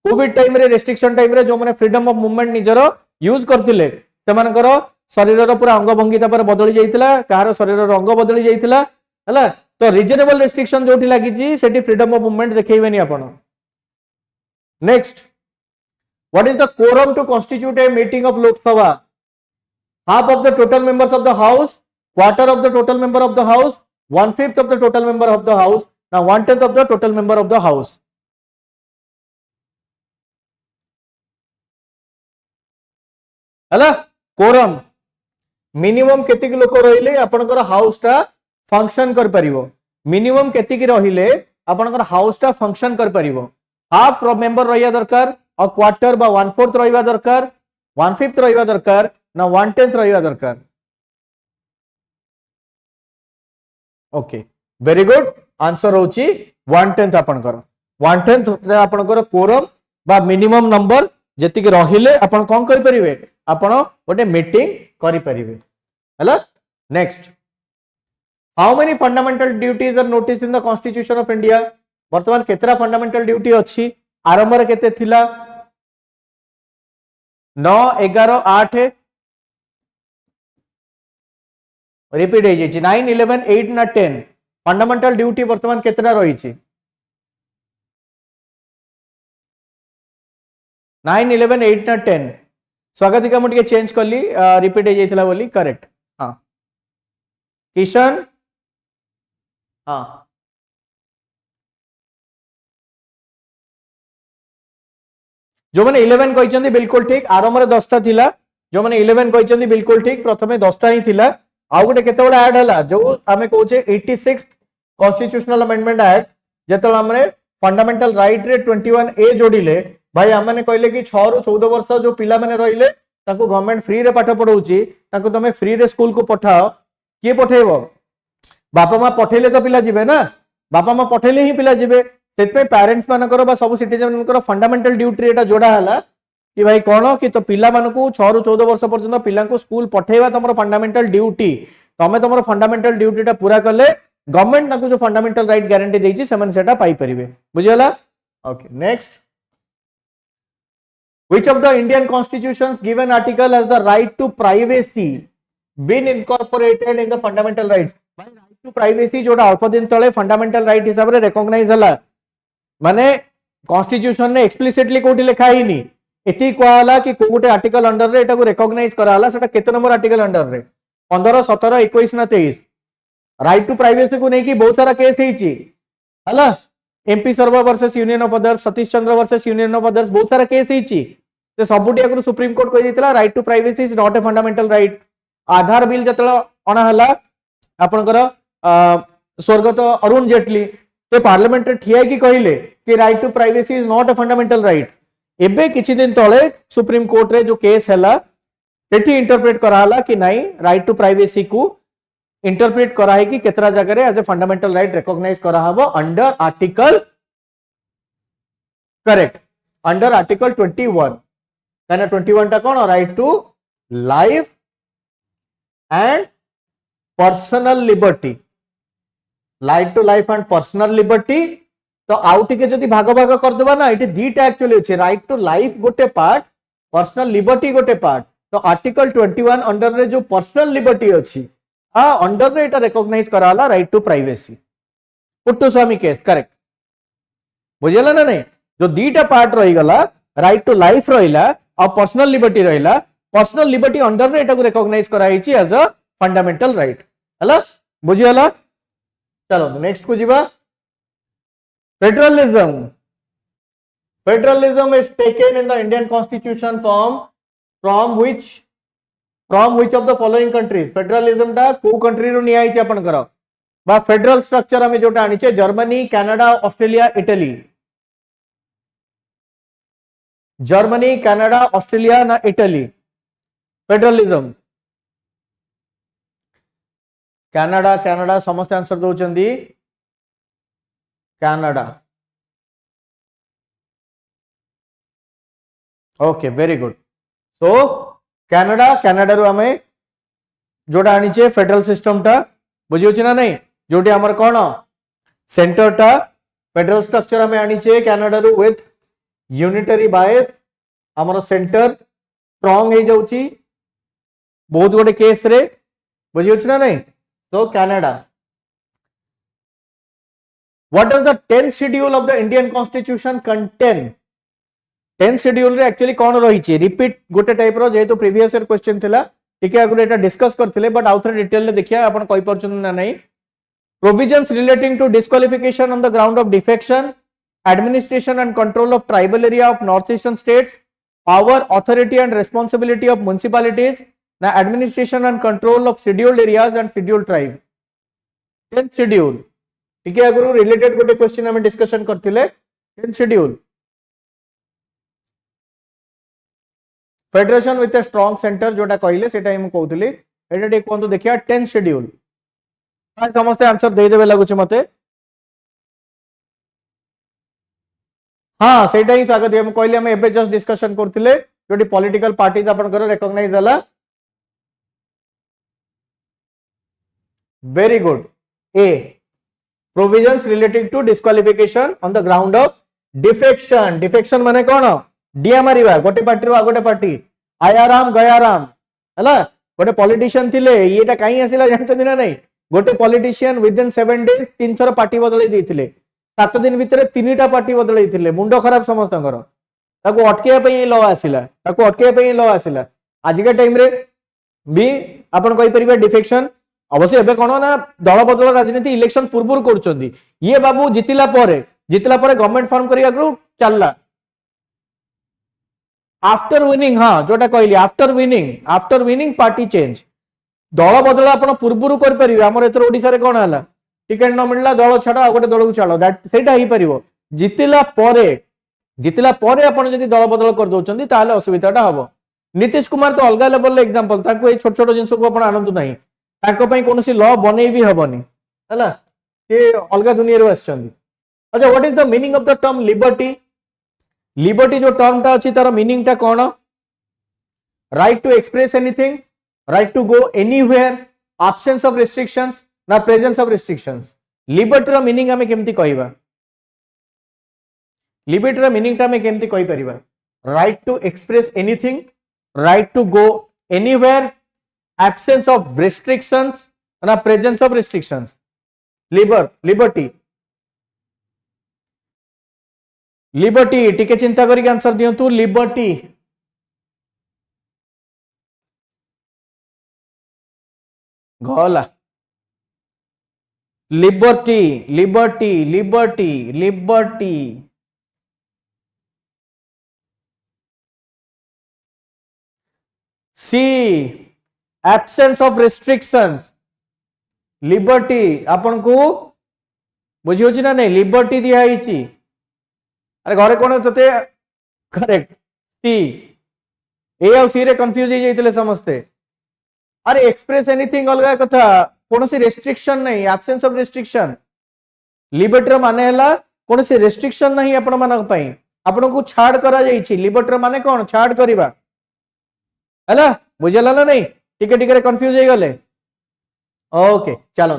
कोविड टाइम रे रेस्ट्रिक्शन टाइम रे जो माने फ्रीडम ऑफ मूवमेंट निजर यूज करथिले सेमानकर शरीर पूरा अंग भंगी बदली जाइतिला कार शरीर अंग बदली जाइतिला हला तो रीजनेबल रेस्ट्रिक्शन जोठी लागिची सेठी फ्रीडम ऑफ मूवमेंट देखैबेनी आपण next what is the quorum to constitute a meeting of Lok Sabha half of the total members of the house quarter of the total member of the house 1/5 of the total member of the house now 1/10 of the total member of the house हला quorum minimum केतिक लोक रहिले आपनकर house टा function कर परिबो minimum केतिक रहिले आपनकर house टा फंक्शन कर परिबो हाफ मेंबर रहिया दरकार और क्वार्टर बा 1/4 रहिबा दरकार 1/5 रहिबा दरकार ना 1/10 रहिबा दरकार ओके वेरी गुड आंसर होची 1/10 आपनकर 1/10 रे आपनकर कोरम बा मिनिमम नंबर जेतिक रहिले आपण कोन कर परिबे आपण गोटे मीटिंग करि परिबे हला next how many fundamental duties are notice in the constitution of India वर्तमान केतरा फंडामेंटल ड्यूटी अछि आरंभ रे केते थिला 9 11 8 रिपीट हे जेछि 9 11 8 ना 10 फंडामेंटल ड्यूटी वर्तमान केतरा रही छि 9 11 8 ना 10 स्वागतिका मुझे चेंज कली रिपीट हो जाइथिला बोली करेक्ट हाँ किशन हाँ जो मैंने 11 कहते बिल्कुल ठीक आरंभ में 10टा थिला जो मैंने 11 कहते बिल्कुल ठीक प्रथमे 10टा ही थिला आउ गोटे केते बडा ऐड हला जो आमे कहूचे 86 कॉन्स्टिट्यूशनल अमेंडमेंट एक्ट जेतल हमरे फंडामेंटल राइट रे 21 ए जोड़िले भाई आम कहले कि 6 ରୁ 14 वर्ष जो पिला माने रहिले ताको गवर्नमेंट फ्री रे पाठ पढौची ताको तमे फ्री रे स्कूल को पठाओ किए पठेइबो बापा मां पठेले तो पिला जिवे ना बापा मां पठेले ही पिला जिवे सेतपे पेरेंट्स मानकर बा सब सिटीजन मानकर फंडामेंटल ड्यूटी एटा जोड़ा हला कि भाई कोन कि तो पिला मानकू 6 ରୁ 14 वर्ष पर्यंत पिला को स्कूल पठेइबा तमरो फंडामेंटल ड्यूटी तमे तमरो फंडामेंटल ड्यूटीटा पूरा करले गवर्नमेंट ताको जो फंडामेंटल राइट गारंटी देछि सेमन सेटा पाई परिबे बुझियला okay next Which of the Indian constitutions given article has the right to privacy been incorporated in the fundamental rights? भाई right to privacy जोड़ा अल्प दिन तले fundamental right हिसाब रे recognize हला माने constitution ने explicitly कोठी लिखा ही नहीं एती कहला कि को गोटे आर्टिकल अंडर रे एटा को recognize कराला सेटा केते नंबर आर्टिकल अंडर रे 15 17 21 ना 23 राइट टू प्राइवेसी को नहीं कि बहुत सारा केस हेची हला एमपी सर्वा versus union of others Satish Chandra versus union of others बहुत सारा केस हेची से सबुटी आगु सुप्रीम कोर्ट कहि दितला right to privacy is not a fundamental right Aadhaar bill जतला अना हला आपनकर स्वर्गत अरुण जेटली ते पार्लियामेंट रे ठिया की कहिले कि right to privacy is not a fundamental right एबे किछि दिन तळे सुप्रीम कोर्ट रे जो केस हला सेठी इंटरप्रेट करा हला कि नाही राइट टू प्राइवेसी को इंटरप्रेट करा है कि केतरा जगह रे as a fundamental right recognise करा हबो under article correct under article 21 कहना 21 टा कौन right to life and personal liberty right to life and personal liberty तो आउ टिके जदी भाग भाग कर देबा ना इटी दीटा एक्चुअली अछि राइट टू लाइफ गोटे पार्ट पर्सनल लिबर्टी गोटे पार्ट तो आर्टिकल 21 अंडर रे जो पर्सनल लिबर्टी अछि आ अंडर रे एटा रिकॉग्नाइज कराला right to privacy Puttaswamy case correct बुझियला ना नहीं जो दीटा पार्ट रही गला राइट टू लाइफ रहिला और पर्सनल लिबर्टी रहिला पर्सनल लिबर्टी अंडर रे एटा को रिकॉग्नाइज कराइछि एज अ फंडामेंटल राइट हला बुझियला चलो नेक्स्ट को जीवा federalism federalism is taken in the Indian constitution from which of the following countries federalism टा को कंट्री रो निया आइछि आपन करा बा फेडरल स्ट्रक्चर आम जो आनी Germany Canada Australia Italy Germany Canada Australia ना इटली फेडरलिज्म कनाडा कनाडा समस्त आंसर दौरान Canada okay very good so Canada Canada रू आमे जोटा आनीचे फेडरल सिस्टम टा बुझी ना नहीं जोटी आमर कौन सेंटर टा फेडरल स्ट्रक्चर आमे आनीचे कनाडा रू विथ यूनिटरी बायस आमर सेंटर स्ट्रांग हो जाउची बहुत गोटे केस रे बुझी ना नहीं तो Canada what does the 10th schedule of the Indian constitution contain 10th schedule रे एक्चुअली कौन रही रिपीट गोटे टाइप रो जेहेतु प्रीवियस ईयर क्वेश्चन थिला टिके आगु एटा डिस्कस करथिले बट आउथरे डिटेल ले देखिया आपण कहि परछन ना नहीं provisions relating to disqualification on the ground of defection administration and control of tribal area of northeastern states power authority and responsibility of municipalities na administration and control of scheduled areas and scheduled tribe 10th schedule ठीक है अगर related गोटे question हमें discussion करथिले 10th schedule federation with a strong centre जोटा कहले सेटा हम कहउथिले एटा टे कोन तो देखिया 10th शेड्यूल समस्त आंसर दे देबे लागुछ मते हाँ सेटा ही स्वागत हम कहले हम एबे जस्ट डिस्कशन करथिले जोटी पॉलिटिकल पार्टीज आपनकर रिकॉग्नाइज हला वेरी गुड ए provisions related to disqualification on the ground of defection defection माने कौन डिया मारिबा गोटे पार्टी रो गोटे पार्टी आयाराम गयाराम हला गोटे पॉलिटिशियन थिले एटा काई आसिला जानछन ना नहीं गोटे पॉलिटिशियन विद इन 7 डेज 3 थर पार्टी बदलै दैथिले 7 दिन भितर 3टा पार्टी बदलै दैथिले मुंडो खराब समस्तंकर ताको अटकेया पई लॉ आसिला ताको अटकेया पई लॉ आसिला आजिका टाइम रे भी आपण कहि परिबा डिफेक्शन अवश्य एबे कोन ना दल बदल राजनीति इलेक्शन पूर्व कर ये बाबू जितिला परे गवर्नमेंट फॉर्म करिया चलला आफ्टर विनिंग हाँ जोटा कहली आफ्टर विनिंग पार्टी चेंज दल बदल आपण पूर्व कर परिबे हमर एतर ओडिसा रे कोन हला टिकट न मिलला दल छडा गोटे दल को चलो दैट सेटा ही परिबो जितिला परे आपण जदी दल बदल कर दोचंदी ताले असुविधाटा हबो नीतीश कुमार तो अलगा लेवल एग्जांपल ताको ए छोट छोट जिंस को आपण आनंद नाही ताको पई कोनोसी लॉ बनै भी हबनी हला से अलगा दुनिया रे आछंदी अच्छा what is the meaning of the term liberty जो टर्म टा अछि तार मीनिंग टा कोन right to express anything right to go anywhere absence of restrictions ना प्रेजेंस ऑफ रिस्ट्रिक्शंस लिबर्टी रो मीनिंग हमें केमती कहबा लिबर्टी रो मीनिंग टा हमें केमती कहि परिबा right to express anything right to go anywhere absence of restrictions and presence of restrictions liberty टिके चिंता करिक आंसर दियंतु लिबर्टी गला लिबर्टी सी absence of restrictions liberty आपन को बुझी होची ना नहीं लिबर्टी दिया हिची अरे घरे कोन तते करेक्ट सी ए और सी रे कंफ्यूज हो जाइतले समझते अरे एक्सप्रेस एनीथिंग अलगा कथा कोनोसी रेस्ट्रिक्शन नहीं absence of restriction लिबर्टी माने हला कोनोसी रेस्ट्रिक्शन नहीं आपण मानक पई आपण को छाड़ करा जाइची लिबर्टी माने कोन छाड़ करिबा हला बुझला ना नहीं टिके टिके कंफ्यूज हो गले ओके चलो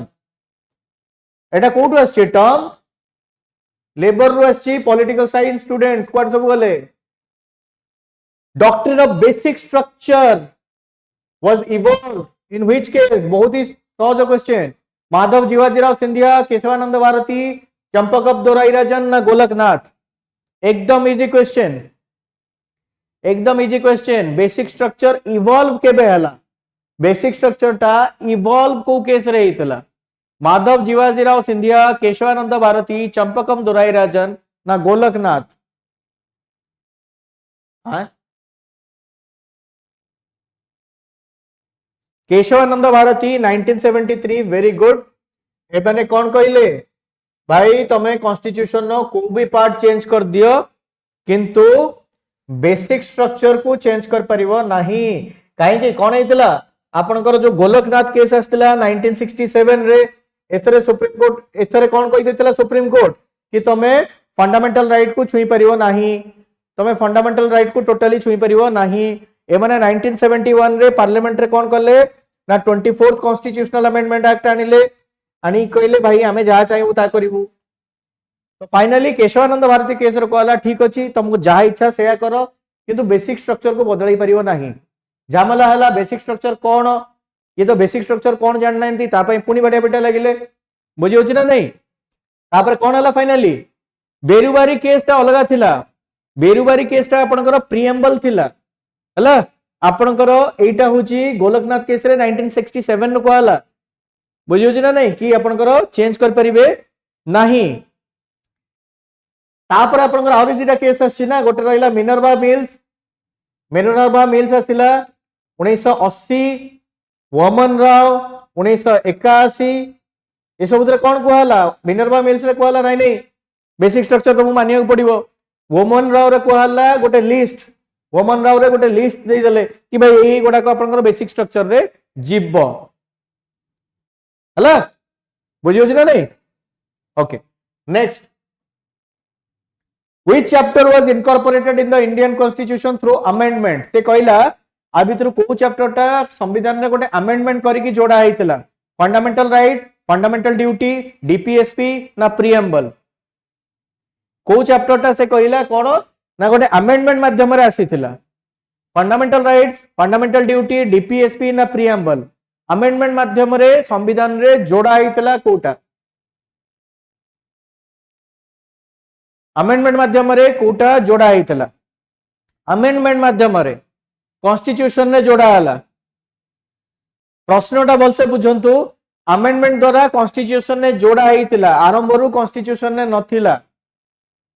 एटा कोठु आछि टर्म लेबर रो आछि पॉलिटिकल साइंस स्टूडेंट्स क्वाड सब गले doctrine of basic structure was evolve in which case बहुत ही सहज क्वेश्चन माधव जीवाजीराव सिंधिया केशवानंद भारती चंपक दोराईराजन ना गोलकनाथ एकदम easy question basic structure evolve केबे हला बेसिक स्ट्रक्चर टा इवॉल्व को केस रे हितला माधव जीवाजीराव सिंधिया केशवानंद भारती चंपकम दोराईराजन ना गोलकनाथ हाँ केशवानंद भारती 1973 वेरी गुड एबाने कौन कहले भाई तमे कॉन्स्टिट्यूशन नो को भी पार्ट चेंज कर दियो किंतु बेसिक स्ट्रक्चर को चेंज कर परिबो नाही काहे कोन हेतला आपनकर जो गोलकनाथ केस आस्तिला 1967 रे एथरे सुप्रीम कोर्ट एथरे कोन कहि देतला सुप्रीम कोर्ट कि तमे फंडामेंटल राइट को छुई परिबो नाही तमे फंडामेंटल राइट को टोटली छुई परिबो नाही ए माने 1971 रे पार्लियामेंट रे कोन करले ना 24th कॉन्स्टिट्यूशनल अमेंडमेंट एक्ट आनिले आणि कहले भाई आमे जहा चाहिबो ता करिवु तो फाइनली केशवानंद भारती केस रो कहला ठीक अछि तुमको जहा इच्छा सेया करो किंतु बेसिक स्ट्रक्चर को बदलाई परिबो नाही जामला हला बेसिक स्ट्रक्चर कोन ये तो बेसिक स्ट्रक्चर कोन जान नांती ता पई पुनी बडे बेटा लागिले बुझी होची ना नहीं तापर कोन हला फाइनली बेरुबारी केस ता अलगा थिला बेरुबारी केस ता आपनकर प्रीएम्बल थिला हला आपनकर एटा होची गोलकनाथ केस रे 1967 नो कहला बुझी होची ना नहीं कि आपनकर चेंज कर परिबे नाही तापर आपनकर और दिटा केस आछि ना गोटे रहिला मिनर्वा मिल्स आथिला 1980 वमन राव 1981 ए सब कौन कहला मिनर्वा मिल्स रे कहला नहीं नहीं बेसिक स्ट्रक्चर तो मानिया पड़िबो वमन राव रे कहला गोटे लिस्ट वमन राव रे गोटे लिस्ट दे देले कि भाई एही गोडा को आपनकर बेसिक स्ट्रक्चर रे जिब्बो हला बुझियो छी ना नहीं okay next Which chapter was incorporated in the Indian Constitution through amendment? से कहला आ भितर को चैप्टर टा संविधान रे गोटे अमेंडमेंट करिकि जोड़ा आइतला fundamental right fundamental duty DPSP ना प्रीएम्बल को चैप्टर टा से कहला कोन ना गोटे अमेंडमेंट माध्यम रे आसीथिला fundamental rights fundamental duty DPSP ना प्रीएम्बल अमेंडमेंट माध्यम रे संविधान रे जोड़ा आइतला कोटा अमेंडमेंट माध्यम रे कोटा जोड़ा आइतला अमेंडमेंट माध्यम रे कॉन्स्टिट्यूशन ने जोड़ा हला प्रश्नटा भलसे बुझंतु अमेंडमेंट द्वारा कॉन्स्टिट्यूशन ने जोड़ा आइतला आरंभ रु कॉन्स्टिट्यूशन ने नथिला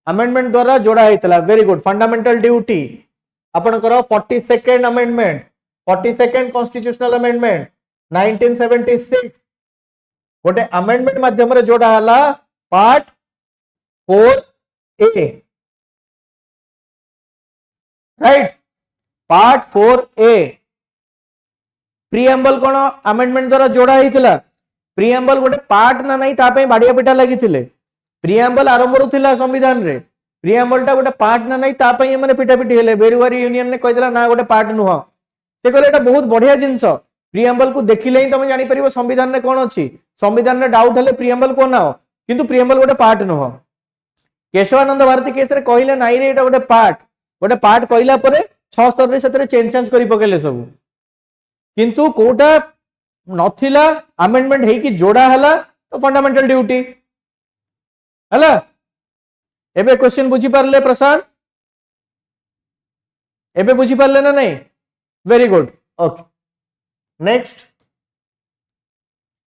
अमेंडमेंट द्वारा जोड़ा आइतला वेरी गुड फंडामेंटल ड्यूटी आपनकर 42nd amendment 42nd constitutional amendment 1976 गोटे अमेंडमेंट माध्यम रे जोड़ा हला part 4A right part 4A preamble कोन अमेंडमेंट द्वारा जोड़ा हितला प्रीएम्बल गोटे पार्ट ना नहीं ता पई बाडिया पिटा लागिथिले प्रीएम्बल आरंभ रु थिला संविधान रे प्रीएम्बल टा गोटे पार्ट ना नहीं ता पई माने पिटा पिटी हेले बेरुवारी यूनियन ने कहिदला ना गोटे पार्ट नुह से कहले एटा बहुत बढ़िया जिंस प्रीएम्बल को देखिले ही तुम जानि परिबो संविधान रे कोन अछि संविधान रे डाउट हेले प्रीएम्बल कोन नाओ किंतु प्रीएम्बल गोटे पार्ट नुह केशवानंद भारती केस रे कहिले नाइ रे एटा गोटे पार्ट कहिला परे 6 स्तर रे सेतरे चेंज करि पकेले सब किंतु कोटा नथिला अमेंडमेंट हेई कि जोड़ा हला तो फंडामेंटल ड्यूटी हला एबे क्वेश्चन बुझी पारले प्रशांत एबे बुझी पारले ना नहीं very good okay next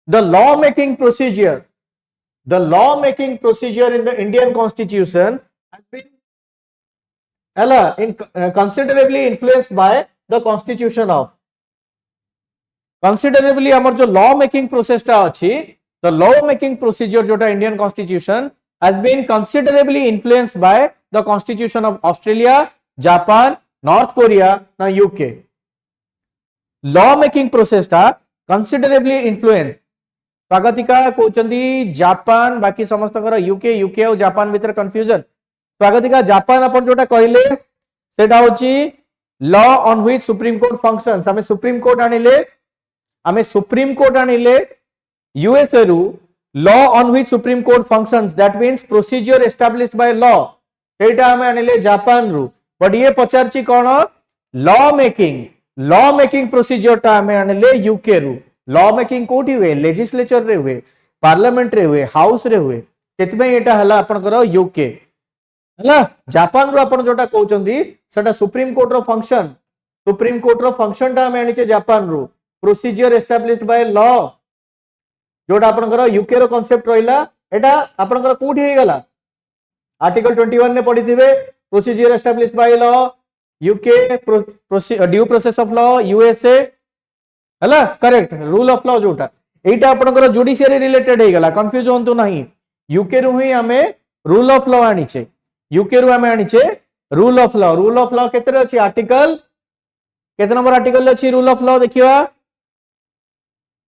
the law making procedure The lawmaking procedure in the Indian Constitution has been considerably influenced by the Constitution of considerably amar jo law making process ta achi the law making procedure jota Indian Constitution has been considerably influenced by the Constitution of Australia, Japan, North Korea na UK law making process ta considerably influenced Swagatika कहउचंदी Japan बाकी समस्त UK और Japan भीतर confusion स्वागतिका Japan अपन जोटा कहले सेटा होची law on which supreme court functions हमें सुप्रीम कोर्ट आनिले यूएसए रु law on which supreme court functions that means procedure established by law एटा हमें आनिले जापान रु बट ये पचारची कोन लॉ मेकिंग प्रोसीजर ता हमें आनिले यूके रु लॉ मेकिंग कोठी हुए लेजिस्लेचर रे हुए पार्लियामेंट रे हुए हाउस रे हुए सेतमे एटा हला आपनकर यूके हला जापान रो आपन जोटा कहउचंदी सेटा सुप्रीम कोर्ट रो फंक्शन ता हमें आनिचे जापान रो प्रोसीजर एस्टैब्लिश्ड बाय लॉ जोटा आपनकर यूके रो कांसेप्ट रहिला एटा आपनकर कोठी हे गला आर्टिकल 21 ने पढिथिबे procedure established by law UK due process of law USA हला करेक्ट रूल ऑफ लॉ जोटा एटा आपनकर जुडिशियरी रिलेटेड हे गला कंफ्यूज होंतु नहीं यूके रु ही हमें रूल ऑफ लॉ आनिचे यूके रु हमें आनिचे रूल ऑफ लॉ केते अछि आर्टिकल केते नंबर आर्टिकल अछि रूल ऑफ लॉ देखिवा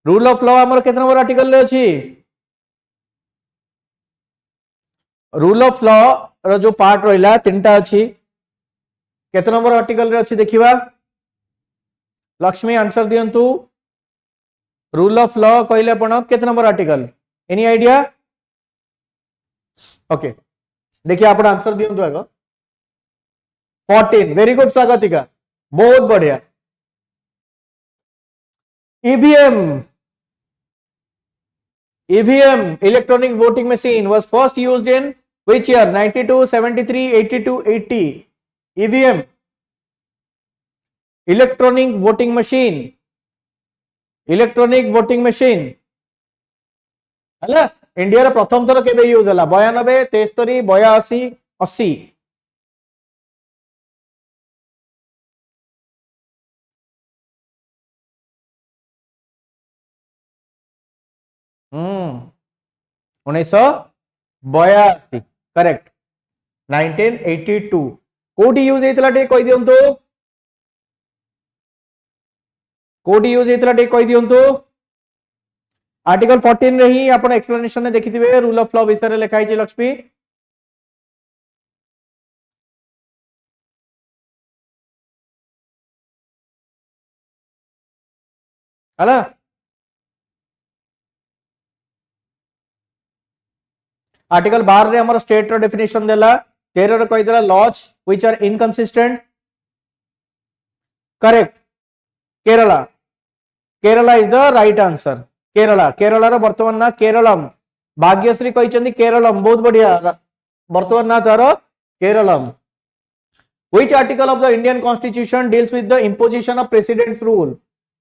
रूल ऑफ लॉ हमर केते नंबर आर्टिकल रे अछि रूल ऑफ लॉ रो जो पार्ट रहिला तीनटा अछि केते नंबर आर्टिकल रे अछि देखिवा लक्ष्मी आंसर दियंतु रूल ऑफ लॉ कहले आपण केते number article any idea okay देखिए आपण आंसर दियंतु आगो 14 वेरी गुड स्वागतिका बहुत बढ़िया EVM electronic voting machine was first used in which year 92 73 82 80 EVM electronic voting machine हला इंडिया रे प्रथम थर केबे यूज हला 92 73 82 80 1982 करेक्ट 1982 कोडी यूज हेतला टे कहि दियंतो कोडी यूज हेतला टे कहि दियंतो आर्टिकल 14 रे ही आपण एक्सप्लेनेशन ने देखिथिबे रूल ऑफ लॉ विषय रे लिखाई छै लक्ष्मी हला आर्टिकल 12 रे हमर स्टेट रो डेफिनेशन देला 13 रे कहि देला laws which are inconsistent correct Kerala is the right answer Kerala रो वर्तमान ना केरलम भाग्यश्री कहिचंदी केरलम बहुत बढ़िया वर्तमान ना तार Keralam which article of the Indian constitution deals with the imposition of presidents rule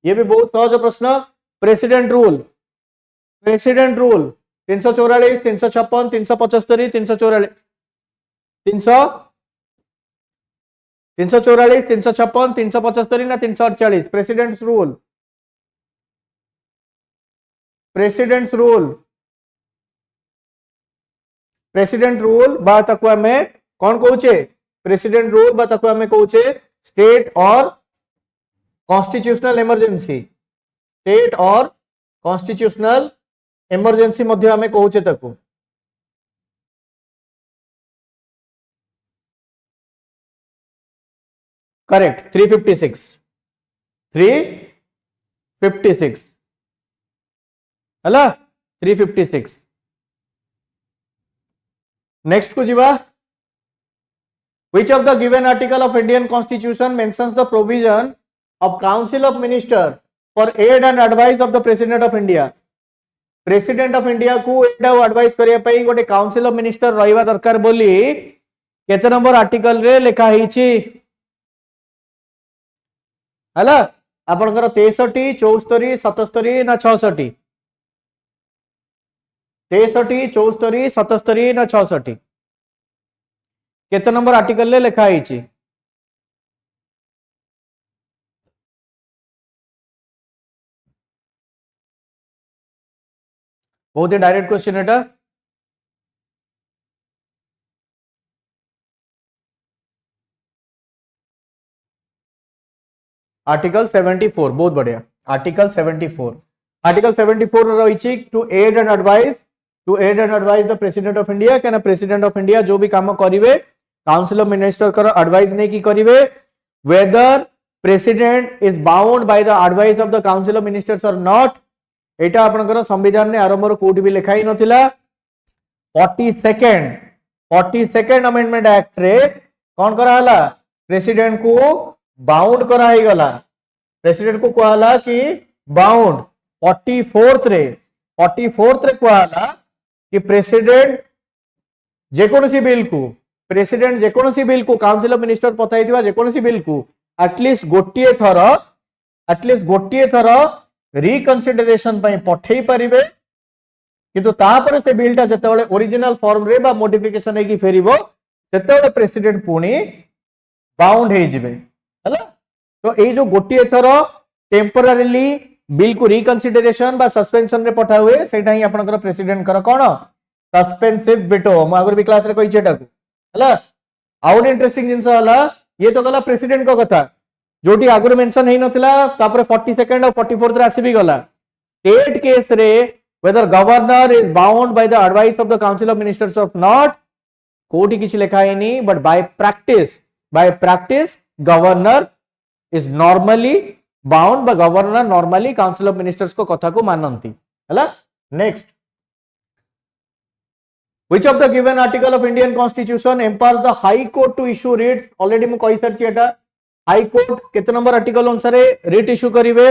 ये भी बहुत सहज प्रश्न प्रेसिडेंट रूल 344 356 375 344 344 356 375 ना 348 प्रेसिडेंट रूल बा ताको हमें कौन कहूचे प्रेसिडेंट रूल बा ताको हमें कहूचे स्टेट और कॉन्स्टिट्यूशनल इमरजेंसी मध्य हमें कहूचे ताको करेक्ट 356 हला 356 नेक्स्ट को जीवा which of the given article of Indian Constitution mentions the provision of Council of Minister for aid and advice of the President of India president of India को add और advice करिया पई गोटे council of minister रहिबा दरकार बोली केते number article रे लिखा हिची हला आपनकर 63 74 77 ना 66 63 74 77 ना 66 केते नंबर आर्टिकल रे लिखा हिची बहुत ही डायरेक्ट क्वेश्चन एटा आर्टिकल 74 बहुत बढ़िया आर्टिकल 74 रही to aid and advise the president of India क्या प्रेसिडेंट ऑफ इंडिया जो भी काम करिवे काउंसिल ऑफ मिनिस्टर कर एडवाइस नहीं की करिवे whether president is bound by the advice of the council of ministers or not एटा आपनकर संविधान ने आरंभ कोड भी लिखाई नथिला 42nd अमेंडमेंट एक्ट रे कौन करा हला प्रेसिडेंट को बाउंड करा ही गला प्रेसिडेंट को कहला कि बाउंड 44th रे कहला कि प्रेसिडेंट जेकोनसी बिल को काउंसिल ऑफ मिनिस्टर पठाइथिबा जेकोनसी बिल को एटलीस्ट गोटिए थर रिकन्सिडरेशन पठे पारे किंतु तापर से बिलटा जतबेले ओरिजिनल फॉर्म रे बा मॉडिफिकेशन हेकी फेरिबो सेतबेले प्रेसिडेंट पुणी बाउंड हे जिवे हला तो ए जो गोटिए थर टेम्पररीली बिल को रिकनसिडरेशन बा सस्पेंशन रे पठा हुए सेटा ही आपनकर प्रेसिडेंट कर कोन सस्पेंसिव वेटो म आगर भी क्लास रे कहि छेटा को हला आउट इंटरेस्टिंग जिंस हला ये तो गला प्रेसिडेंट को कथा जोटी आगर मेंशन हेई नथिला तापर 42nd और 44th रे आसी भी गला स्टेट केस रे whether governor is bound by the advice of the council of ministers of not कोटी किछि लिखा है नहीं but by practice governor is normally bound by governor normally council of ministers को कथा को मानंती हला next which of the given article of Indian constitution empowers the high court to issue writs already मु कहि सरछि एटा हाई कोर्ट केते number article अनुसार writ issue करिवे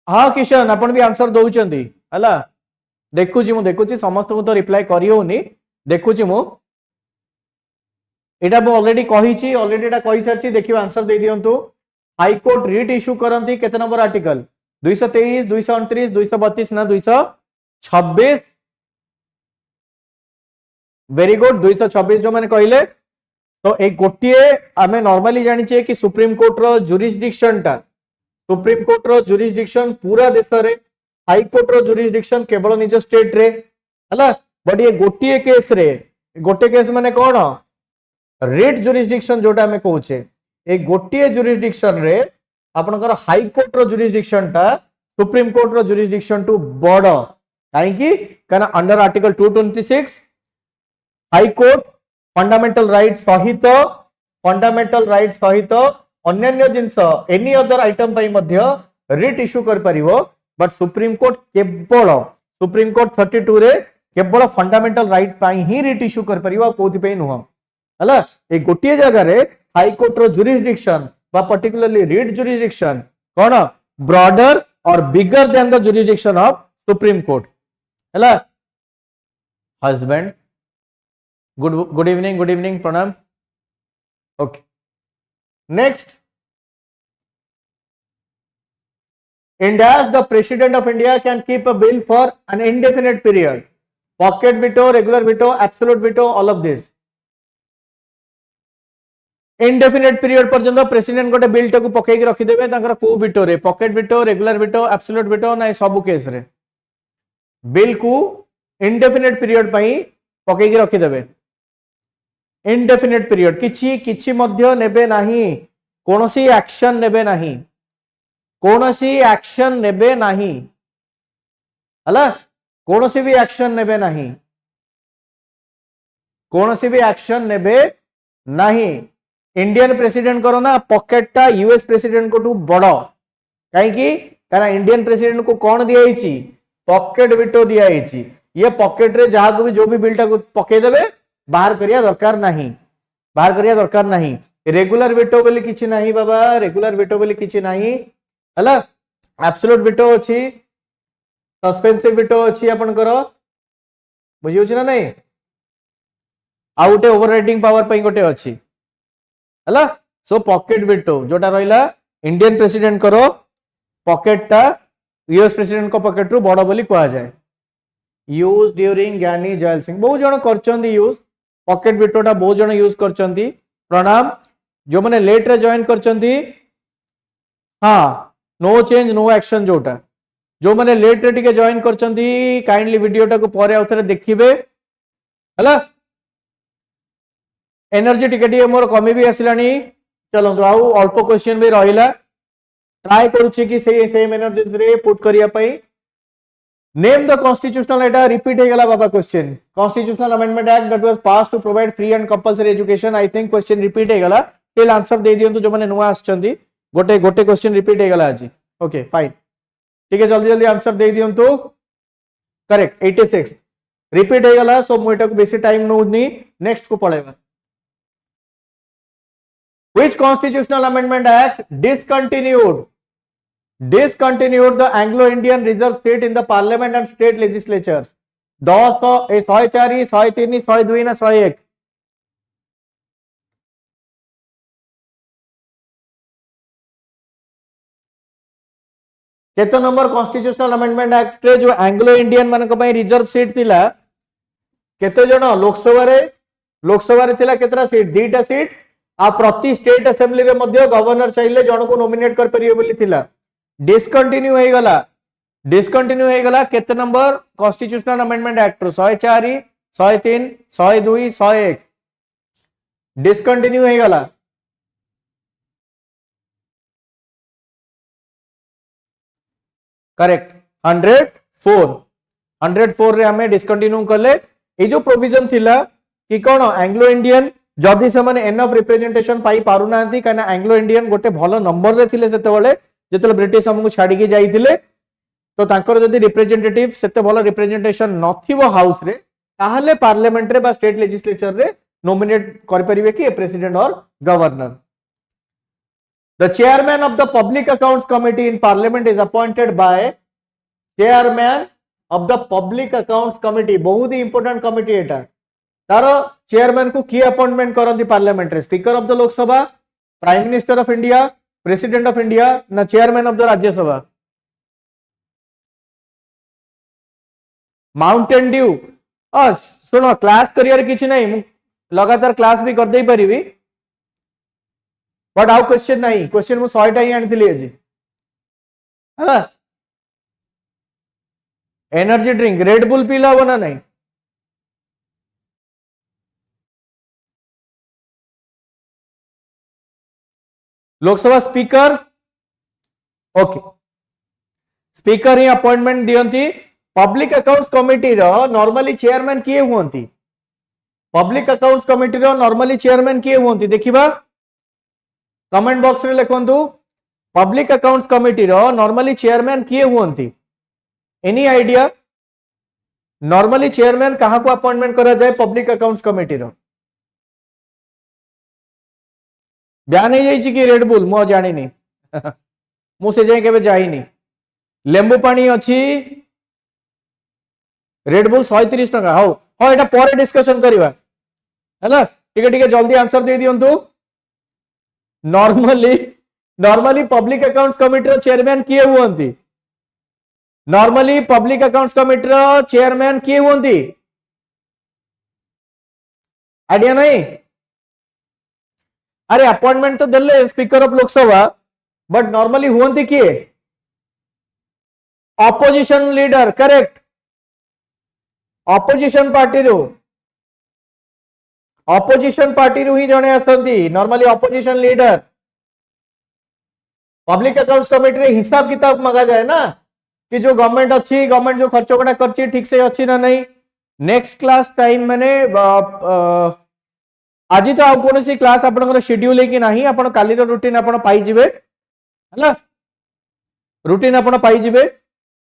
हाँ किशन अपन भी आंसर दउचंदी हला देखुची मु देखुची समस्त को तो रिप्लाई करि होनी देखुची मु एटा मु ऑलरेडी कहिची ऑलरेडी एटा कहि सरछि देखियो आंसर दे दियंतु हाई कोर्ट रिट इश्यू करंती केते नंबर आर्टिकल 223 229 232 ना 226 वेरी गुड 226 जो मैंने कहले तो एक गोटिए आमे नॉर्मली जानि छे कि सुप्रीम कोर्ट रो जुरिसडिक्शन टा सुप्रीम कोर्ट रो जुरिसडिक्शन पूरा देश रे हाई कोर्ट रो जुरिसडिक्शन केवल निज स्टेट रे हला बट ये गोटिए केस रे गोटे केस माने कोन रिट जुरिसडिक्शन जोटा हमें कहूचे एक गोटिए जुरिसडिक्शन रे आपनकर हाई कोर्ट रो जुरिसडिक्शन टा सुप्रीम कोर्ट रो जुरिसडिक्शन टू बड़ काहे कि काना under article 226 high court fundamental right सहित अन्य जिनस एनी अदर आइटम पई मध्य रिट इश्यू कर परिवो बट सुप्रीम कोर्ट 32 रे केवल फंडामेंटल राइट पई ही रिट इश्यू कर परिवो कोथि पई नुह हला ए गोटिए जगह रे हाई कोर्ट रो जुरिसडिक्शन बा पर्टिकुलरली रिट जुरिसडिक्शन कोन ब्रॉडर और bigger than the jurisdiction of supreme court हला हस्बैंड गुड इवनिंग प्रणाम okay next in dash the president of India can keep a bill for an indefinite period pocket veto regular veto absolute veto all of this indefinite period पर्यंत president गोटे bill टाकू पकेई रखी देबे तांकर को veto रे pocket veto regular veto absolute veto ना सब केस रे बिल को indefinite period पई पकेई रखी देबे indefinite period किछि मध्य नेबे नाही कोनोसी एक्शन नेबे नाही कोनोसी एक्शन नेबे नाही हला कोनोसी भी एक्शन नेबे नाही कोनोसी भी एक्शन नेबे नाही इंडियन प्रेसिडेंट करो ना पॉकेट टा यूएस प्रेसिडेंट को टू बड़ कहीं कारण इंडियन प्रेसिडेंट को कौन दिया पॉकेट विटो दिया ये पॉकेट रे जहां को भी जो भी बिल टा पके देबे बाहर करिया दरकार नहीं रेगुलर विटो बोली किछि नाही बाबा रेगुलर विटो बोली किछि नाही हला एब्सोल्यूट विटो अछि सस्पेंसिव विटो अछि आपनकर बुझियो छी ना नहीं आ उटे ओवरराइडिंग पावर पई गोटे अछि हला सो पॉकेट विटो जोटा रहिला इंडियन प्रेसिडेंट करो पॉकेट टा यूएस प्रेसिडेंट को पॉकेट रु बड़ बोली कहा जाए यूज ड्यूरिंग ज्ञानी जैल सिंह बहुत जन करचंदी यूज पॉकेट विटो टा बहुत जन यूज करचंदी प्रणाम जो माने लेट रे जॉइन करचंदी हां नो चेंज नो एक्शन जोटा जो माने लेट रे टिके जॉइन करचंदी काइंडली वीडियो टा को परे आउथरे देखिबे हला एनर्जी टिके मोर कमी भी आसिलानी चलो तो आउ अल्प क्वेश्चन भी रहिला ट्राई करूची कि सेम एनर्जी रे पुट करिया पई नेम द कॉन्स्टिट्यूशनल एटा रिपीट हे गला बाबा question constitutional amendment act that was pass to provide free and compulsory education I think question repeat हे गला स्टिल आंसर दे दियंतु जो माने नुवा आछंदी गोटे गोटे क्वेश्चन रिपीट हे गला आज ओके फाइन ठीक है जल्दी जल्दी आंसर दे दियंतु करेक्ट 86 रिपीट हे गला सो मोइटा को बेसी टाइम नउनी नेक्स्ट को पळेबा Which constitutional amendment act discontinued the Anglo-Indian reserve seat in the parliament and state legislatures? 104, 103, 102 ना 101? केतो नंबर कॉन्स्टिट्यूशनल अमेंडमेंट एक्ट रे जो एंग्लो इंडियन मान को पई रिजर्व सीट थिला केतो जण लोकसभा रे थिला केतरा सीट 2टा सीट आ प्रति स्टेट असेंबली रे मध्य गवर्नर चाहिए जन को नॉमिनेट कर परियो बोली थिला डिस्कंटिन्यू हो गला डिस्कंटिन्यू हो गला केते number constitutional amendment act 104 103 102 101 discontinue हो गला करेक्ट 104 रे हमें डिस्कंटिन्यू कले ए जो प्रोविजन थिला कि कोन एंग्लो इंडियन जदि से माने एनफ रिप्रेजेंटेशन पाई पारु नांती काना एंग्लो इंडियन गोटे भलो नंबर रे थिले जेतेले ब्रिटिश हमकु छाडी के जाईथिले तो तांकर जदि रिप्रेजेंटेटिव सेते भलो रिप्रेजेंटेशन नथिबो हाउस रे ताहले पार्लियामेंट रे बा स्टेट लेजिस्लेचर रे नॉमिनेट कर परिबे कि प्रेसिडेंट और governor the chairman of the public accounts committee in parliament is appointed by chairman of the public accounts committee बहुत ही इंपोर्टेंट कमिटी एटा तार चेयरमैन को किए अपॉइंटमेंट करती parliament speaker of the Lok Sabha prime minister of India president of India ना chairman of the Rajya Sabha माउंटेन ड्यू सुनो class करियर किछि नहीं लगातार क्लास भी कर दे परिबी बट आउ क्वेश्चन नहीं क्वेश्चन मु 100 टा ही आनिथिली आज हला एनर्जी ड्रिंक रेड बुल पीला हो ना नहीं लोकसभा स्पीकर ओके स्पीकर ही अपॉइंटमेंट दियंती पब्लिक अकाउंट्स कमिटी रो नॉर्मली चेयरमैन किए हुंती पब्लिक अकाउंट्स कमिटी रो नॉर्मली चेयरमैन किए हुंती देखिबा कमेंट बॉक्स रे लिखंतु पब्लिक अकाउंट्स कमिटी रो नॉर्मली चेयरमैन किए हुंती एनी आइडिया नॉर्मली चेयरमैन कहा को अपॉइंटमेंट करा जाए पब्लिक अकाउंट्स कमिटी रो ब्यान हो जाइए कि रेड बुल मु जानी मु से जाए केबे जाइनी लेंबू पानी अच्छी रेड बुल 130 टका हाउ हां एटा पर डिस्कशन करबा हैला ठीक है जल्दी आंसर दे दियंतु नॉर्मली पब्लिक अकाउंट्स कमिटी रो चेयरमैन किए हुंती नॉर्मली पब्लिक अकाउंट्स कमिटी रो चेयरमैन किए हुंती आइडिया नहीं अरे अपॉइंटमेंट तो दिले speaker of Lok Sabha but normally हुंती किए opposition leader correct opposition party रू ही जने आसंती normally opposition leader public accounts committee रे हिसाब किताब मांगा जाए ना कि जो गवर्नमेंट अच्छी गवर्नमेंट जो खर्च गुड़ा करची ठीक से अच्छी ना नहीं नेक्स्ट क्लास टाइम माने आज तो आ कौन सी क्लास आपन शेड्यूल है कि नहीं आपन काली रो रूटीन आपन पाई जिवे हला रूटीन आपन पाई जिवे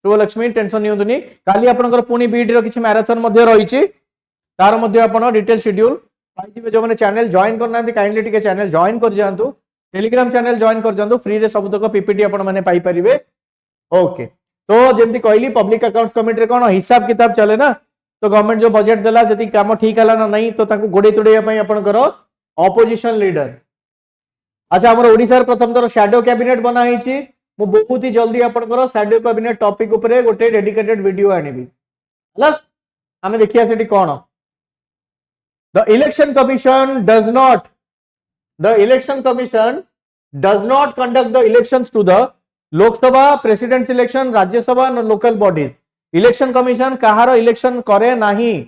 शुभलक्ष्मी टेंशन नियंतुनी काली आपन पुणी बीड रो किछि मैराथन मध्ये रहिछि तार मध्ये आपन डिटेल शेड्यूल पाई जिवे जो माने चैनल जॉइन करना काइंडली टिके चैनल जॉइन कर जांतु टेलीग्राम चैनल जॉइन कर जांतु फ्री रे सब तक पीपीटी आपन माने पाई परिबे ओके तो जेमती कहली पब्लिक अकाउंट्स कमिटी रे कोन हिसाब किताब चले ना तो गवर्नमेंट जो बजेट देला जति काम ठीक हला ना नहीं तो ताकू गोडे तोड़िया पई आपन करो ऑपोजिशन लीडर अच्छा हमर ओडिसा रे प्रथम तर शैडो कैबिनेट बना हिची मु बहुत ही जल्दी आपन करो शैडो कैबिनेट टॉपिक ऊपर गोटे डेडिकेटेड वीडियो आनिबी हला हमें देखिया सेठी कोन the election commission does not conduct the elections to the Lok Sabha president election Rajya Sabha or local bodies election commission कहार इलेक्शन करे नहीं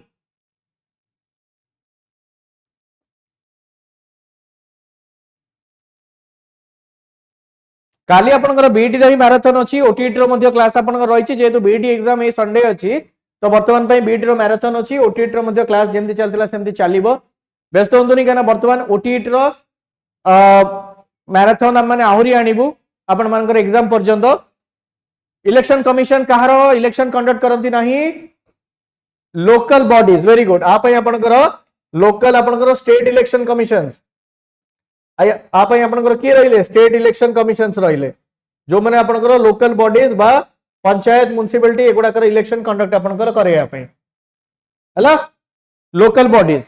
काली आपनकर बीईडी रही मैराथन अछि ओटीटी रो मध्ये क्लास आपनकर रहिछि जेतु बीईडी एग्जाम ए संडे अछि तो वर्तमान पई बीईडी रो मैराथन अछि ओटीटी रो मध्ये क्लास जेमति चलतिला सेमति चालिबो व्यस्त होंतुनी काना वर्तमान ओटीटी रो मैराथन हम माने आहुरी आनिबु आपण मानकर एग्जाम पर्यंत इलेक्शन कमीशन कहार इलेक्शन कंडक्ट करती नहीं लोकल बॉडीज वेरी गुड आप आपनकर लोकल आपनकर स्टेट इलेक्शन कमीशंस आप आपनकर की रहिले स्टेट इलेक्शन कमीशंस रहिले जो माने आपनकर लोकल बॉडीज बा पंचायत म्युनिसिपैलिटी एगुडा कर इलेक्शन कंडक्ट आपनकर करेया पई हला local bodies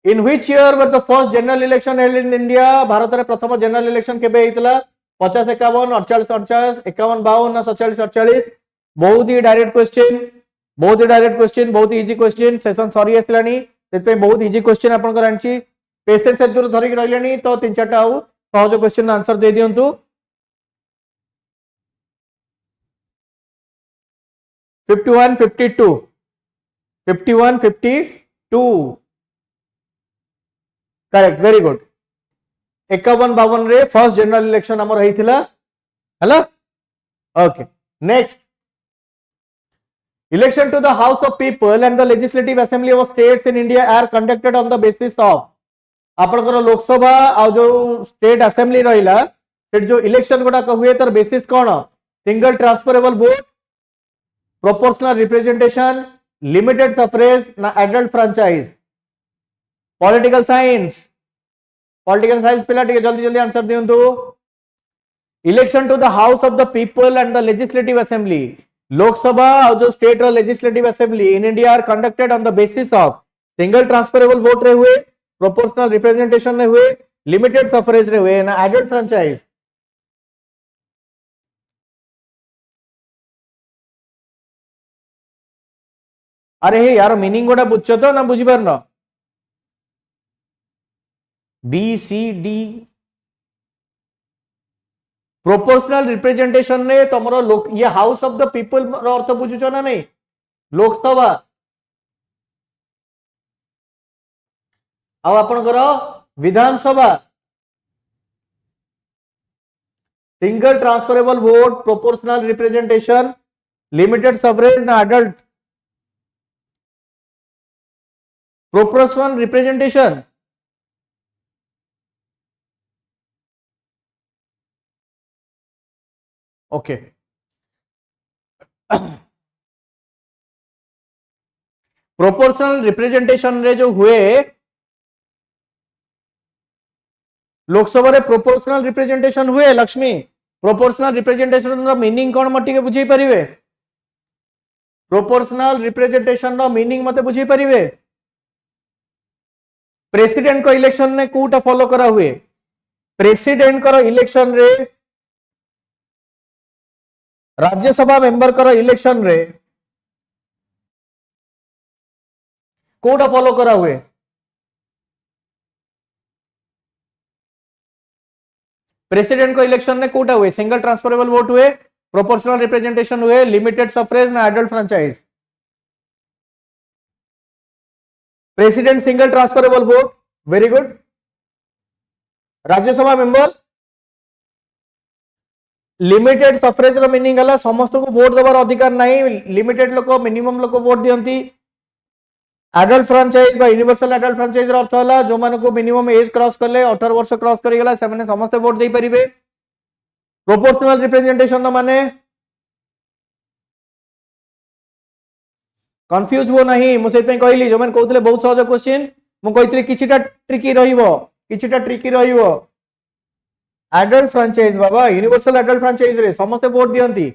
in which year were the first general election held in India Bharat रे प्रथम जनरल इलेक्शन केबे हेतला 50 51 48 48 51 52 47 48 बहुत ही डायरेक्ट क्वेश्चन बहुत ही इजी क्वेश्चन सेशन सरी आसलानी से बहुत इजी क्वेश्चन आपन आनी पेशेंस दूर धरिक रही तो 3-4 आउ सहज क्वेश्चन आंसर दे दिंतु 51 52 51 52 करेक्ट वेरी गुड 51-52 रे फर्स्ट जनरल इलेक्शन हमर होइथिला हला okay next election to the house of people and the legislative assembly of states in India are conducted on the basis of आपनकर लोकसभा आ जो स्टेट असेंबली रहिला सेट जो election गोटा हुए तर बेसिस कोन single transferable vote proportional representation limited suffrage ना एडल्ट फ्रेंचाइज पॉलिटिकल साइंस पिला टिके जल्दी जल्दी आंसर दियंतु election to the house of the people and the legislative assembly Lok Sabha और जो स्टेट रो legislative assembly in India are conducted on the basis of single transferable vote रे हुए प्रोपोर्शनल रिप्रेजेंटेशन में हुए लिमिटेड सफरेज रे हुए ना एडल्ट फ्रेंचाइज अरे हे यार मीनिंग गोटा बुझछ तो ना बुझी पारन B C D proportional representation ने तुमरो लोक ये हाउस ऑफ द पीपल रो अर्थ बुझुछ ना नहीं लोकसभा आपणकर Vidhan Sabha single transferable vote proportional representation limited suffrage ना adult proportional representation okay proportional representation रे जो हुए लोकसभा रे प्रोपोर्शनल रिप्रेजेंटेशन हुए लक्ष्मी प्रोपोर्शनल रिप्रेजेंटेशन रो मीनिंग कोन मटिके बुझी परिवे प्रोपोर्शनल रिप्रेजेंटेशन रो मीनिंग मते बुझी परिवे प्रेसिडेंट को इलेक्शन ने कोटा फॉलो करा हुए प्रेसिडेंट को इलेक्शन रे राज्यसभा मेंबर को इलेक्शन रे कोटा फॉलो करा हुए प्रेसिडेंट को इलेक्शन ने कोटा हुए सिंगल ट्रांसफरेबल वोट हुए प्रोपोर्शनल रिप्रेजेंटेशन हुए लिमिटेड सफरेज ना adult franchise president single transferable vote very good Rajya Sabha member limited suffrage रो मीनिंग हला समस्त को वोट देवार अधिकार नहीं लिमिटेड लोक मिनिमम लोक वोट दियंती एडल्ट फ्रेंचाइज बा यूनिवर्सल एडल्ट फ्रेंचाइज रो अर्थ हला जो मान को मिनिमम एज क्रॉस करले 18 वर्ष क्रॉस करी गला से माने समस्त वोट देई परिबे प्रोपोर्शनल रिप्रेजेंटेशन न माने कंफ्यूज हो नहीं मु सेत पे कहली जो माने कहतले बहुत सहज क्वेश्चन मु कहतले किछिटा ट्रिकी रहिबो एडल्ट फ्रेंचाइज बाबा यूनिवर्सल एडल्ट फ्रेंचाइज रे समस्त वोट दियंती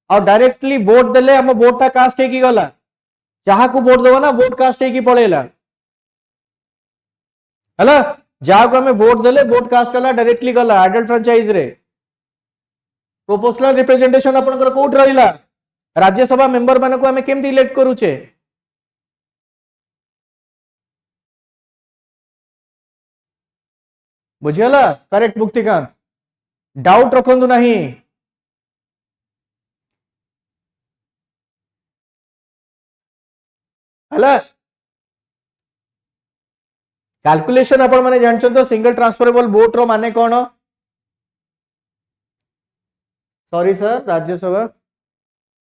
और डायरेक्टली वोट देले हम वोटटा कास्ट हेकी गला जहा को वोट देबो ना वोट कास्ट हेकी पळेला हला जहा को हमें वोट देले वोट कास्ट हला डायरेक्टली गला एडल्ट फ्रेंचाइज रे प्रोपोर्शनल रिप्रेजेंटेशन आपनकर कोट रहिला राज्यसभा मेंबर माने को हमें केमती इलेक्ट करूचे बुझियला करेक्ट मुक्तिकांत डाउट रखंतु नहीं हला कैलकुलेशन आपण माने जानछन तो सिंगल ट्रांसफरेबल वोट रो माने कोन सॉरी सर राज्यसभा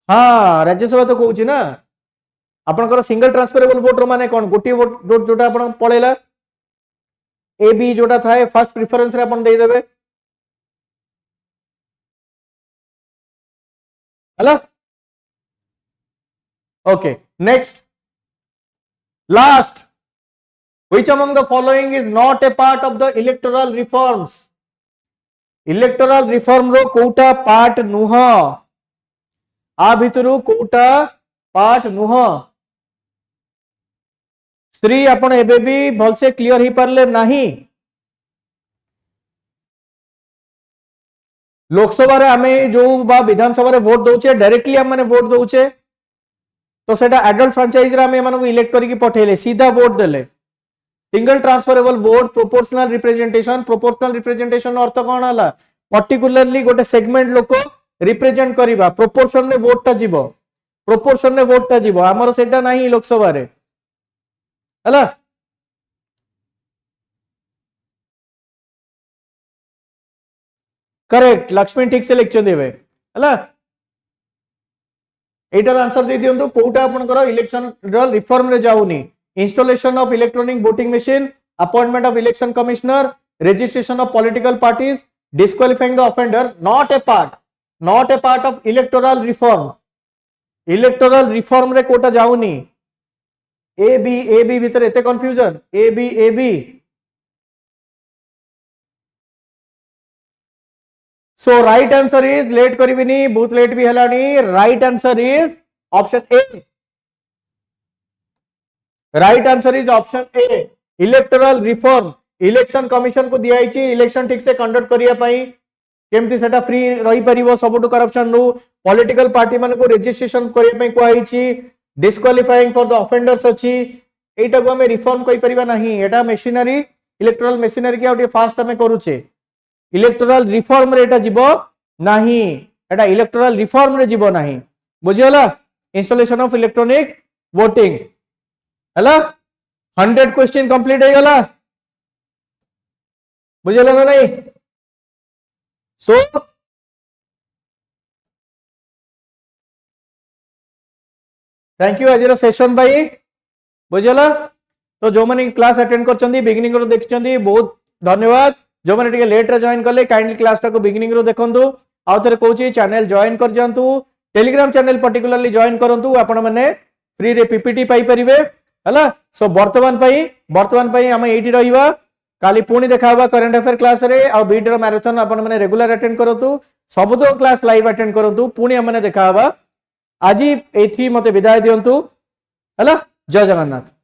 हाँ राज्यसभा तो कहूची ना आपनकर सिंगल ट्रांसफरेबल वोट रो माने कोन गोटी वोट जोटा आपण पळेला ए बी जोटा थाए फर्स्ट प्रेफरेंस रे अपन दे देबे हला okay next last which among the following is not a part of the electoral reforms electoral reform रो कोटा पार्ट नुह आ भितरु कोटा पार्ट नुह श्री आपण एबे भी भलसे क्लियर ही पारले नाही लोकसभा रे आमे जो बा विधानसभा रे वोट दउचे डायरेक्टली हम माने वोट दउचे तो सेटा एडल्ट फ्रांचाइज रे हम एमानकु इलेक्ट करिकि पठेले सीधा वोट देले single transferable vote proportional representation अर्थ कौन है पर्टिकुलरली गोटे सेगमेंट लोक रिप्रेजेंट करबा प्रोपोर्शन रे वोट टा जीवो प्रोपोर्शन रे वोट टा जीवो हमर सेटा नाही लोकसभा रे हला करेक्ट लक्ष्मी ठीक से लिखछन देबे हला एटार आंसर दे दियंतु कोटा आपनकर इलेक्शन रिफॉर्म रे जाउनी installation of electronic voting machine appointment of election commissioner registration of political parties disqualifying the offender not a part of electoral reform रे कोटा जाउनी ए बी भीतर एते confusion A B so right answer is late करिबिनी बहुत late भी हलानी right answer is option A right answer is option A electoral reform election commission को दिया election ठीक से कंडक्ट करिया पई केमती सेटा फ्री रही परिबो सबटु करप्शन नु पॉलिटिकल पार्टी माने को रजिस्ट्रेशन करिया पई को आइची डिस्क्वालिफाइंग फॉर द ऑफेंडर्स अछि एटा को हमें रिफॉर्म कहि परिबा नाही एटा मशीनरी इलेक्टोरल मशीनरी के आउटे फास्ट हमें करूचे इलेक्टोरल रिफॉर्म रे एटा जीवो नाही एटा इलेक्टोरल रिफॉर्म रे जीवो नाही बुझियला इंस्टॉलेशन ऑफ इलेक्ट्रॉनिक वोटिंग हला 100 क्वेश्चन कंप्लीट हो गला बुझियला ना नहीं सो थैंक यू आज सेशन भाई बुझियला तो जो माने क्लास अटेंड करचंदी बिगिनिंग रो देखचंदी बहुत धन्यवाद जो माने टिके लेट रे जॉइन करले काइंडली क्लास टा को बिगिनिंग रो देखंतु आउ थरे कहूची चैनल जॉइन कर जानतु टेलीग्राम चैनल पर्टिकुलरली जॉइन करंतु आपण माने फ्री रे पीपीटी पाई परिबे हला सो वर्तमान पई हम एठी रहिबा काली पुणी देखाबा करंट अफेयर क्लास रे आ बीट रो मैराथन आपण माने रेगुलर अटेंड करंतु सब तो क्लास लाइव अटेंड करंतु पुणी हम माने देखाबा आज एथि मते विदाय दियंतु हला जय जगन्नाथ।